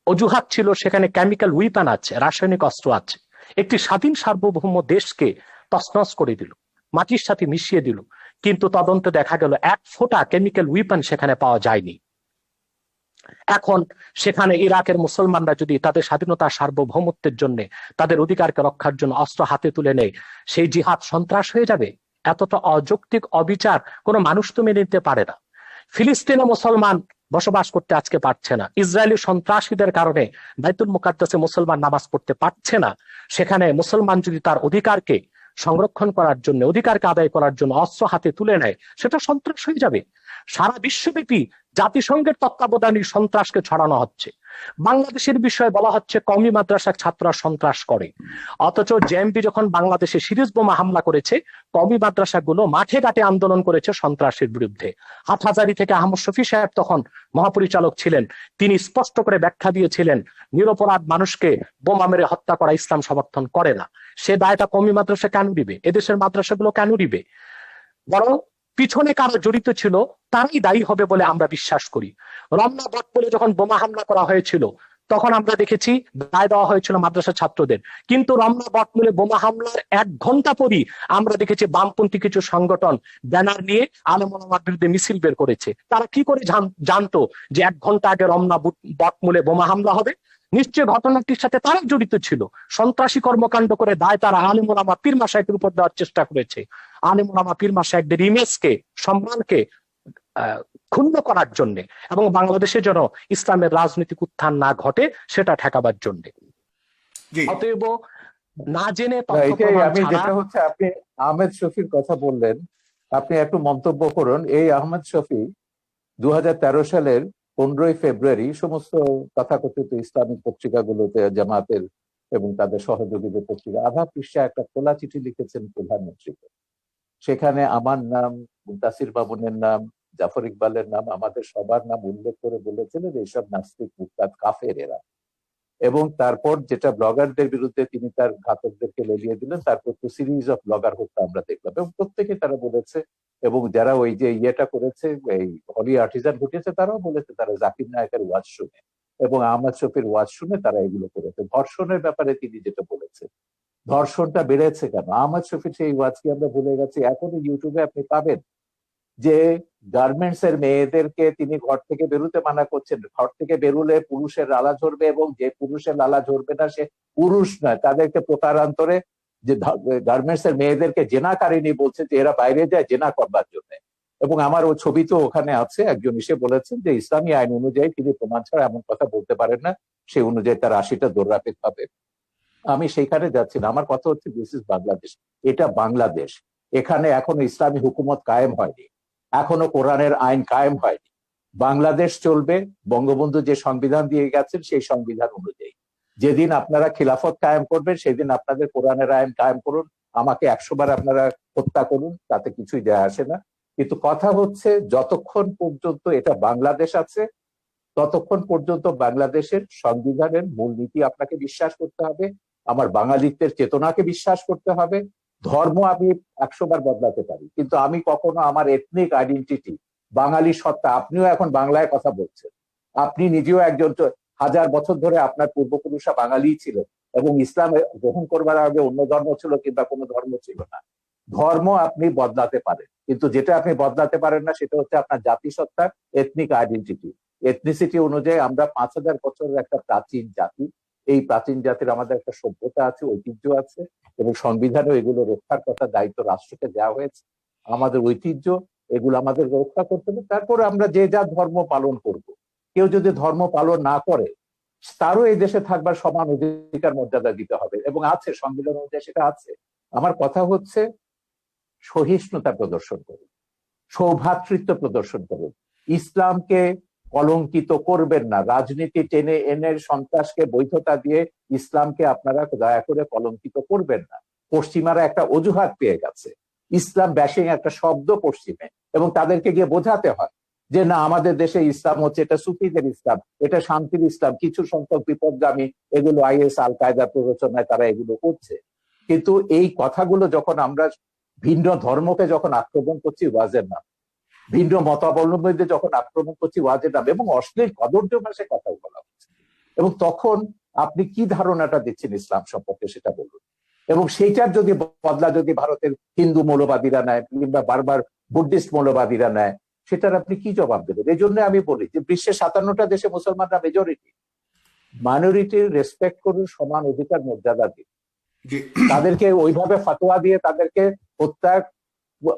অজুহাত ছিল সেখানে কেমিক্যাল উইপন আছে, রাসায়নিক অস্ত্র আছে। একটি স্বাধীন সার্বভৌম দেশকে তছনছ করে দিল, মাটির সাথে মিশিয়ে দিল। কিন্তু তদন্তে দেখা গেল এক ফোঁটা কেমিক্যাল উইপন সেখানে পাওয়া যায়নি। এখন সেখানে ইরাকের মুসলমানরা যদি তাদের স্বাধীনতা সার্বভৌমত্বের জন্য, তাদের অধিকারকে রক্ষার জন্য অস্ত্র হাতে তুলে নেয়, সেই জিহাদ সন্ত্রাস হয়ে যাবে। এতটা অযৌক্তিক অবিচার কোনো মানুষ তো মেনে নিতে পারে না। ফিলিস্তিনে মুসলমান বসবাস করতে আজকে পারছে না, ইসরায়েলি সন্ত্রাসীদের কারণে বাইতুল মুকাদ্দাসে মুসলমান নামাজ পড়তে পারছে না। সেখানে মুসলমান যদি তার অধিকারকে সংরক্ষণ করার জন্য, অধিকারকে আদায় করার জন্য অস্ত্র হাতে তুলে নেয়, সেটা সন্ত্রাস হয়ে যাবে। সারা বিশ্বব্যাপী জাতিসংঘের তত্ত্বাবধানে সন্ত্রাসকে ছড়ানো হচ্ছে। বাংলাদেশের বিষয়ে বলা হচ্ছে কওমি মাদ্রাসার ছাত্ররা সন্ত্রাস করে, অথচ জেএমবি যখন বাংলাদেশে সিরিজ বোমা হামলা করেছে, কওমি মাদ্রাসাগুলো মাঠে ঘাটে আন্দোলন করেছে সন্ত্রাসের বিরুদ্ধে। হাটহাজারী থেকে আহমদ শফি সাহেব তখন মহাপরিচালক ছিলেন, তিনি স্পষ্ট করে ব্যাখ্যা দিয়েছিলেন নিরপরাধ মানুষকে বোমা মেরে হত্যা করা ইসলাম সমর্থন করে না। সে দায়টা কওমি মাদ্রাসা কেন দিবে? এদেশের মাদ্রাসাগুলো কেন দিবে? বরং পিছনে কারা জড়িত ছিল তারাই দায়ী হবে বলে আমরা বিশ্বাস করি। রমনা বটমূলে যখন বোমা হামলা করা হয়েছিল তখন আমরা দেখেছি দায় দেওয়া হয়েছিল মাদ্রাসা ছাত্রদের, কিন্তু রমনা বটমূলে বোমা হামলার 1 ঘন্টা পরই আমরা দেখেছি বামপন্থী কিছু সংগঠন ব্যানার নিয়ে আলেম ওলামার বিরুদ্ধে মিছিল বের করেছে। তারা কি করে জানতো যে 1 ঘন্টা আগে রমনা বটমূলে বোমা হামলা হবে? নিশ্চয় ঘটনাটির সাথে তারা জড়িত ছিল। সন্ত্রাসী কর্মকাণ্ড করে দায় তারা আলেম ওলামা পীর মাশায়েখের উপর দেওয়ার চেষ্টা করেছে। আলেম ওলামা পীর মাশায়েখদের ইমেজকে, সম্মানকে ক্ষুণ্ণ করার জন্য এবং বাংলাদেশে যেন ইসলামের রাজনৈতিক উত্থান না ঘটে সেটা ঠেকাবার জন্য। অতএব না জেনে আমি যেটা হচ্ছে, আপনি আহমেদ শফির কথা বললেন, আপনি একটু মন্তব্য করুন। এই আহমেদ শফি 2013 সালের 15ই ফেব্রুয়ারি সমস্ত তথাকথিত ইসলামিক পত্রিকাগুলোতে, জামাতের এবং তাদের সহযোগীদের পত্রিকা, আধা পৃষ্ঠা একটা খোলা চিঠি লিখেছেন প্রধানমন্ত্রীকে। সেখানে আমার নাম, মুনতাসির মামুনের নাম, জাফর ইকবালের নাম, আমাদের সবার নাম উল্লেখ করে বলেছিলেন এইসব নাস্তিক, মুরতাদ, কাফের এরা। এবং তারপর যেটা ব্লগারদের বিরুদ্ধে তিনি তার ঘাতকদেরকে লেলিয়ে দিলেন, তারপর তো সিরিজ অফ ব্লগার হত্যা আমরা দেখলাম, এবং প্রত্যেকে তারা বলেছে, এবং যারা ওই যে ইয়েটা করেছে, এই হলি আর্টিজান ঘটিয়েছে, তারাও বলেছে তারা জাকির নায়কের ওয়াজ শুনে এবং আহমদ শফির ওয়াজ শুনে তারা এগুলো করেছে। ধর্ষণের ব্যাপারে তিনি যেটা বলেছে, ধর্ষণটা বেড়েছে কেন? আহমদ শফির সেই ওয়াজ কি আমরা ভুলে গেছি? এখনো ইউটিউবে আপনি পাবেন যে গার্মেন্টস এর মেয়েদেরকে তিনি ঘর থেকে বেরোতে মানা করছেন, ঘর থেকে বেরোলে পুরুষের লালা ঝরবে, এবং যে পুরুষের লালা ঝরবে না সে পুরুষ নয়, তাদেরকে প্রকারান্তরে যে গার্মেন্টস এর মেয়েদেরকে জেনাকারিনী বলছে, যে এরা বাইরে যায় জেনা করবার জন্য। এবং আমার ওই ছবি তো ওখানে আছে, একজন এসে বলেছেন যে ইসলামী আইন অনুযায়ী তিনি প্রমাণ ছাড়া এমন কথা বলতে পারেন না, সেই অনুযায়ী তার 80টা দৌড়াপেক পাবে। আমি সেইখানে যাচ্ছি না, আমার কথা হচ্ছে দিস ইজ বাংলাদেশ, এটা বাংলাদেশ। এখানে এখনো ইসলামী হুকুমত কায়েম হয়নি, এখনো কোরআনের আইন কায়েম হয়নি। বাংলাদেশ চলবে বঙ্গবন্ধু যে সংবিধান দিয়ে গেছেন সেই সংবিধান অনুযায়ী। যেদিন আপনারা খিলাফত কায়েম করবেন সেদিন আপনাদের কোরআনের আইন কায়েম করুন, আমাকে 100 বার আপনারা হত্যা করুন, তাতে কিছুই যায় আসে না। কিন্তু কথা হচ্ছে যতক্ষণ পর্যন্ত এটা বাংলাদেশ আছে ততক্ষণ পর্যন্ত বাংলাদেশের সংবিধানের মূলনীতি আপনাকে বিশ্বাস করতে হবে, আমার বাঙালিত্বের চেতনাকে বিশ্বাস করতে হবে। ধর্ম আমি 100 বার বদলাতে পারি, কিন্তু আমি কখনো আমার এথনিক আইডেন্টিটি, বাঙালি সত্তা, আপনিও এখন বাংলায় কথা বলছেন, আপনি নিজেও একজন 1000 বছর ধরে আপনার পূর্বপুরুষরা বাঙালি ছিলেন, এবং ইসলাম গ্রহণ করবার আগে অন্য ধর্ম ছিল কিংবা কোনো ধর্ম ছিল না। ধর্ম আপনি বদলাতে পারেন, কিন্তু যেটা আপনি বদলাতে পারেন না সেটা হচ্ছে আপনার জাতিসত্তা, এথনিক আইডেন্টিটি। এথনিসিটি অনুযায়ী আমরা 5000 বছরের একটা প্রাচীন জাতি, এই প্রাচীন জাতির আমাদের একটা সভ্যতা আছে, ঐতিহ্য আছে, এবং সংবিধানে এগুলো রক্ষার কথা দায়িত্ব রাষ্ট্রকে দেওয়া হয়েছে। আমাদের ঐতিহ্য এগুলো আমাদের রক্ষা করতে হবে, তারপর আমরা যে যা ধর্ম পালন করব। কেউ যদি ধর্ম পালন না করে তারও এই দেশে থাকবার সমান অধিকার মর্যাদা দিতে হবে, এবং আছে, সংবিধান অনুযায়ী সেটা আছে। আমার কথা হচ্ছে সহিষ্ণুতা প্রদর্শন করুন, সৌভ্রাতৃত্ব প্রদর্শন করুন, ইসলামকে কলঙ্কিত করবেন না, রাজনীতি টেনে এনে সন্ত্রাসকে বৈধতা দিয়ে ইসলামকে আপনারা দয়া করে কলঙ্কিত করবেন না। পশ্চিমারা একটা অজুহাত পেয়ে গেছে, ইসলাম ব্যাশিং একটা শব্দ পশ্চিমে, এবং তাদেরকে গিয়ে বোঝাতে হয় যে না, আমাদের দেশে ইসলাম হচ্ছে এটা সুফিদের ইসলাম, এটা শান্তির ইসলাম, কিছু সংখ্যক বিপদগামী এগুলো আইএস আল কায়দার প্ররোচনায় তারা এগুলো করছে। কিন্তু এই কথাগুলো যখন আমরা ভিন্ন ধর্মকে যখন আক্রমণ করছি ওয়াজের নাম, ভিন্ন মতাবলম্বীদের যখন আক্রমণ করছি ওয়াজের নাম, এবং অশ্লীল কদর্য ভাষায় কথা বলা হচ্ছে, এবং তখন আপনি কি ধারণাটা দিচ্ছেন ইসলাম সম্পর্কে সেটা বলুন। এবং সেইটার যদি বদলা যদি ভারতের হিন্দু মৌলবাদীরা নেয় কিংবা বারবার বুদ্ধিস্ট মৌলবাদীরা নেয়, সেটার আপনি কি জবাব দেবেন? এই জন্য আমি বলি যে বিশ্বের 57টা দেশে মুসলমানরা মেজরিটি, মাইনরিটির রেসপেক্ট করুন, সমান অধিকার মর্যাদা দিন, তাদেরকে ওইভাবে ফতোয়া দিয়ে তাদেরকে হত্যা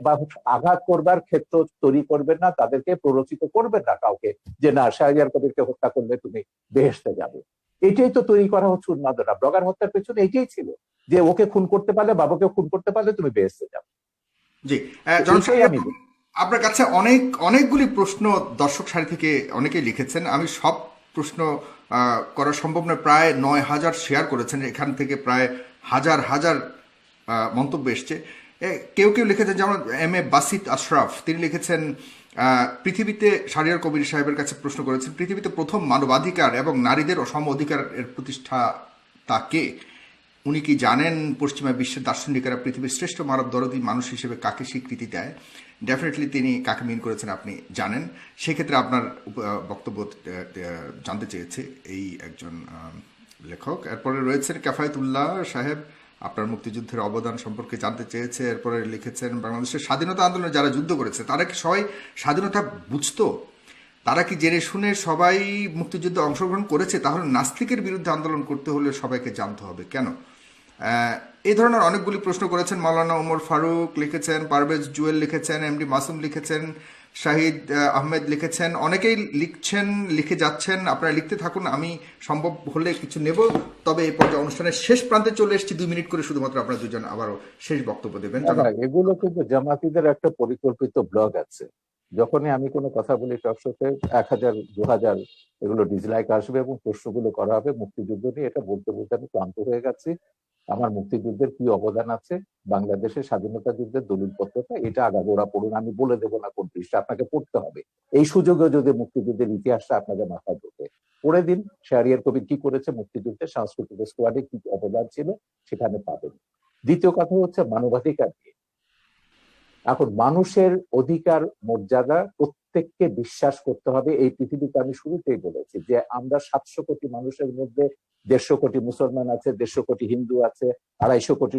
বা আঘাত করবার ক্ষেত্র তৈরি করবেন না, তাদেরকে প্ররোচিত করবেন না কাউকে যে না শাহরিয়ার কবিরকে হত্যা করলে তুমি বেহেশতে যাবে। এটাই তো তৈরি করা হচ্ছে উন্মাদনা। ব্লগার হত্যার পেছনে এটাই ছিল যে ওকে খুন করতে পারলে, বাবাকে খুন করতে পারলে তুমি বেহেশতে যাবে। জি, আপনার কাছে অনেকগুলি প্রশ্ন দর্শক সারি থেকে অনেকেই লিখেছেন। আমি সব প্রশ্ন করা সম্ভব নয়। প্রায় 9,000 শেয়ার করেছেন, এখান থেকে প্রায় হাজার হাজার মন্তব্য এসছে। কেউ কেউ লিখেছেন, যেমন এম বাসিত আশরাফ, তিনি লিখেছেন পৃথিবীতে, শাহরিয়ার কবির সাহেবের কাছে প্রশ্ন করেছেন, পৃথিবীতে প্রথম মানবাধিকার এবং নারীদের সম অধিকারের প্রতিষ্ঠাতা কে? উনি কি জানেন পশ্চিমা বিশ্বের দার্শনিকেরা পৃথিবীর শ্রেষ্ঠ মানব দরদী মানুষ হিসেবে কাকে স্বীকৃতি দেয়? ডেফিনেটলি তিনি কাকে মিন করেছেন আপনি জানেন। সেক্ষেত্রে আপনার বক্তব্য জানতে চেয়েছে এই একজন লেখক। এরপরে রয়েছেন কেফায়েতুল্লাহ সাহেব, আপনার মুক্তিযুদ্ধের অবদান সম্পর্কে জানতে চেয়েছে। এরপরে লিখেছেন, বাংলাদেশের স্বাধীনতা আন্দোলনে যারা যুদ্ধ করেছে তারা কি সবাই স্বাধীনতা বুঝতো? তারা কি জেনে শুনে সবাই মুক্তিযুদ্ধে অংশগ্রহণ করেছে? তাহলে নাস্তিকের বিরুদ্ধে আন্দোলন করতে হলে সবাইকে জানতে হবে কেন? এই ধরনের অনেকগুলি প্রশ্ন করেছেন। মাওলানা ওমর ফারুক লিখেছেন, পারভেজ জুয়েল লিখেছেন, এমডি মাসুম লিখেছেন, শাহিদ আহমেদ লিখেছেন, অনেকেই লিখছেন, লিখে যাচ্ছেন। আপনারা লিখতে থাকুন, আমি সম্ভব হলে কিছু নেব। তবে এই পর্যায়ে অনুষ্ঠানের শেষ প্রান্তে চলে এসেছি, 2 মিনিট করে শুধুমাত্র আপনারা দুজন আবারও শেষ বক্তব্য দেবেন। এগুলো কিন্তু জামাতিদের একটা পরিকল্পিত ব্লগ আছে। যখনই আমি কোনো কথা বলি টকশোতে 1,000 2,000 এগুলো ডিসলাইক আসবে এবং প্রশ্নগুলো করা হবে মুক্তিযুদ্ধ নিয়ে। এটা বলতে বলতে আমি ক্লান্ত হয়ে গেছি। আমার মুক্তিযুদ্ধের কি অবদান আছে, বাংলাদেশের স্বাধীনতা যুদ্ধের দলিলপত্রটা এটা আগাগোড়া পড়ুন। আমি বলে দেবো না কোন পৃষ্ঠা, আপনাকে পড়তে হবে। এই সুযোগে যদি মুক্তিযুদ্ধের ইতিহাসটা আপনাদের মাথায় ঢোকে, পড়ে দিন শাহরিয়ার কবির কি করেছে মুক্তিযুদ্ধে, সাংস্কৃতিক স্কোয়াডে কি অবদান ছিল সেখানে পাবেন। দ্বিতীয় কথা হচ্ছে মানবাধিকার নিয়ে। এখন মানুষের অধিকার মর্যাদা প্রত্যেককে বিশ্বাস করতে হবে। এই পৃথিবীতে আমি শুরুতেই বলেছি যে আমরা 700 কোটি মানুষের মধ্যে 150 কোটি মুসলমান আছে, 150 কোটি হিন্দু আছে, 250 কোটি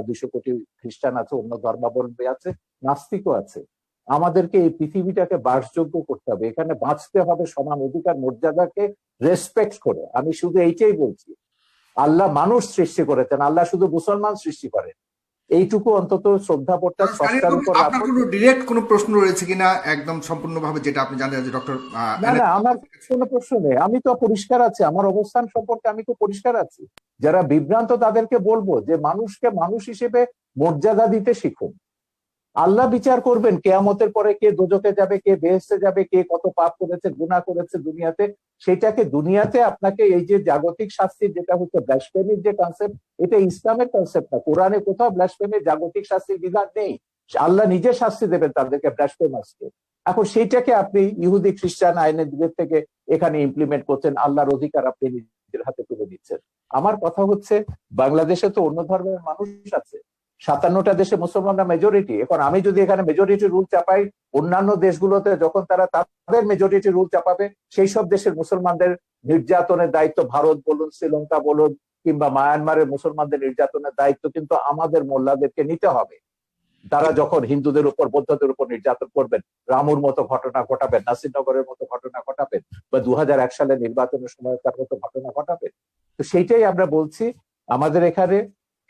200 কোটি খ্রিস্টান আছে, অন্য ধর্মাবলম্বী আছে, নাস্তিকও আছে। আমাদেরকে এই পৃথিবীটাকে বাসযোগ্য করতে হবে, এখানে বাঁচতে হবে সমান অধিকার মর্যাদাকে রেসপেক্ট করে। আমি শুধু এইটাই বলছি, আল্লাহ মানুষ সৃষ্টি করেছেন, আল্লাহ শুধু মুসলমান সৃষ্টি করেন। এইটুকু অন্তত শ্রদ্ধাবোধটা স্রষ্টার উপর। আপনার কোনো ডিরেক্ট কোনো প্রশ্ন রয়েছে কিনা একদম সম্পূর্ণভাবে, যেটা আপনি জানেন যে ডক্টর? না না, আমার কোনো প্রশ্ন নেই। আমি তো পরিষ্কার আছি, আমার অবস্থান সম্পর্কে আমি তো পরিষ্কার আছি। যারা বিভ্রান্ত তাদেরকে বলবো যে মানুষকে মানুষ হিসেবে মর্যাদা দিতে শিখুন। আল্লাহ বিচার করবেন কেয়ামতের পরে, কে দোজখে যাবে, কে বেহেশতে যাবে, কে কত পাপ করেছে, গুনাহ করেছে দুনিয়াতে। সেটাকে দুনিয়াতে আপনাকে এই যে জাগতিক শাস্তির যেটা হচ্ছে ব্লাসফেমির যে কনসেপ্ট, এটা ইসলামের কনসেপ্ট না। কোরআনে কোথাও ব্লাসফেমির জাগতিক শাস্তির বিধান নেই। আল্লাহ নিজে শাস্তি দেবেন তাদেরকে, ব্লাসফেমাসকে। এখন সেইটাকে আপনি ইহুদি খ্রিস্টান আইনের দিকের থেকে এখানে ইমপ্লিমেন্ট করছেন, আল্লাহর অধিকার আপনি নিজের হাতে তুলে দিচ্ছেন। আমার কথা হচ্ছে, বাংলাদেশে তো অন্য ধর্মের মানুষ আছে, 57টা দেশে মুসলমানরা মেজরিটি। এখন আমি যদি এখানে মেজরিটি রুল চাপাই, অন্যান্য দেশগুলোতে যখন তারা তাদের মেজরিটি রুল চাপাবে, সেই সব দেশের মুসলমানদের নির্যাতনের দায়িত্ব, ভারত বলুন, শ্রীলঙ্কা বলুন, কিংবা মায়ানমারের মুসলমানদের নির্যাতনের দায়িত্ব কিন্তু আমাদের মোল্লাদেরকে নিতে হবে। তারা যখন হিন্দুদের উপর, বৌদ্ধদের উপর নির্যাতন করবেন, রামুর মতো ঘটনা ঘটাবেন, নাসিরনগরের মতো ঘটনা ঘটাবেন, বা 2001 সালে নির্বাচনের সময়কার মতো ঘটনা ঘটাবেন। তো সেইটাই আমরা বলছি, আমাদের এখানে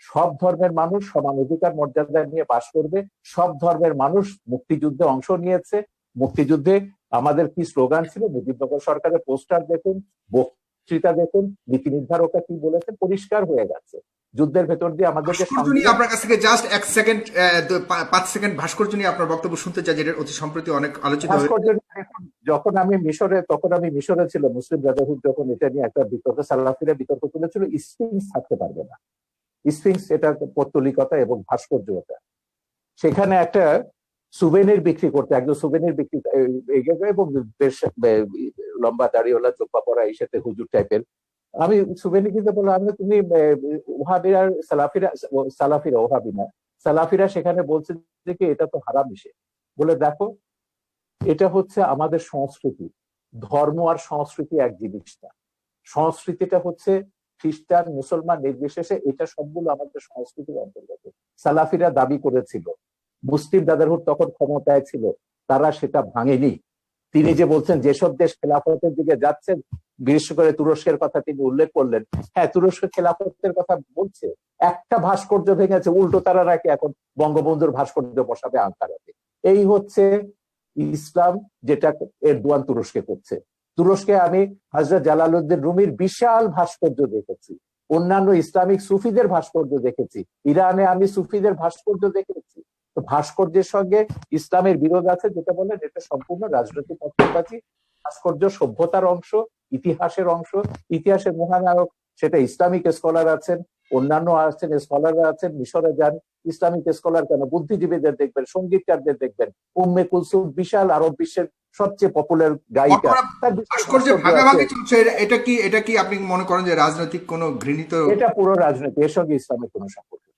সব ধর্মের মানুষ সমান অধিকার মর্যাদা নিয়ে বাস করবে। সব ধর্মের মানুষ মুক্তিযুদ্ধে অংশ নিয়েছে। মুক্তিযুদ্ধে আমাদের কি স্লোগান ছিল, মুজিবনগর সরকারের পোস্টার দেখুন, বক্তৃতা দেখুন, নীতি নির্ধারকরা কি বলেছে, পরিষ্কার হয়ে গেছে। যুদ্ধের ভেতর দিয়ে আমাদেরকে আপনার কাছ থেকে জাস্ট 1 সেকেন্ড, 5 সেকেন্ড ভাস্কর্য নিয়ে আপনার বক্তব্য শুনতে চাই, যেটা অতি সম্প্রতি অনেক আলোচিত হয়েছে। যখন আমি মিশরে, তখন আমি মিশরে ছিল, মুসলিম ব্রাদারহুড যখন এটা নিয়ে একটা বিতর্ক, সালাফিরা বিতর্ক তুলেছিল, স্ফিংস থাকতে পারবে না। স্ফিংস এটা পৌত্তলিকতা এবং ভাস্কর্যতা। সেখানে একটা সুভেনির বিক্রি করতে, একজন সুভেনির বিক্রি এবং বেশ লম্বা দাড়িওয়ালা, চোপা পরা, এই সাথে হুজুর টাইপের। আমি সুভেনি কিনতে বললাম, আমি তুমি ওহাবিরা সালাফিরা ওহাবি না, সালাফিরা সেখানে বলছে যে কি এটা তো হারাম ইসে। বলে দেখো, এটা হচ্ছে আমাদের সংস্কৃতি। ধর্ম আর সংস্কৃতি এক জিনিস না। সংস্কৃতিটা হচ্ছে খ্রিস্টান মুসলমান নির্বিশেষে, এটা সবগুলো আমাদের সংস্কৃতির অন্তর্গত। সালাফিরা দাবি করেছিল, মুসলিম ব্রাদারহুড তখন ক্ষমতায় ছিল, তারা সেটা ভাঙেনি। তিনি যে বলছেন যেসব দেশ খেলাফতের দিকে যাচ্ছে, বিশেষ করে তুরস্কের কথা তিনি উল্লেখ করলেন। হ্যাঁ, তুরস্ক খেলাফতের কথা বলছে, একটা ভাস্কর্য ভেঙেছে, উল্টো তারা নাকি এখন বঙ্গবন্ধুর ভাস্কর্য বসাবে আঙ্কারাতে। এই হচ্ছে ইসলাম, যেটা এরদোয়ান তুরস্কে করছে। তুরস্কে আমি হযরত জালালউদ্দিন রুমির বিশাল ভাস্কর্য দেখেছি, অন্যান্য ইসলামিক সুফিদের ভাস্কর্য দেখেছি, ইরানে আমি সুফিদের ভাস্কর্য দেখেছি। তো ভাস্কর্যের সঙ্গে ইসলামের বিরোধ আছে, যেটা বলেন এটা সম্পূর্ণ রাজনৈতিক পক্ষপাতী। ভাস্কর্য সভ্যতার অংশ, ইতিহাসের অংশ, ইতিহাসের মহানায়ক সেটা ইসলামিক স্কলার আছেন, অন্যান্য আছেন, স্কলাররা আছেন। মিশরে যান, ইসলামিক স্কলার কেন, বুদ্ধিজীবীদের দেখবেন, সঙ্গীতকারদের দেখবেন। উম্মে কুলসুম বিশাল আরব বিশ্বের সবচেয়ে পপুলার গায়িকা, তার বিশাল ভাস্কর্যে ভাস্কর্য ভাগাভাগি আছে। চলছে, এটা কি আপনি মনে করেন যে রাজনৈতিক কোনো ঘৃণিত এটা পুরো রাজনীতি, এর সঙ্গে ইসলামের কোনো সম্পর্ক নেই,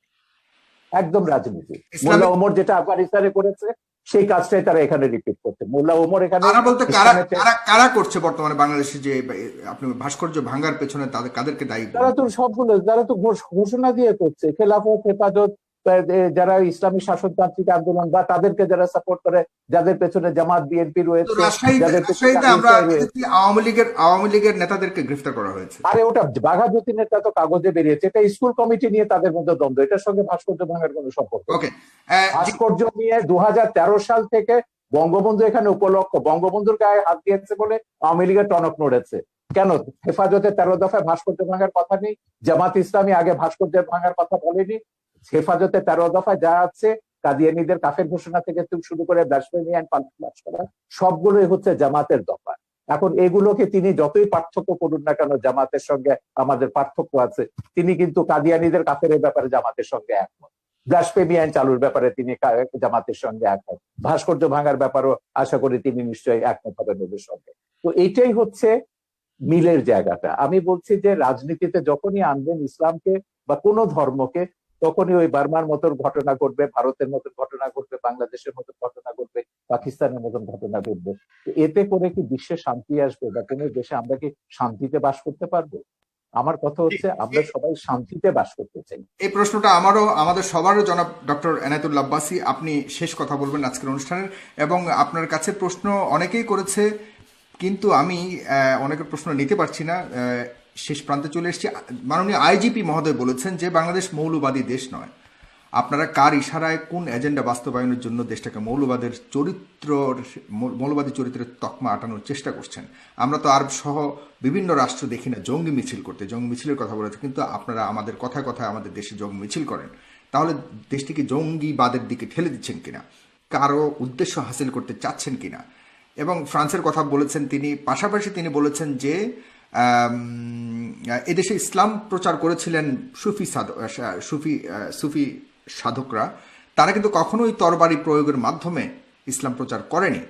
একদম রাজনীতি। মোল্লা ইসলামিক ওমর যেটা আফগানিস্তানে করেছে সেই কাজটাই তারা এখানে রিপিট করছে। মোল্লা ওমর এখানে কারা বলতে কারা ইসলামের কারা কারা করছে বর্তমানে বাংলাদেশে যে আপনি ভাস্কর্য ভাঙার পেছনে কাদেরকে দায়ী তারা তো সবগুলো, যারা তো ঘোষণা দিয়ে করছে, খেলাফত, হেফাজত, যারা ইসলামী শাসনতান্ত্রিক আন্দোলন বা তাদেরকে যারা সাপোর্ট করে, যাদের পেছনে জামাত, বিএনপি তো রয়েছে, যাদের পেছনে রাজশাহীতে আমরা আইএসআই রয়েছে। দেখেছি আওয়ামী লীগের নেতাদেরকে গ্রেফতার করা হয়েছে। আরে ওটা বাঘা যতীনেরটা তো কাগজে বেরিয়েছে, এটা স্কুল কমিটি নিয়ে তাদের মধ্যে দ্বন্দ্ব, এটার সঙ্গে ভাস্কর্য ভাঙার কোনো সম্পর্ক নেই। ওকে, ভাস্কর্য নিয়ে 2013 সাল থেকে বঙ্গবন্ধু এখানে উপলক্ষ, বঙ্গবন্ধুর গায়ে হাত দিয়েছে বলে আওয়ামী লীগের টনক নড়েছে কেন? হেফাজতে 13 দফায় ভাস্কর্য ভাঙার কথা নেই, জামাত ইসলামী আগে ভাস্কর্য ভাঙার কথা বলেনি। হেফাজতে 13 দফায় যা আছে, কাদিয়ানীদের কাফের ঘোষণা থেকে শুরু করে ব্লাসফেমি আইন পাস করা, সবগুলোই হচ্ছে জামাতের দফা। এখন এগুলোকে তিনি যতই পার্থক্য করুন না কেন, জামাতের সঙ্গে আমাদের পার্থক্য আছে, তিনি কিন্তু কাদিয়ানীদের কাফের ব্যাপারে জামাতের সঙ্গে একমত, ব্লাসফেমি আইন চালুর ব্যাপারে তিনি জামাতের সঙ্গে একমত, ভাস্কর্য ভাঙার ব্যাপারও আশা করি তিনি নিশ্চয়ই একমত হবেন ওদের সঙ্গে। তো এইটাই হচ্ছে মিলের জায়গাটা। আমি বলছি যে রাজনীতিতে যখনই আনবেন ইসলামকে বা কোনো ধর্মকে, তখনই ওই বার্মার মতন ঘটনা ঘটবে, ভারতের মতন ঘটনা ঘটবে, বাংলাদেশের মতন ঘটনা ঘটবে, পাকিস্তানের মতন ঘটনা ঘটবে। এতে করে কি বিশ্বে শান্তি আসবে বা কোনো দেশে আমরা কি শান্তিতে বাস করতে পারবো? আমার কথা হচ্ছে আমরা সবাই শান্তিতে বাস করতে চাই। এই প্রশ্নটা আমাদের সবারও জনাব ডক্টর এনায়েতুল্লাহ আব্বাসী, আপনি শেষ কথা বলবেন আজকের অনুষ্ঠানের, এবং আপনার কাছে প্রশ্ন অনেকেই করেছে, কিন্তু আমি অনেকের প্রশ্ন নিতে পারছি না, শেষ প্রান্তে চলে এসেছি। মাননীয় আইজিপি মহোদয় বলেছেন যে বাংলাদেশ মৌলবাদী দেশ নয়। আপনারা কার ইশারায় কোন এজেন্ডা বাস্তবায়নের জন্য দেশটাকে মৌলবাদী চরিত্রের তকমা আটানোর চেষ্টা করছেন? আমরা তো আরব সহ বিভিন্ন রাষ্ট্র দেখি না জঙ্গি মিছিল করতে, জঙ্গি মিছিলের কথা বলেছে, কিন্তু আপনারা আমাদের কথায় কথায় আমাদের দেশে জঙ্গি মিছিল করেন। তাহলে দেশটিকে জঙ্গিবাদের দিকে ঠেলে দিচ্ছেন কিনা, কারো উদ্দেশ্য হাসিল করতে চাচ্ছেন কিনা? এবং ফ্রান্সের কথা বলেছেন তিনি, পাশাপাশি তিনি বলেছেন যে এদেশে ইসলাম প্রচার করেছিলেন সুফি সাধকরা, তারা কিন্তু কখনোই তরবারি প্রয়োগের মাধ্যমে ইসলাম প্রচার করেনি।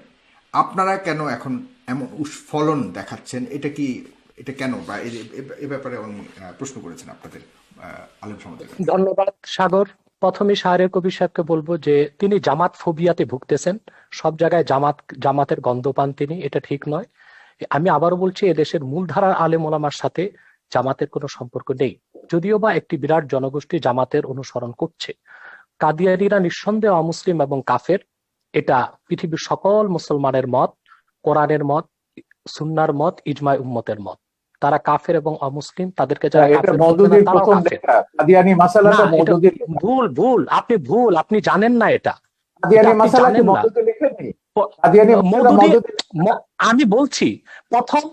আপনারা কেন এখন এমন উস্ফলন দেখাচ্ছেন? এটা কেন, বা এ ব্যাপারে উনি প্রশ্ন করেছেন আপনাদের আলেম সমাজের কাছে। ধন্যবাদ সাগর। প্রথমে শাহরের কবির সাহেবকে বলবো যে তিনি জামাত ফোবিয়াতে ভুগতেছেন, সব জায়গায় জামাতের গন্ধ পান তিনি, এটা ঠিক নয়। আমি আবারও বলছি, এদেশের মূলধারার আলেম ওলামার সাথে জামাতের কোনো সম্পর্ক নেই, যদিও বা একটি বিরাট জনগোষ্ঠী জামাতের অনুসরণ করছে। কাদিয়ানীরা নিঃসন্দেহে অমুসলিম এবং কাফের, এটা পৃথিবীর সকল মুসলমানের মত, কোরআনের মত, সুন্নার মত, ইজমায় উম্মতের মত। তারা কাফের এবং অমুসলিম, তাদেরকে যারা কাফের বলবে না তারাও কাফের। কাদিয়ানী মাসালাটা না, এটা মওদুদী ভুল, আপনি জানেন না এটা। কাদিয়ানী আপনি মাসালা কি জানেন না। মওদুদী লেখেনি? কাদিয়ানী মাসালা মওদুদী আমি বলছি, প্রথম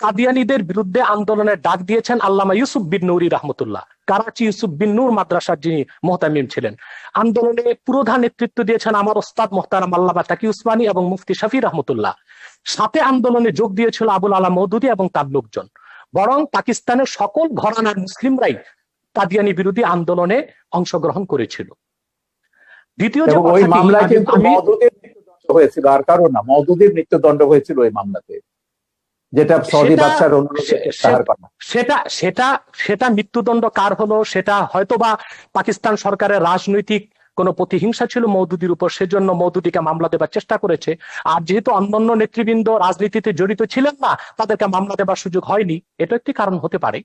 কাদিয়ানীদের বিরুদ্ধে আন্দোলনের ডাক দিয়েছেন আল্লামা ইউসুফ বিন নূরি রাহমাতুল্লাহ, করাচি ইউসুফ বিন নূর মাদ্রাসার যিনি মুহতামিম ছিলেন। আন্দোলনে পুরোধা নেতৃত্ব দিয়েছেন আমার ওস্তাদ মুহতারাম আল্লামা তাকি উসমানী এবং মুফতি শাফি রাহমাতুল্লাহ। সাথে আন্দোলনে যোগ দিয়েছিল আবুল আলা মওদুদী এবং তার লোকজন। বরং পাকিস্তানের সকল ঘরানার মুসলিমরাই কাদিয়ানী বিরোধী আন্দোলনে অংশগ্রহণ করেছিল। দ্বিতীয় যে ওই মামলায় কিন্তু মওদুদীর মৃত্যুদণ্ড হয়েছিল, আর কারণ না, মওদুদীর মৃত্যুদণ্ড হয়েছিল ওই মামলাতে, যেটা সৌদি বাদশার অনুরোধে তাহার করা। সেটা মৃত্যুদণ্ড কার হলো, সেটা হয়তোবা পাকিস্তান সরকারের রাজনৈতিক কোন প্রতিহিংসা ছিল মওদুদীর উপর, সেজন্য মওদুদীকে মামলা দেবার চেষ্টা করেছে। আর যেহেতু অন্যান্য নেতৃবৃন্দ রাজনীতিতে জড়িত ছিলেন না, তাদেরকে মামলা দেবার সুযোগ হয়নি, এটা একটি কারণ হতে পারে।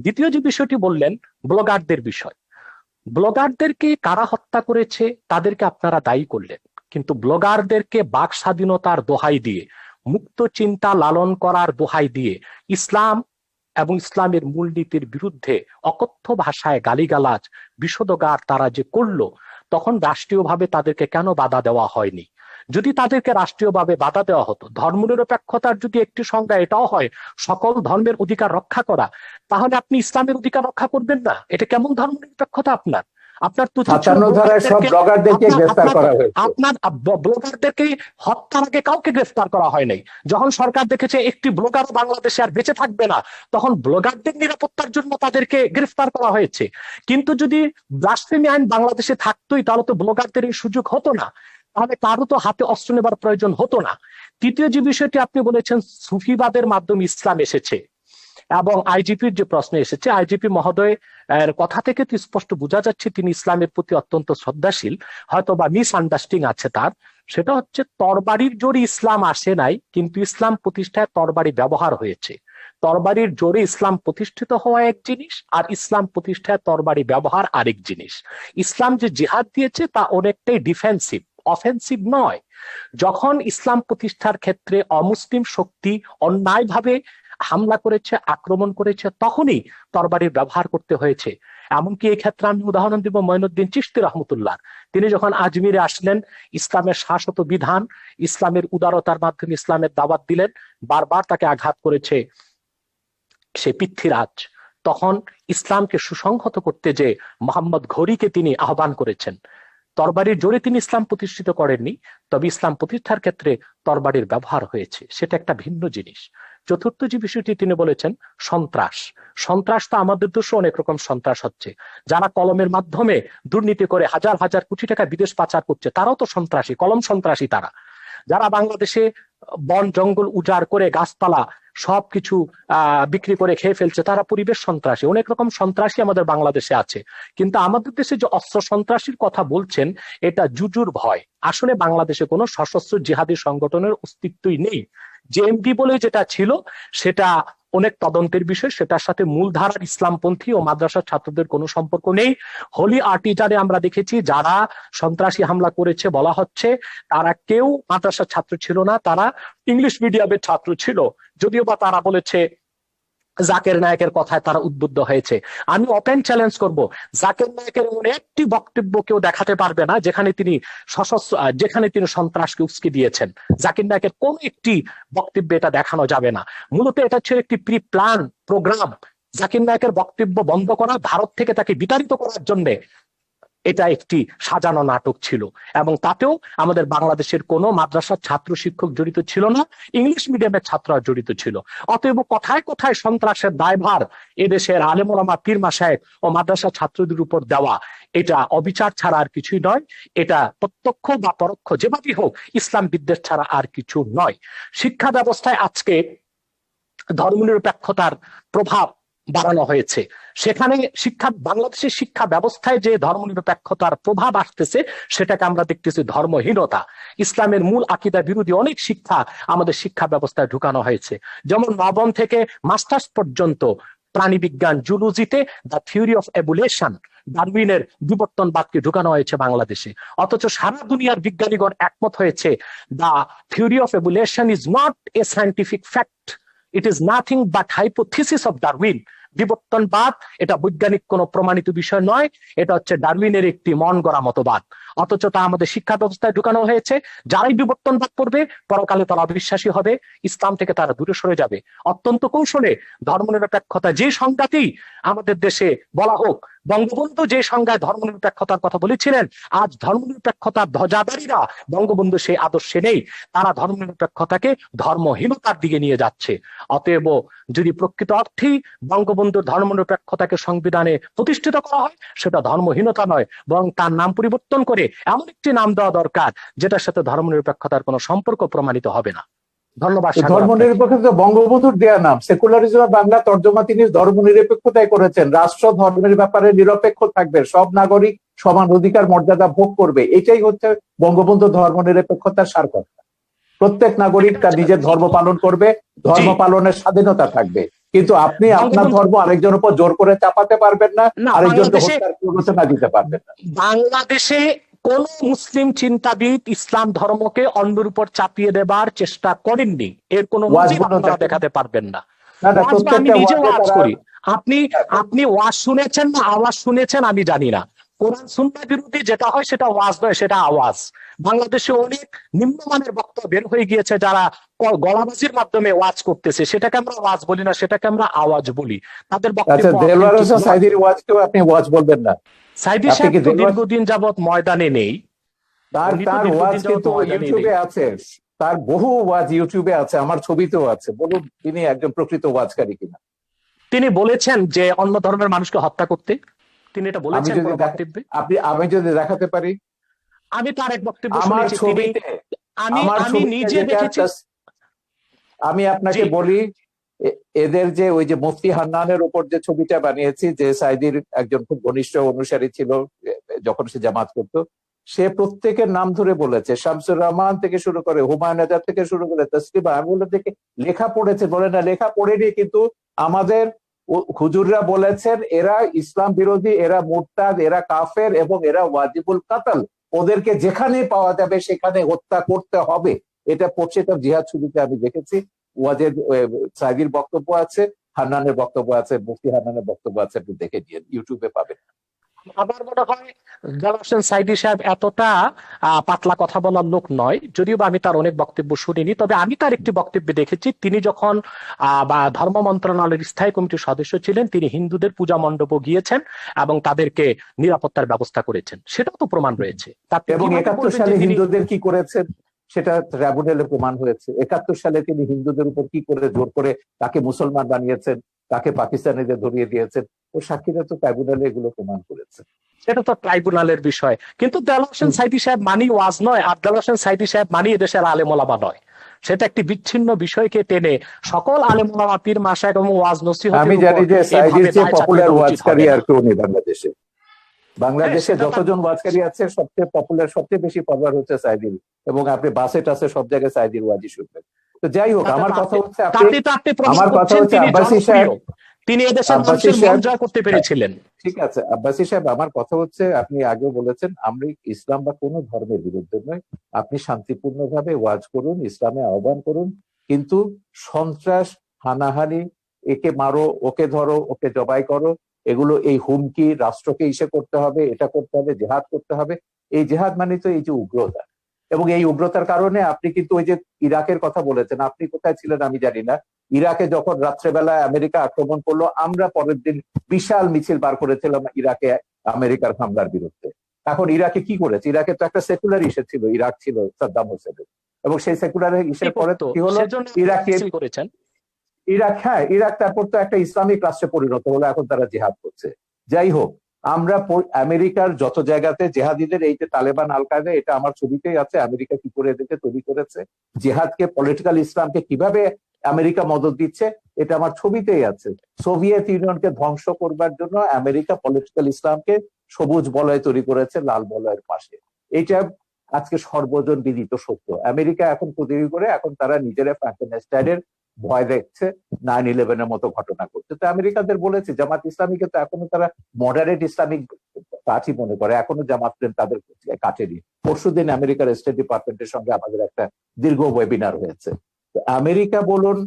দ্বিতীয় যে বিষয়টি বললেন, ব্লগারদের বিষয়। ব্লগারদেরকে কারা হত্যা করেছে তাদেরকে আপনারা দায়ী করলেন, কিন্তু ব্লগারদেরকে বাক স্বাধীনতার দোহাই দিয়ে, মুক্ত চিন্তা লালন করার দোহাই দিয়ে ইসলাম এবং ইসলামের মূলনীতির বিরুদ্ধে অকথ্য ভাষায় গালিগালাজ বিশদগার তারা যে করলো, তখন রাষ্ট্রীয়ভাবে তাদেরকে কেন বাধা দেওয়া হয়নি? যদি তাদেরকে রাষ্ট্রীয়ভাবে বাধা দেওয়া হতো, ধর্মনিরপেক্ষতার যদি একটি সংজ্ঞা এটাও হয় সকল ধর্মের অধিকার রক্ষা করা, তাহলে আপনি ইসলামের অধিকার রক্ষা করবেন না? এটা কেমন ধর্মনিরপেক্ষতা আপনার? আপনার 57 ধারায় সব ব্লগারদেরকে গ্রেফতার করা হয়েছে। আপনার ব্লগারদেরকে হত্যার আগে কাউকে গ্রেফতার করা হয় নাই। যখন সরকার দেখেছে একটি ব্লগার বাংলাদেশে আর বেঁচে থাকবে না, তখন ব্লগারদের নিরাপত্তার জন্য তাদেরকে গ্রেফতার করা হয়েছে। কিন্তু যদি ব্লাসফেমি আইন বাংলাদেশে থাকতোই, তাহলে তো ব্লগারদের এই সুযোগ হতো না, তাহলে কারো তো হাতে অস্ত্র নেবার প্রয়োজন হতো না। তৃতীয় যে বিষয়টি আপনি বলেছেন, সুফিবাদের মাধ্যমে ইসলাম এসেছে এবং আইজিপির যে প্রশ্ন এসেছে, আইজিপি মহোদয় এর কথা থেকে তো স্পষ্ট বোঝা যাচ্ছে তিনি ইসলামের প্রতি অত্যন্ত শ্রদ্ধাশীল, হয়তো বা মিস আন্ডারস্ট্যান্ডিং আছে তার। সেটা হচ্ছে তরবারির জোরে ইসলাম আসে নাই, কিন্তু ইসলাম প্রতিষ্ঠায় তরবারি ব্যবহার হয়েছে। তরবারির জোরে ইসলাম প্রতিষ্ঠিত হওয়া এক জিনিস, আর ইসলাম প্রতিষ্ঠায় তরবারি ব্যবহার আরেক জিনিস। ইসলাম যে জিহাদ দিয়েছে তা অনেকটাই ডিফেন্সিভ, অফেন্সিভ নয়। যখন ইসলাম প্রতিষ্ঠার ক্ষেত্রে অমুসলিম শক্তি অন্যায়ভাবে হামলা করেছে, আক্রমণ করেছে, তখনই তরবারির ব্যবহার করতে হয়েছে। এমনকি এই ক্ষেত্রে আমি উদাহরণ দিব মঈনুদ্দিন চিশতি রহমতুল্লাহ। তিনি যখন আজমিরে আসলেন, ইসলামের শাশ্বত বিধান, ইসলামের উদারতার মাধ্যমে ইসলামের দাওয়াত দিলেন, বারবার তাকে আঘাত করেছে সে পৃথ্বীরাজ। তখন ইসলামকে সুসংহত করতে যে মোহাম্মদ ঘড়িকে তিনি আহ্বান করেছেন। তরবারির জোরে তিনি ইসলাম প্রতিষ্ঠিত করেননি, তবে ইসলাম প্রতিষ্ঠার ক্ষেত্রে তরবারির ব্যবহার হয়েছে, সেটা একটা ভিন্ন জিনিস। চতুর্থ যে বিষয়টি তিনি বলেছেন, সন্ত্রাস। সন্ত্রাস তো আমাদের দেশে অনেক রকম সন্ত্রাস হচ্ছে। যারা কলমের মাধ্যমে দুর্নীতি করে হাজার হাজার কোটি টাকা বিদেশ পাচার করছে, তারাও তো সন্ত্রাসী, কলম সন্ত্রাসী তারা। যারা বাংলাদেশে বন জঙ্গল উজাড় করে গাছপালা সবকিছু বিক্রি করে খেয়ে ফেলছে, তারা পরিবেশ সন্ত্রাসী। অনেক রকম সন্ত্রাসী আমাদের বাংলাদেশে আছে। কিন্তু আমাদের দেশে যে অস্ত্র সন্ত্রাসীর কথা বলছেন, এটা জুজুর ভয়। আসলে বাংলাদেশে কোনো সশস্ত্র জিহাদি সংগঠনের অস্তিত্বই নেই। জেএমপি বলে যেটা ছিল, সেটা অনেক তদন্তের বিষয়, সেটার সাথে মূলধারার ইসলামপন্থী ও মাদ্রাসার ছাত্রদের কোনো সম্পর্ক নেই। হোলি আর্টিজানে আমরা দেখেছি যারা সন্ত্রাসী হামলা করেছে বলা হচ্ছে, তারা কেউ মাদ্রাসার ছাত্র ছিল না, তারা ইংলিশ মিডিয়ামের ছাত্র ছিল। যদিও বা তারা বলেছে জাকের নায়কের কথায় তারা উদ্বুদ্ধ হয়েছে। আমি ওপেন চ্যালেঞ্জ করব, জাকের নায়কের এমন একটি বক্তব্য কেউ দেখাতে পারবে না যেখানে তিনি যেখানে তিনি সন্ত্রাসকে উস্কে দিয়েছেন। জাকির নায়কের কোন একটি বক্তব্যে এটা দেখানো যাবে না। মূলত এটা ছিল একটি প্রি প্ল্যান প্রোগ্রাম। জাকির নায়কের বক্তব্য বন্ধ করা, ভারত থেকে তাকে বিতাড়িত করার জন্য এটা একটি সাজানো নাটক ছিল। এবং তাতেও আমাদের বাংলাদেশের কোনো মাদ্রাসার ছাত্র শিক্ষক জড়িত ছিল না, ইংলিশ মিডিয়ামের ছাত্ররা জড়িত ছিল। অতএব কোথায় কোথায় সন্ত্রাসের দায়ভার এদেশের আলেম ওলামা, পীর মাশায়েখ ও মাদ্রাসা ছাত্রদের উপর দেওয়া, এটা অবিচার ছাড়া আর কিছুই নয়। এটা প্রত্যক্ষ বা পরোক্ষ যেভাবেই হোক ইসলাম বিদ্বেষ ছাড়া আর কিছু নয়। শিক্ষা ব্যবস্থায় আজকে ধর্মনিরপেক্ষতার প্রভাব বাড়ানো হয়েছে। সেখানে বাংলাদেশের শিক্ষা ব্যবস্থায় যে ধর্মনিরপেক্ষতার প্রভাব আসতেছে, সেটাকে আমরা দেখতেছি ধর্মহীনতা। ইসলামের মূল আকীদা বিরোধী অনেক শিক্ষা আমাদের শিক্ষা ব্যবস্থায় ঢুকানো হয়েছে। যেমন নবম থেকে মাস্টার্স পর্যন্ত প্রাণীবিজ্ঞান, জুলজিতে দ্য থিওরি অফ এভোলিউশন, ডারউইনের বিবর্তনবাদকে ঢুকানো হয়েছে বাংলাদেশে। অথচ সারা দুনিয়ার বিজ্ঞানীগণ একমত হয়েছে, the theory of evolution is not a scientific fact, it is nothing but hypothesis of Darwin. বিবর্তনবাদ এটা বৈজ্ঞানিক কোনো প্রমাণিত বিষয় নয়, এটা হচ্ছে ডারউইনের একটি মন গড়া মতবাদ। অথচ তা আমাদের শিক্ষা ব্যবস্থায় ঢুকানো হয়েছে। যারাই বিবর্তনবাদ করবে, পরকালে তারা অবিশ্বাসী হবে, ইসলাম থেকে তারা দূরে সরে যাবে। অত্যন্ত কৌশলে ধর্মনিরপেক্ষতা যে সংজ্ঞাতেই আমাদের দেশে বলা হোক, বঙ্গবন্ধু যে সংজ্ঞায় ধর্মনিরপেক্ষতার কথা বলেছিলেন, আজ ধর্মনিরপেক্ষতার ধ্বজাধারীরা বঙ্গবন্ধু সেই আদর্শে নেই। তারা ধর্মনিরপেক্ষতাকে ধর্মহীনতার দিকে নিয়ে যাচ্ছে। অতএব যদি প্রকৃত অর্থেই বঙ্গবন্ধুর ধর্মনিরপেক্ষতাকে সংবিধানে প্রতিষ্ঠিত করা হয়, সেটা ধর্মহীনতা নয়, বরং তার নাম পরিবর্তন করে এমন একটি নাম দেওয়া দরকার যেটার সাথে ধর্মনিরপেক্ষতার কোনো সম্পর্ক প্রমাণিত হবে না। ধন্যবাদ। ধর্মনিরপেক্ষতা বঙ্গবন্ধুর দেয়া নাম। সেকুলারিজম বাংলা তর্জমা তিনি ধর্মনিরপেক্ষতায় করেছেন। রাষ্ট্র ধর্মের ব্যাপারে নিরপেক্ষ থাকবে, সব নাগরিক সমান অধিকার মর্যাদা ভোগ করবে, এটাই হচ্ছে বঙ্গবন্ধু ধর্মনিরপেক্ষতার সার কথা। প্রত্যেক নাগরিক তার নিজের ধর্ম পালন করবে, ধর্ম পালনের স্বাধীনতা থাকবে, কিন্তু আপনি আপনার ধর্ম আরেকজনের উপর জোর করে চাপাতে পারবেন না, আরেকজনকে হত্যার প্ররোচনা দিতে পারবেন না। বাংলাদেশে কোন মুসলিম চিন্তাবিদ ইসলাম ধর্মকে অন্যের উপর চাপিয়ে দেবার চেষ্টা করেননি, এর কোন আপনারা দেখাতে পারবেন না। আমি নিজে ওয়াজ করি, আপনি ওয়াজ শুনেছেন না আওয়াজ শুনেছেন আমি জানি না। কোরআন সুন্নাহ বিরোধী যেটা হয় সেটা ওয়াজ নয়, সেটা আওয়াজ। বাংলাদেশে অনেক নিম্নমানের বক্তব্য বের হয়ে গিয়েছে, যারা গলাবাজির মাধ্যমে ওয়াজ করতেছে, সেটাকে আমরা ওয়াজ বলি না, সেটাকে আমরা আওয়াজ বলি। তাদের আচ্ছা, বক্তব্য দেলওয়ার authentic হোসেন নয়। সাইদির ওয়াজকেও আপনি ওয়াজ বলবেন না? সাইদি আপনি সাহেব কি তো দেলওয়ার, দীর্ঘদিন যাবৎ ময়দানে নেই, তার উনি তো তার ওয়াজ দীর্ঘদিন যাবৎ কিন্তু ময়দানে নেই। ইউটিউবে আছে, তার বহু ওয়াজ ইউটিউবে আছে, আমার ছবিতেও আছে। বলুন তিনি একজন প্রকৃত ওয়াজকারী কিনা। তিনি বলেছেন যে অন্য ধর্মের মানুষকে হত্যা করতে, তিনি এটা আমি বলেছেন যদি কোনো বক্তব্যে? আমি যদি দেখাতে পারি আমি তার এক বক্তব্য আমার শুনেছি, তিনি ছবিতে, আমি আমার আমি ছবিতে নিজে যেটা দেখেছি। আমি আপনাকে জি, বলি, এদের যে ওই যে মুফতি হান্নানের উপর যে ছবিটা বানিয়েছি, যে সাইদির একজন খুব ঘনিষ্ঠ অনুসারী ছিল যখন সে জামাত করতো, সে প্রত্যেকের নাম ধরে বলেছে, শামসুর রহমান থেকে শুরু করে হুমায়ুন আজাদ থেকে শুরু করে তসলিমা। আমি বললাম দেখে লেখা পড়েছে, বলে না লেখা পড়েনি, কিন্তু আমাদের হুজুররা বলেছেন এরা ইসলাম বিরোধী, এরা মুরতাদ, এরা কাফের এবং এরা ওয়াজিবুল কাতাল, ওদেরকে যেখানে পাওয়া যাবে সেখানে হত্যা করতে হবে। এটা পড়ছে, এটা জিহাদ ছবিতে আমি দেখেছি। ওয়াজের সাইদির বক্তব্য আছে, হান্নানের বক্তব্য আছে, মুফতি হান্নানের বক্তব্য আছে, আপনি দেখে নিন, ইউটিউবে পাবেন। আমার মনে হয় জালাল হোসেন সাইদি সাহেব এতটা পাতলা কথা বলার লোক নয়, যদিও বা আমি তার অনেক বক্তব্য শুনিনি। তবে আমি তার একটি বক্তব্যে দেখেছি, তিনি যখন বা ধর্ম মন্ত্রণালয়ের স্থায়ী কমিটির সদস্য ছিলেন, তিনি হিন্দুদের পূজা মণ্ডপও গিয়েছেন এবং তাদেরকে নিরাপত্তার ব্যবস্থা করেছেন, সেটাও তো প্রমাণ রয়েছে। তা আপনি এবং কিভাবে 71 বলবেন যে সালে তিনি? হিন্দুদের কি করেছেন সেটা ট্রাইব্যুনালে প্রমাণ হয়েছে। 71 সালে তিনি হিন্দুদের উপর কি করে জোর করে তাকে মুসলমান বানিয়েছেন, তাকে পাকিস্তানিদের ধরিয়ে দিয়েছেন, ও সাক্ষীরা তো ট্রাইব্যুনালে এগুলো প্রমাণ করেছে। সেটা তো ট্রাইব্যুনালের বিষয়, কিন্তু দেলাওয়ার হোসেন সাইদি সাহেব মানি ওয়াজ নয়, আর দেলাওয়ার হোসেন সাইদি সাহেব মানি এদেশের আলেম ওলামা নয়। সেটা একটি বিচ্ছিন্ন বিষয়কে টেনে সকল আলেম ওলামা, পীর মাশায়েখ এবং ওয়াজ নসিহতের আমি উপর জানি যে সাইদির এইভাবে চেয়ে দায় চাপিয়ে পপুলার দেওয়া উচিত ওয়াজকারী হবে না। আর কেউ নেই বাংলাদেশে। হ্যাঁ, বাংলাদেশে সেটা তার যতজন ওয়াজকারী আছে সবচেয়ে পপুলার, সবচেয়ে বেশি পপুলার হচ্ছে সাইদির, এবং আপনি বাসে টাসে সব জায়গায় সাইদির ওয়াজই শুনবেন। তো যাই হোক, আমার কথা হচ্ছে তাতে প্রমাণ আমার কথা করছেন হচ্ছে তিনি আব্বাসী জনপ্রিয়, সাহেব, তিনি এদেশের আব্বাসী মানুষের মন সাহেব, জয় করতে পেরেছিলেন। ঠিক আছে আব্বাসী সাহেব, আমার কথা হচ্ছে আপনি আগেও বলেছেন আমরা ইসলাম বা কোনো ধর্মের বিরুদ্ধে নয়, আপনি শান্তিপূর্ণভাবে ওয়াজ করুন, ইসলামে আহ্বান করুন, কিন্তু সন্ত্রাস, হানাহানি, একে মারো, ওকে ধরো, ওকে জবাই করো, এগুলো এই হুমকি, রাষ্ট্রকে ইসে করতে হবে, এটা করতে হবে, জেহাদ করতে হবে, এই জেহাদ মানে তো এই যে উগ্রতা। এবং এই উগ্রতার কারণে আপনি কিন্তু ওই যে ইরাকের কথা বলেছেন, আপনি কোথায় ছিলেন আমি জানি না, ইরাকে যখন রাত্রেবেলায় আমেরিকা আক্রমণ করলো, আমরা পরের দিন বিশাল মিছিল বার করেছিলাম ইরাকে আমেরিকার হামলার বিরুদ্ধে। এখন ইরাকে কি করেছে? ইরাকে তো একটা সেকুলার ইস্যু ছিল, ইরাক ছিল সাদ্দাম হোসেনের, এবং সেই সেকুলার ইস্যুর পরে কি হলো, সেজন্য ইরাকে করেছেন। ইরাক তারপর তো একটা ইসলামিক রাষ্ট্রে পরিণত হলো, এখন তারা জেহাদ করছে। যাই হোক, আমরা আমেরিকার যত জায়গাতে জেহাদিদের, এই যে তালেবান, আল কায়দা, এটা আমার ছবিতেই আছে, আমেরিকা কি করে এদেরকে তৈরি করেছে, জেহাদকে, পলিটিক্যাল ইসলামকে কিভাবে আমেরিকা মদদ দিচ্ছে, এটা আমার ছবিতেই আছে। সোভিয়েত ইউনিয়নকে ধ্বংস করবার জন্য আমেরিকা পলিটিক্যাল ইসলামকে সবুজ বলয় তৈরি করেছে লাল বলয়ের পাশে। এটা আজকে সর্বজন বিদিত সত্য। আমেরিকা এখন তৈরি করে, এখন তারা নিজেরা ফ্র্যাঙ্কেনস্টাইনের ভয় দেখছে, 9/11 মতো ঘটনা করছে। তো আমেরিকাদের বলেছে, জামাত ইসলামীকে তো এখনো তারা মডারেট ইসলামিক পার্টি মনে করে, এখনো জামাত তাদের কাটেনি। পরশুদিন আমেরিকার স্টেট ডিপার্টমেন্টের সঙ্গে আমাদের একটা দীর্ঘ ওয়েবিনার হয়েছে। আমেরিকা বলুন,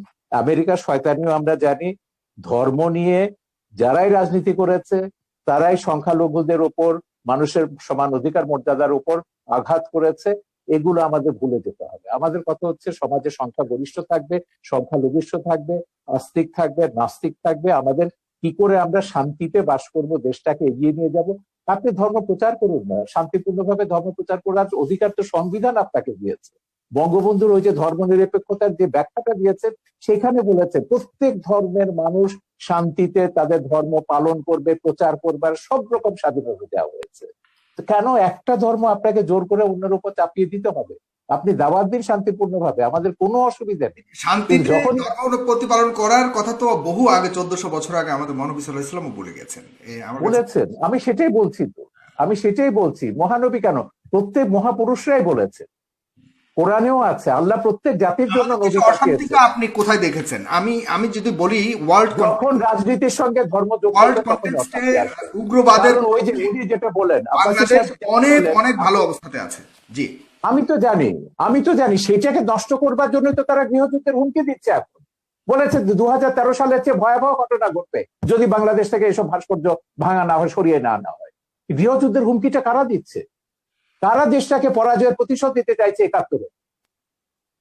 আমেরিকার শয়তানিও আমরা জানি, ধর্ম নিয়ে যারাই রাজনীতি করেছে তারাই সংখ্যালঘুদের উপর, মানুষের সমান অধিকার মর্যাদার উপর আঘাত করেছে। এগুলো আমাদের ভুলে যেতে হবে। আমাদের কথা হচ্ছে সমাজে সংখ্যাগরিষ্ঠ থাকবে, সংখ্যালঘিষ্ঠ থাকবে, আস্তিক থাকবে, নাস্তিক থাকবে। আমাদের কি করে আমরা শান্তিতে বাস করব, দেশটাকে এগিয়ে নিয়ে যাব। আপনি ধর্ম প্রচার করুন না, শান্তিপূর্ণভাবে ধর্ম প্রচার করার অধিকার তো সংবিধান আপনাকে দিয়েছে। বঙ্গবন্ধুর ওই যে ধর্ম নিরপেক্ষতার যে ব্যাখ্যাটা দিয়েছেন, সেখানে বলেছে প্রত্যেক ধর্মের মানুষ শান্তিতে তাদের ধর্ম পালন করবে, প্রচার করবার সব রকম স্বাধীনতা দেওয়া হয়েছে। কেন একটা ধর্ম আপনাকে জোর করে অন্যের উপর চাপিয়ে দিতে হবে? আপনি দাওয়াত দিন শান্তিপূর্ণভাবে, আমাদের কোনো অসুবিধা নেই। শান্তিতে যখন ধর্ম প্রতিপালন করার কথা তো বহু আগে, 1400 বছর আগে আমাদের মহানবী সাল্লাল্লাহু আলাইহি ওয়াসাল্লাম বলে গেছেন। আমার কাছে বলেছেন, আমি সেটাই বলছি, তো আমি সেটাই বলছি। মহানবী কেন, প্রত্যেক মহাপুরুষরাই বলেছে, কোরআনেও আছে, আল্লাহ প্রত্যেক জাতির জন্য নবী পাঠিয়েছে। অশান্তিটা আপনি কোথায় দেখেছেন? আমি আমি যদি বলি ওয়ার্ল্ড যখন রাজনীতির সঙ্গে ধর্ম যোগ ওয়ার্ল্ড করবে তখন কনটেক্সটে অশান্তি আসবে। উগ্রবাদের কারণ ওই যে উনি যেটা বলেন, আব্বাসী বাংলাদেশ সাহেব যেটা অনেক বললেন, অনেক ভালো অবস্থাতে আছে। জি, আমি তো জানি সেটাকে নষ্ট করবার জন্য তো তারা গৃহযুদ্ধের হুমকি দিচ্ছে। এখন বলেছে 2013 সালের চেয়ে ভয়াবহ ঘটনা ঘটবে যদি বাংলাদেশ থেকে এসব ভাস্কর্য ভাঙা না হয়, সরিয়ে না আনা হয়। গৃহযুদ্ধের হুমকিটা কারা দিচ্ছে? কারা দেশটাকে পরাজয়ের প্রতিশোধ দিতে চাইছে 71-এ?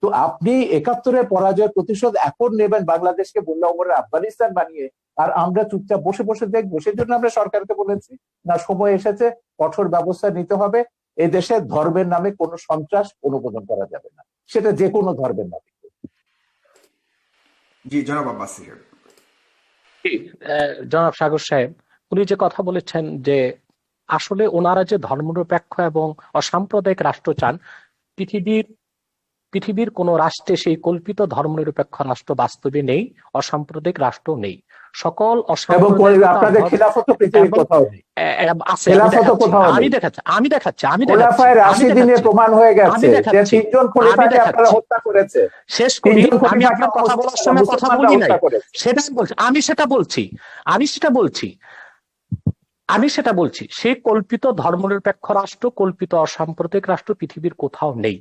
তো আপনি 71-এর পরাজয়ের প্রতিশোধ এখন নেবেন বাংলাদেশকে বললে ওমরের আফগানিস্তান বানিয়ে, আর আমরা চুপচাপ বসে বসে দেখবো? সেজন্য আমরা সরকারকে বলেছি না, সময় এসেছে, কঠোর ব্যবস্থা নিতে হবে। এদেশে ধর্মের নামে কোনো সন্ত্রাস অনুমোদন করা যাবে না, সেটা যে কোনো ধর্মের নামে। জি জনাব আব্বাস সাহেব। জনাব সাগর সাহেব, উনি যে কথা বলেছেন যে আসলে ওনারা যে ধর্মনিরপেক্ষ এবং অসাম্প্রদায়িক রাষ্ট্র চান, পৃথিবীর কোন রাষ্ট্রে সেই কল্পিত ধর্মনিরপেক্ষ রাষ্ট্র বাস্তবে নেই, অসাম্প্রদায়িক রাষ্ট্র নেই। সকল আপনাদের খিলাফত পৃথিবীর কোথাও নেই, আছে। আমি দেখাচ্ছি খোলাফায়ে রাশিদিনে প্রমাণ হয়ে গেছে যে 3 জন খলিফাকে আপনারা হত্যা করেছে। শেষ করি, আমি আপনার কথা বলার সময় কথা বলি নাই, সেটা বলছি, আমি সেটা বলছি সেই কল্পিত ধর্মনিরপেক্ষ রাষ্ট্র, কল্পিত অসাম্প্রদায়িক রাষ্ট্র পৃথিবীর কোথাও নেই।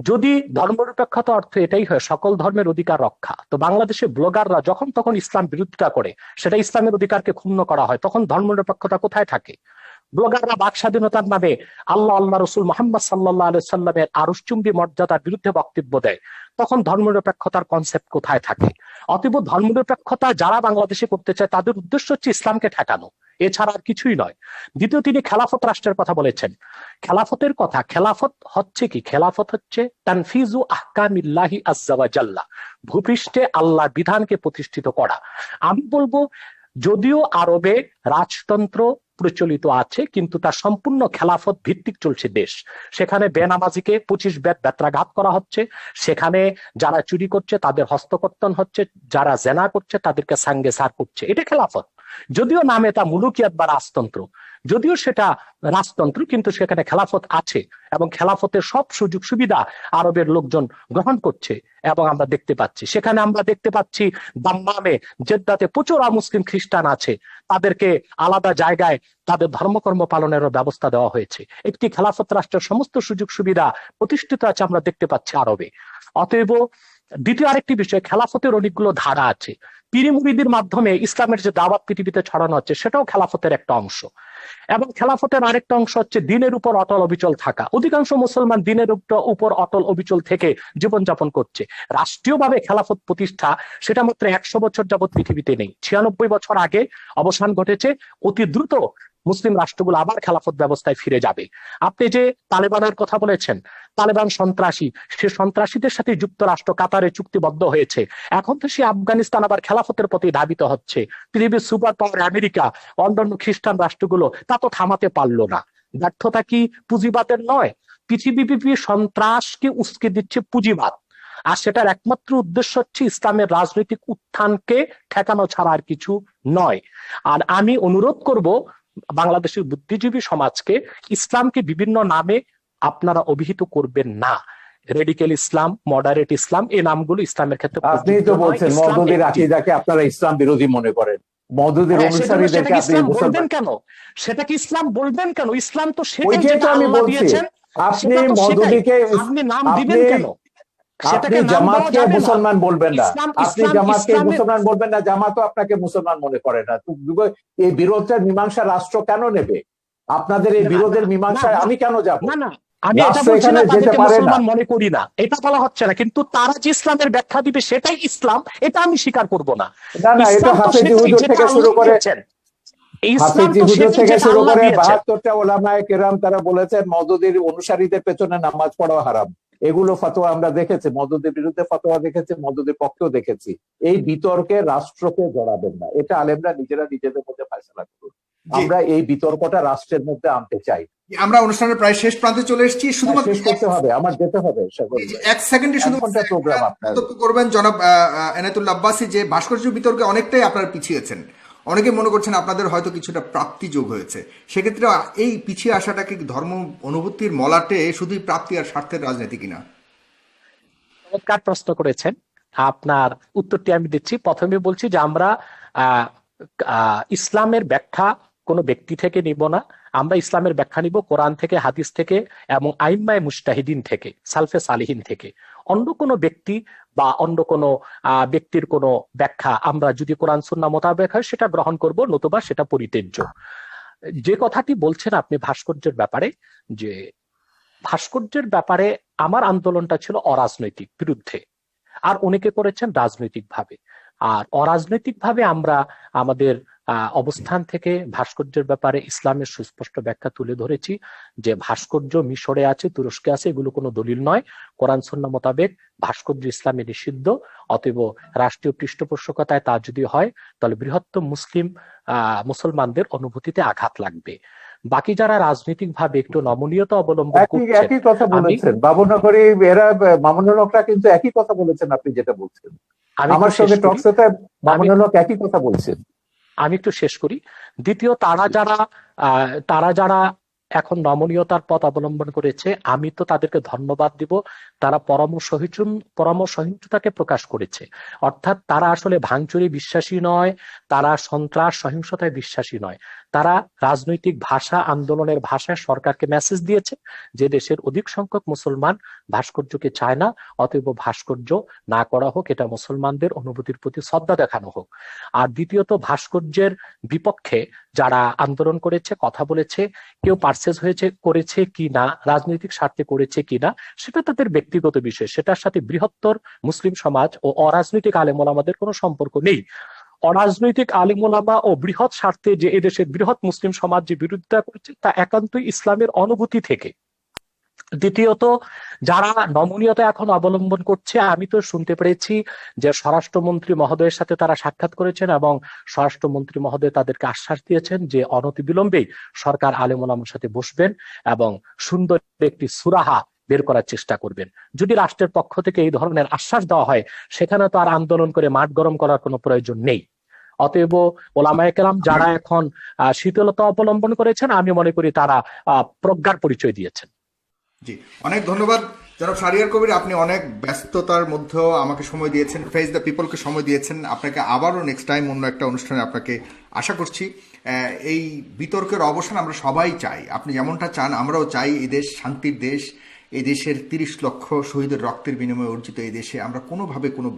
যদি ধর্মনিরপেক্ষতা অর্থ এটাই হয় সকল ধর্মের অধিকার রক্ষা, তো বাংলাদেশে ব্লগাররা যখন তখন ইসলাম বিরোধিতা করে, সেটা ইসলামের অধিকারকে ক্ষুণ্ণ করা হয়, তখন ধর্মনিরপেক্ষতা কোথায় থাকে? ব্লগাররা বাক স্বাধীনতার নামে আল্লাহ রসুল মোহাম্মদ সাল্লাল্লাহু আলাইহি সাল্লামের আরশচুম্বী মর্যাদার বিরুদ্ধে বক্তব্য দেয়, তখন ধর্মনিরপেক্ষতার কনসেপ্ট কোথায় থাকে? অতএব ধর্মনিরপেক্ষতা যারা বাংলাদেশে করতে চায় তাদের উদ্দেশ্য হচ্ছে ইসলামকে ঠেকানো, এছাড়া আর কিছুই নয়। দ্বিতীয়, তিনি খেলাফত রাষ্ট্রের কথা বলেছেন। খেলাফতের কথা, খেলাফত হচ্ছে কি? খেলাফত হচ্ছে তানফিজু আহকামিল্লাহি আযজা ওয়া জাল্লা, ভূপৃষ্ঠে আল্লাহর বিধানকে প্রতিষ্ঠিত করা। আমি বলবো যদিও আরবে রাজতন্ত্র প্রচলিত আছে, কিন্তু তার সম্পূর্ণ খেলাফত ভিত্তিক চলছে দেশ। সেখানে বেনামাজিকে 25 বেত্রাঘাত করা হচ্ছে, সেখানে যারা চুরি করছে তাদের হস্তকর্তন হচ্ছে, যারা জেনা করছে তাদেরকে সাঙ্গে সার করছে। এটা খেলাফত। যদিও নামে তা মুলুকিয়াত বা রাজতন্ত্র, যদিও সেটা রাজতন্ত্র, কিন্তু সেখানে খেলাফত আছে এবং খেলাফতের সব সুযোগ সুবিধা আরবের লোকজন গ্রহণ করছে। এবং আমরা দেখতে পাচ্ছি, সেখানে আমরা দেখতে পাচ্ছি দাম্মামে, জেদ্দাতে প্রচুর মুসলিম খ্রিস্টান আছে, তাদেরকে আলাদা জায়গায় তাদের ধর্মকর্ম পালনেরও ব্যবস্থা দেওয়া হয়েছে। একটি খেলাফত রাষ্ট্রের সমস্ত সুযোগ সুবিধা প্রতিষ্ঠিত আছে আমরা দেখতে পাচ্ছি আরবে। অতএব দ্বিতীয় আরেকটি বিষয়, খেলাফতের অনেকগুলো ধারা আছে। পীর মুরিদির মাধ্যমে ইসলামের যে দাওয়াত পৃথিবীতে ছড়ানো হচ্ছে, সেটাও খেলাফতের একটা অংশ। এবং খেলাফতের আরেকটা অংশ হচ্ছে দিনের উপর অটল অবিচল থাকা। অধিকাংশ মুসলমান দিনের উপর অটল অবিচল থেকে জীবনযাপন করছে। রাষ্ট্রীয়ভাবে খেলাফত প্রতিষ্ঠা, সেটা মাত্র 100 বছর যাবৎ পৃথিবীতে নেই। 96 বছর আগে অবসান ঘটেছে। অতি দ্রুত মুসলিম রাষ্ট্রগুলো আবার খেলাফত ব্যবস্থায় ফিরে যাবে। আপনি যে তালেবানের কথা বলেছেন, তালেবান সন্ত্রাসী, সে সন্ত্রাসীদের সাথে যুক্তরাষ্ট্র কাতারে চুক্তিবদ্ধ হয়েছে। এখন তো সে আফগানিস্তান আবার খেলাফতের প্রতি ধাবিত হচ্ছে। পৃথিবীর সুপার পাওয়ার আমেরিকা, অন্যান্য খ্রিস্টান রাষ্ট্রগুলো তা তো থামাতে পারলো না। ব্যর্থতা কি পুঁজিবাদের নয়? পৃথিবীব্যাপী সন্ত্রাসকে উস্কে দিচ্ছে পুঁজিবাদ, আর সেটার একমাত্র উদ্দেশ্য হচ্ছে ইসলামের রাজনৈতিক উত্থানকে ঠেকানো ছাড়া আর কিছু নয়। আর আমি অনুরোধ করব বাংলাদেশের বুদ্ধিজীবী সমাজকে, ইসলামকে বিভিন্ন নামে আপনারা অভিহিত করবেন না। রেডিক্যাল ইসলাম, মডারেট ইসলাম, এই নামগুলো ইসলামের ক্ষেত্রে আপনি তো বলছেন মওদুদির আকীদাকে আপনারা ইসলাম বিরোধী মনে করেন। মওদুদির অনুসারীদেরকে আপনি বলবেন কেন? সেটা কি ইসলাম বলবেন কেন? ইসলাম তো সেটাই যেটা আল্লাহ দিয়েছেন। আপনি মওদুদিকে আপনি নাম দিবেন কেন? আপনি জামাতকে মুসলমান বলবেন না, আপনি জামাতকে মুসলমান বলবেন না, জামাতও আপনাকে মুসলমান মনে করে না। এই বিরোধের মীমাংসা রাষ্ট্র কেন নেবে? আপনাদের এই বিরোধের মীমাংসায় আমি কেন যাব? না না, আমি এটা বলছি না তাদেরকে মুসলমান মনে করি না, এটা বলা হচ্ছে না, কিন্তু তারা যে ইসলামের ব্যাখ্যা দিবে সেটাই ইসলাম, এটা আমি স্বীকার করব না। না না, এটা হাফেজি হুজুর থেকে শুরু করে, হাফেজি হুজুর থেকে শুরু করে 72টা ওলামায়ে কেরাম তারা বলেছেন মওদুদির অনুসারীদের পেছনে নামাজ পড়া হারাম। এগুলো ফতোয়া আমরা দেখেছি, মওদুদির বিরুদ্ধে ফতোয়া দেখেছি, মওদুদির পক্ষেও দেখেছি। এই বিতর্কে রাষ্ট্রকে জড়াবেন না, এটা আলেমরা নিজেরা নিজেদের মধ্যে ফয়সালা করুন। আমরা এই বিতর্কটা রাষ্ট্রের মধ্যে আনতে চাই। আমরা অনুষ্ঠানের প্রায় শেষ প্রান্তে চলে এসেছি, শুধুমাত্র শেষ করতে হবে, আমার যেতে হবে। 1 সেকেন্ডে শুধু প্রোগ্রাম আপনার করবেন জনাব এনায়েতুল্লাহ আব্বাসী, যে ভাস্কর্য বিতর্কে অনেকটাই আপনারা পিছিয়েছেন। অনেকে মনে করছেন আপনাদের হয়তো কিছুটা প্রাপ্তি যোগ হয়েছে। সেক্ষেত্রে এই পিছিয়ে আসাটাকে ধর্ম অনুভূতির মলাটে শুধুই প্রাপ্তি আর স্বার্থের রাজনীতি কিনা? চমৎকার প্রশ্ন করেছেন, আপনার উত্তরটি আমি দিচ্ছি। প্রথমে বলছি যে আমরা ইসলামের ব্যাখ্যা কোনো ব্যক্তি থেকে নিব না, আমরা ইসলামের ব্যাখ্যা নিব কোরআন থেকে, হাদিস থেকে এবং আইম্মায়ে মুজতাহিদিন থেকে, সালফে সালিহিন থেকে। অন্য কোনো ব্যক্তি বা অন্য কোনো ব্যক্তির কোনো ব্যাখ্যা আমরা যদি কোরআন সুন্নাহ মোতাবেক হয় সেটা গ্রহণ করব, নতুবা সেটা পরিত্যাজ্য। যে কথাটি বলছেন আপনি ভাস্কর্যের ব্যাপারে, যে ভাস্কর্যের ব্যাপারে আমার আন্দোলনটা ছিল অরাজনৈতিক বিরুদ্ধে, আর অনেকে করেছেন রাজনৈতিক ভাবে। আর অরাজনৈতিক ভাবে আমরা আমাদের অবস্থান থেকে ভাস্কর্যের ব্যাপারে ইসলামের সুস্পষ্ট ব্যাখ্যা তুলে ধরেছি যে ভাস্কর্য মিশরে আছে, তুরস্কে আছে, এগুলো কোনো দলিল নয়। কোরআন সুন্নাহ মোতাবেক ভাস্কর্য ইসলামে নিষিদ্ধ। অতএব রাষ্ট্রীয় পৃষ্ঠপোষকতায় তা যদি হয় তাহলে বৃহত্তম মুসলমানদের অনুভূতিতে আঘাত লাগবে। বাকি যারা রাজনৈতিক ভাবে একটু নমনীয়তা অবলম্বন করছেন, একই কথা বলেছেন বাবুনগরী, এরা মামুনুল হকরা কিন্তু একই কথা বলেছেন আপনি যেটা বলছেন। আমি আমার সঙ্গে টকশোতে মামুনুল হক একই কথা বলছেন। আমি একটু শেষ করি। দ্বিতীয়, তারা যারা এখন নমনীয়তার পথ অবলম্বন করেছে, আমি তো তাদেরকে ধন্যবাদ দিব। তারা পরমসহিষ্ণুতাকে প্রকাশ করেছে। অর্থাৎ তারা আসলে ভাঙচুরে বিশ্বাসী নয়, তারা সন্ত্রাস সহিংসতায় বিশ্বাসী নয়। তারা রাজনৈতিক ভাষা, আন্দোলনের ভাষায় সরকারকে মেসেজ দিয়েছে যে দেশের অধিক সংখ্যক মুসলমান ভাস্কর্যকে চায় না, অতএব ভাস্কর্য না করা হোক, এটা মুসলমানদের অনুভূতির প্রতি শ্রদ্ধা দেখানো হোক। আর দ্বিতীয়ত, ভাস্কর্যের বিপক্ষে যারা আন্দোলন করেছে, কথা বলেছে, কেউ পারচেজ করেছে কি না, রাজনৈতিক স্বার্থে করেছে কিনা, সেটা তাদের ব্যক্তিগত বিষয়। সেটার সাথে বৃহত্তর মুসলিম সমাজ ও অরাজনৈতিক আলেম ওলামাদের কোনো সম্পর্ক নেই। অরাজনৈতিক আলেম ওলামা ও বৃহৎ স্বার্থে যে এদেশের বৃহৎ মুসলিম সমাজ যে বিরোধিতা করছে, তা একান্তই ইসলামের অনুভূতি থেকে। দ্বিতীয়ত, যারা নমনীয়তা এখন অবলম্বন করছে, আমি তো শুনতে পেরেছি যে স্বরাষ্ট্রমন্ত্রী মহোদয়ের সাথে তারা সাক্ষাৎ করেছেন এবং স্বরাষ্ট্রমন্ত্রী মহোদয় তাদেরকে আশ্বাস দিয়েছেন যে অনতিবিলম্বেই সরকার আলেম ওলামার সাথে বসবেন এবং সুন্দর একটি সুরাহা বের করার চেষ্টা করবেন। যদি রাষ্ট্রের পক্ষ থেকে এই ধরনের আশ্বাস দেওয়া হয়, সেখানে তো আর আন্দোলন করে মাঠ গরম করার কোনো প্রয়োজন নেই। অতএব ওলামায়ে কেরাম যারা এখন শীতলতা অবলম্বন করেছেন, আমি মনে করি তারা প্রজ্ঞার পরিচয় দিয়েছেন। জি, অনেক ধন্যবাদ জনাব শাহরিয়ার কবির। আপনি অনেক ব্যস্ততার মধ্যেও আমাকে সময় দিয়েছেন, ফেস দ্য পিপলকে সময় দিয়েছেন। আপনাকে আবারও নেক্সট টাইম অন্য একটা অনুষ্ঠানে আপনাকে আশা করছি। এই বিতর্কের অবসান আমরা সবাই চাই, আপনি যেমনটা চান আমরাও চাই। এই দেশ শান্তির দেশ, এই দেশের 30 লক্ষ শহীদের রক্তের বিনিময়ে অর্জিত এই দেশে আমরা কোনোভাবে কোনো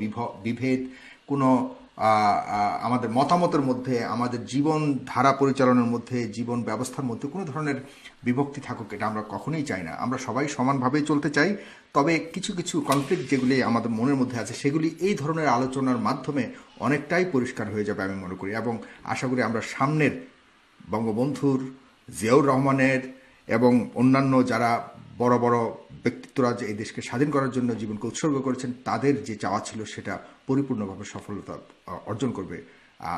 বিভেদ, কোনো আমাদের মতামতের মধ্যে, আমাদের জীবন ধারা পরিচালনার মধ্যে, জীবন ব্যবস্থার মধ্যে কোনো ধরনের বিভক্তি থাকুক, এটা আমরা কখনোই চাই না। আমরা সবাই সমানভাবেই চলতে চাই। তবে কিছু কিছু কনফ্লিক্ট যেগুলি আমাদের মনের মধ্যে আছে, সেগুলি এই ধরনের আলোচনার মাধ্যমে অনেকটাই পরিষ্কার হয়ে যাবে আমি মনে করি। এবং আশা করি আমরা সামনের বঙ্গবন্ধুর, জিয়াউর রহমানের এবং অন্যান্য যারা বড় বড় ব্যক্তিত্বরা যে এই দেশকে স্বাধীন করার জন্য জীবনকে উৎসর্গ করেছেন, তাদের যে চাওয়া ছিল সেটা পরিপূর্ণভাবে সফলতা অর্জন করবে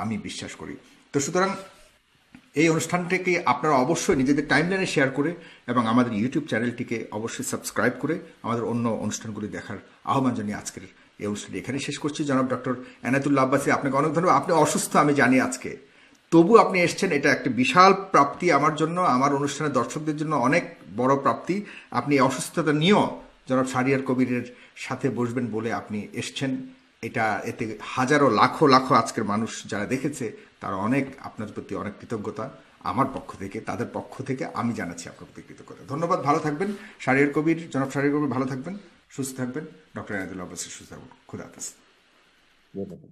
আমি বিশ্বাস করি। তো সুতরাং এই অনুষ্ঠানটিকে আপনারা অবশ্যই নিজেদের টাইমলাইনে শেয়ার করে এবং আমাদের ইউটিউব চ্যানেলটিকে অবশ্যই সাবস্ক্রাইব করে আমাদের অন্য অনুষ্ঠানগুলি দেখার আহ্বান জানিয়ে আজকের এই অনুষ্ঠানটি এখানে শেষ করছি। জনাব ডক্টর এনায়েতুল্লাহ আব্বাসী, আপনাকে অনেক ধন্যবাদ। আপনি অসুস্থ আমি জানি আজকে, তবু আপনি এসছেন, এটা একটা বিশাল প্রাপ্তি আমার জন্য, আমার অনুষ্ঠানের দর্শকদের জন্য অনেক বড় প্রাপ্তি। আপনি অসুস্থতা নিয়েও জনাব শাহরিয়ার কবিরের সাথে বসবেন বলে আপনি এসছেন। এতে হাজারো লাখো লাখো আজকের মানুষ যারা দেখেছে, তারা অনেক আপনার প্রতি অনেক কৃতজ্ঞতা আমার পক্ষ থেকে, তাদের পক্ষ থেকে আমি জানাচ্ছি আপনার প্রতি কৃতজ্ঞতা। ধন্যবাদ, ভালো থাকবেন। শাহরিয়ার কবির, জনাব শাহরিয়ার কবির ভালো থাকবেন, সুস্থ থাকবেন। ডক্টর এনায়েতুল্লাহ আব্বাসী সুস্থ থাকবেন। খুদা হাফেজ। ধন্যবাদ।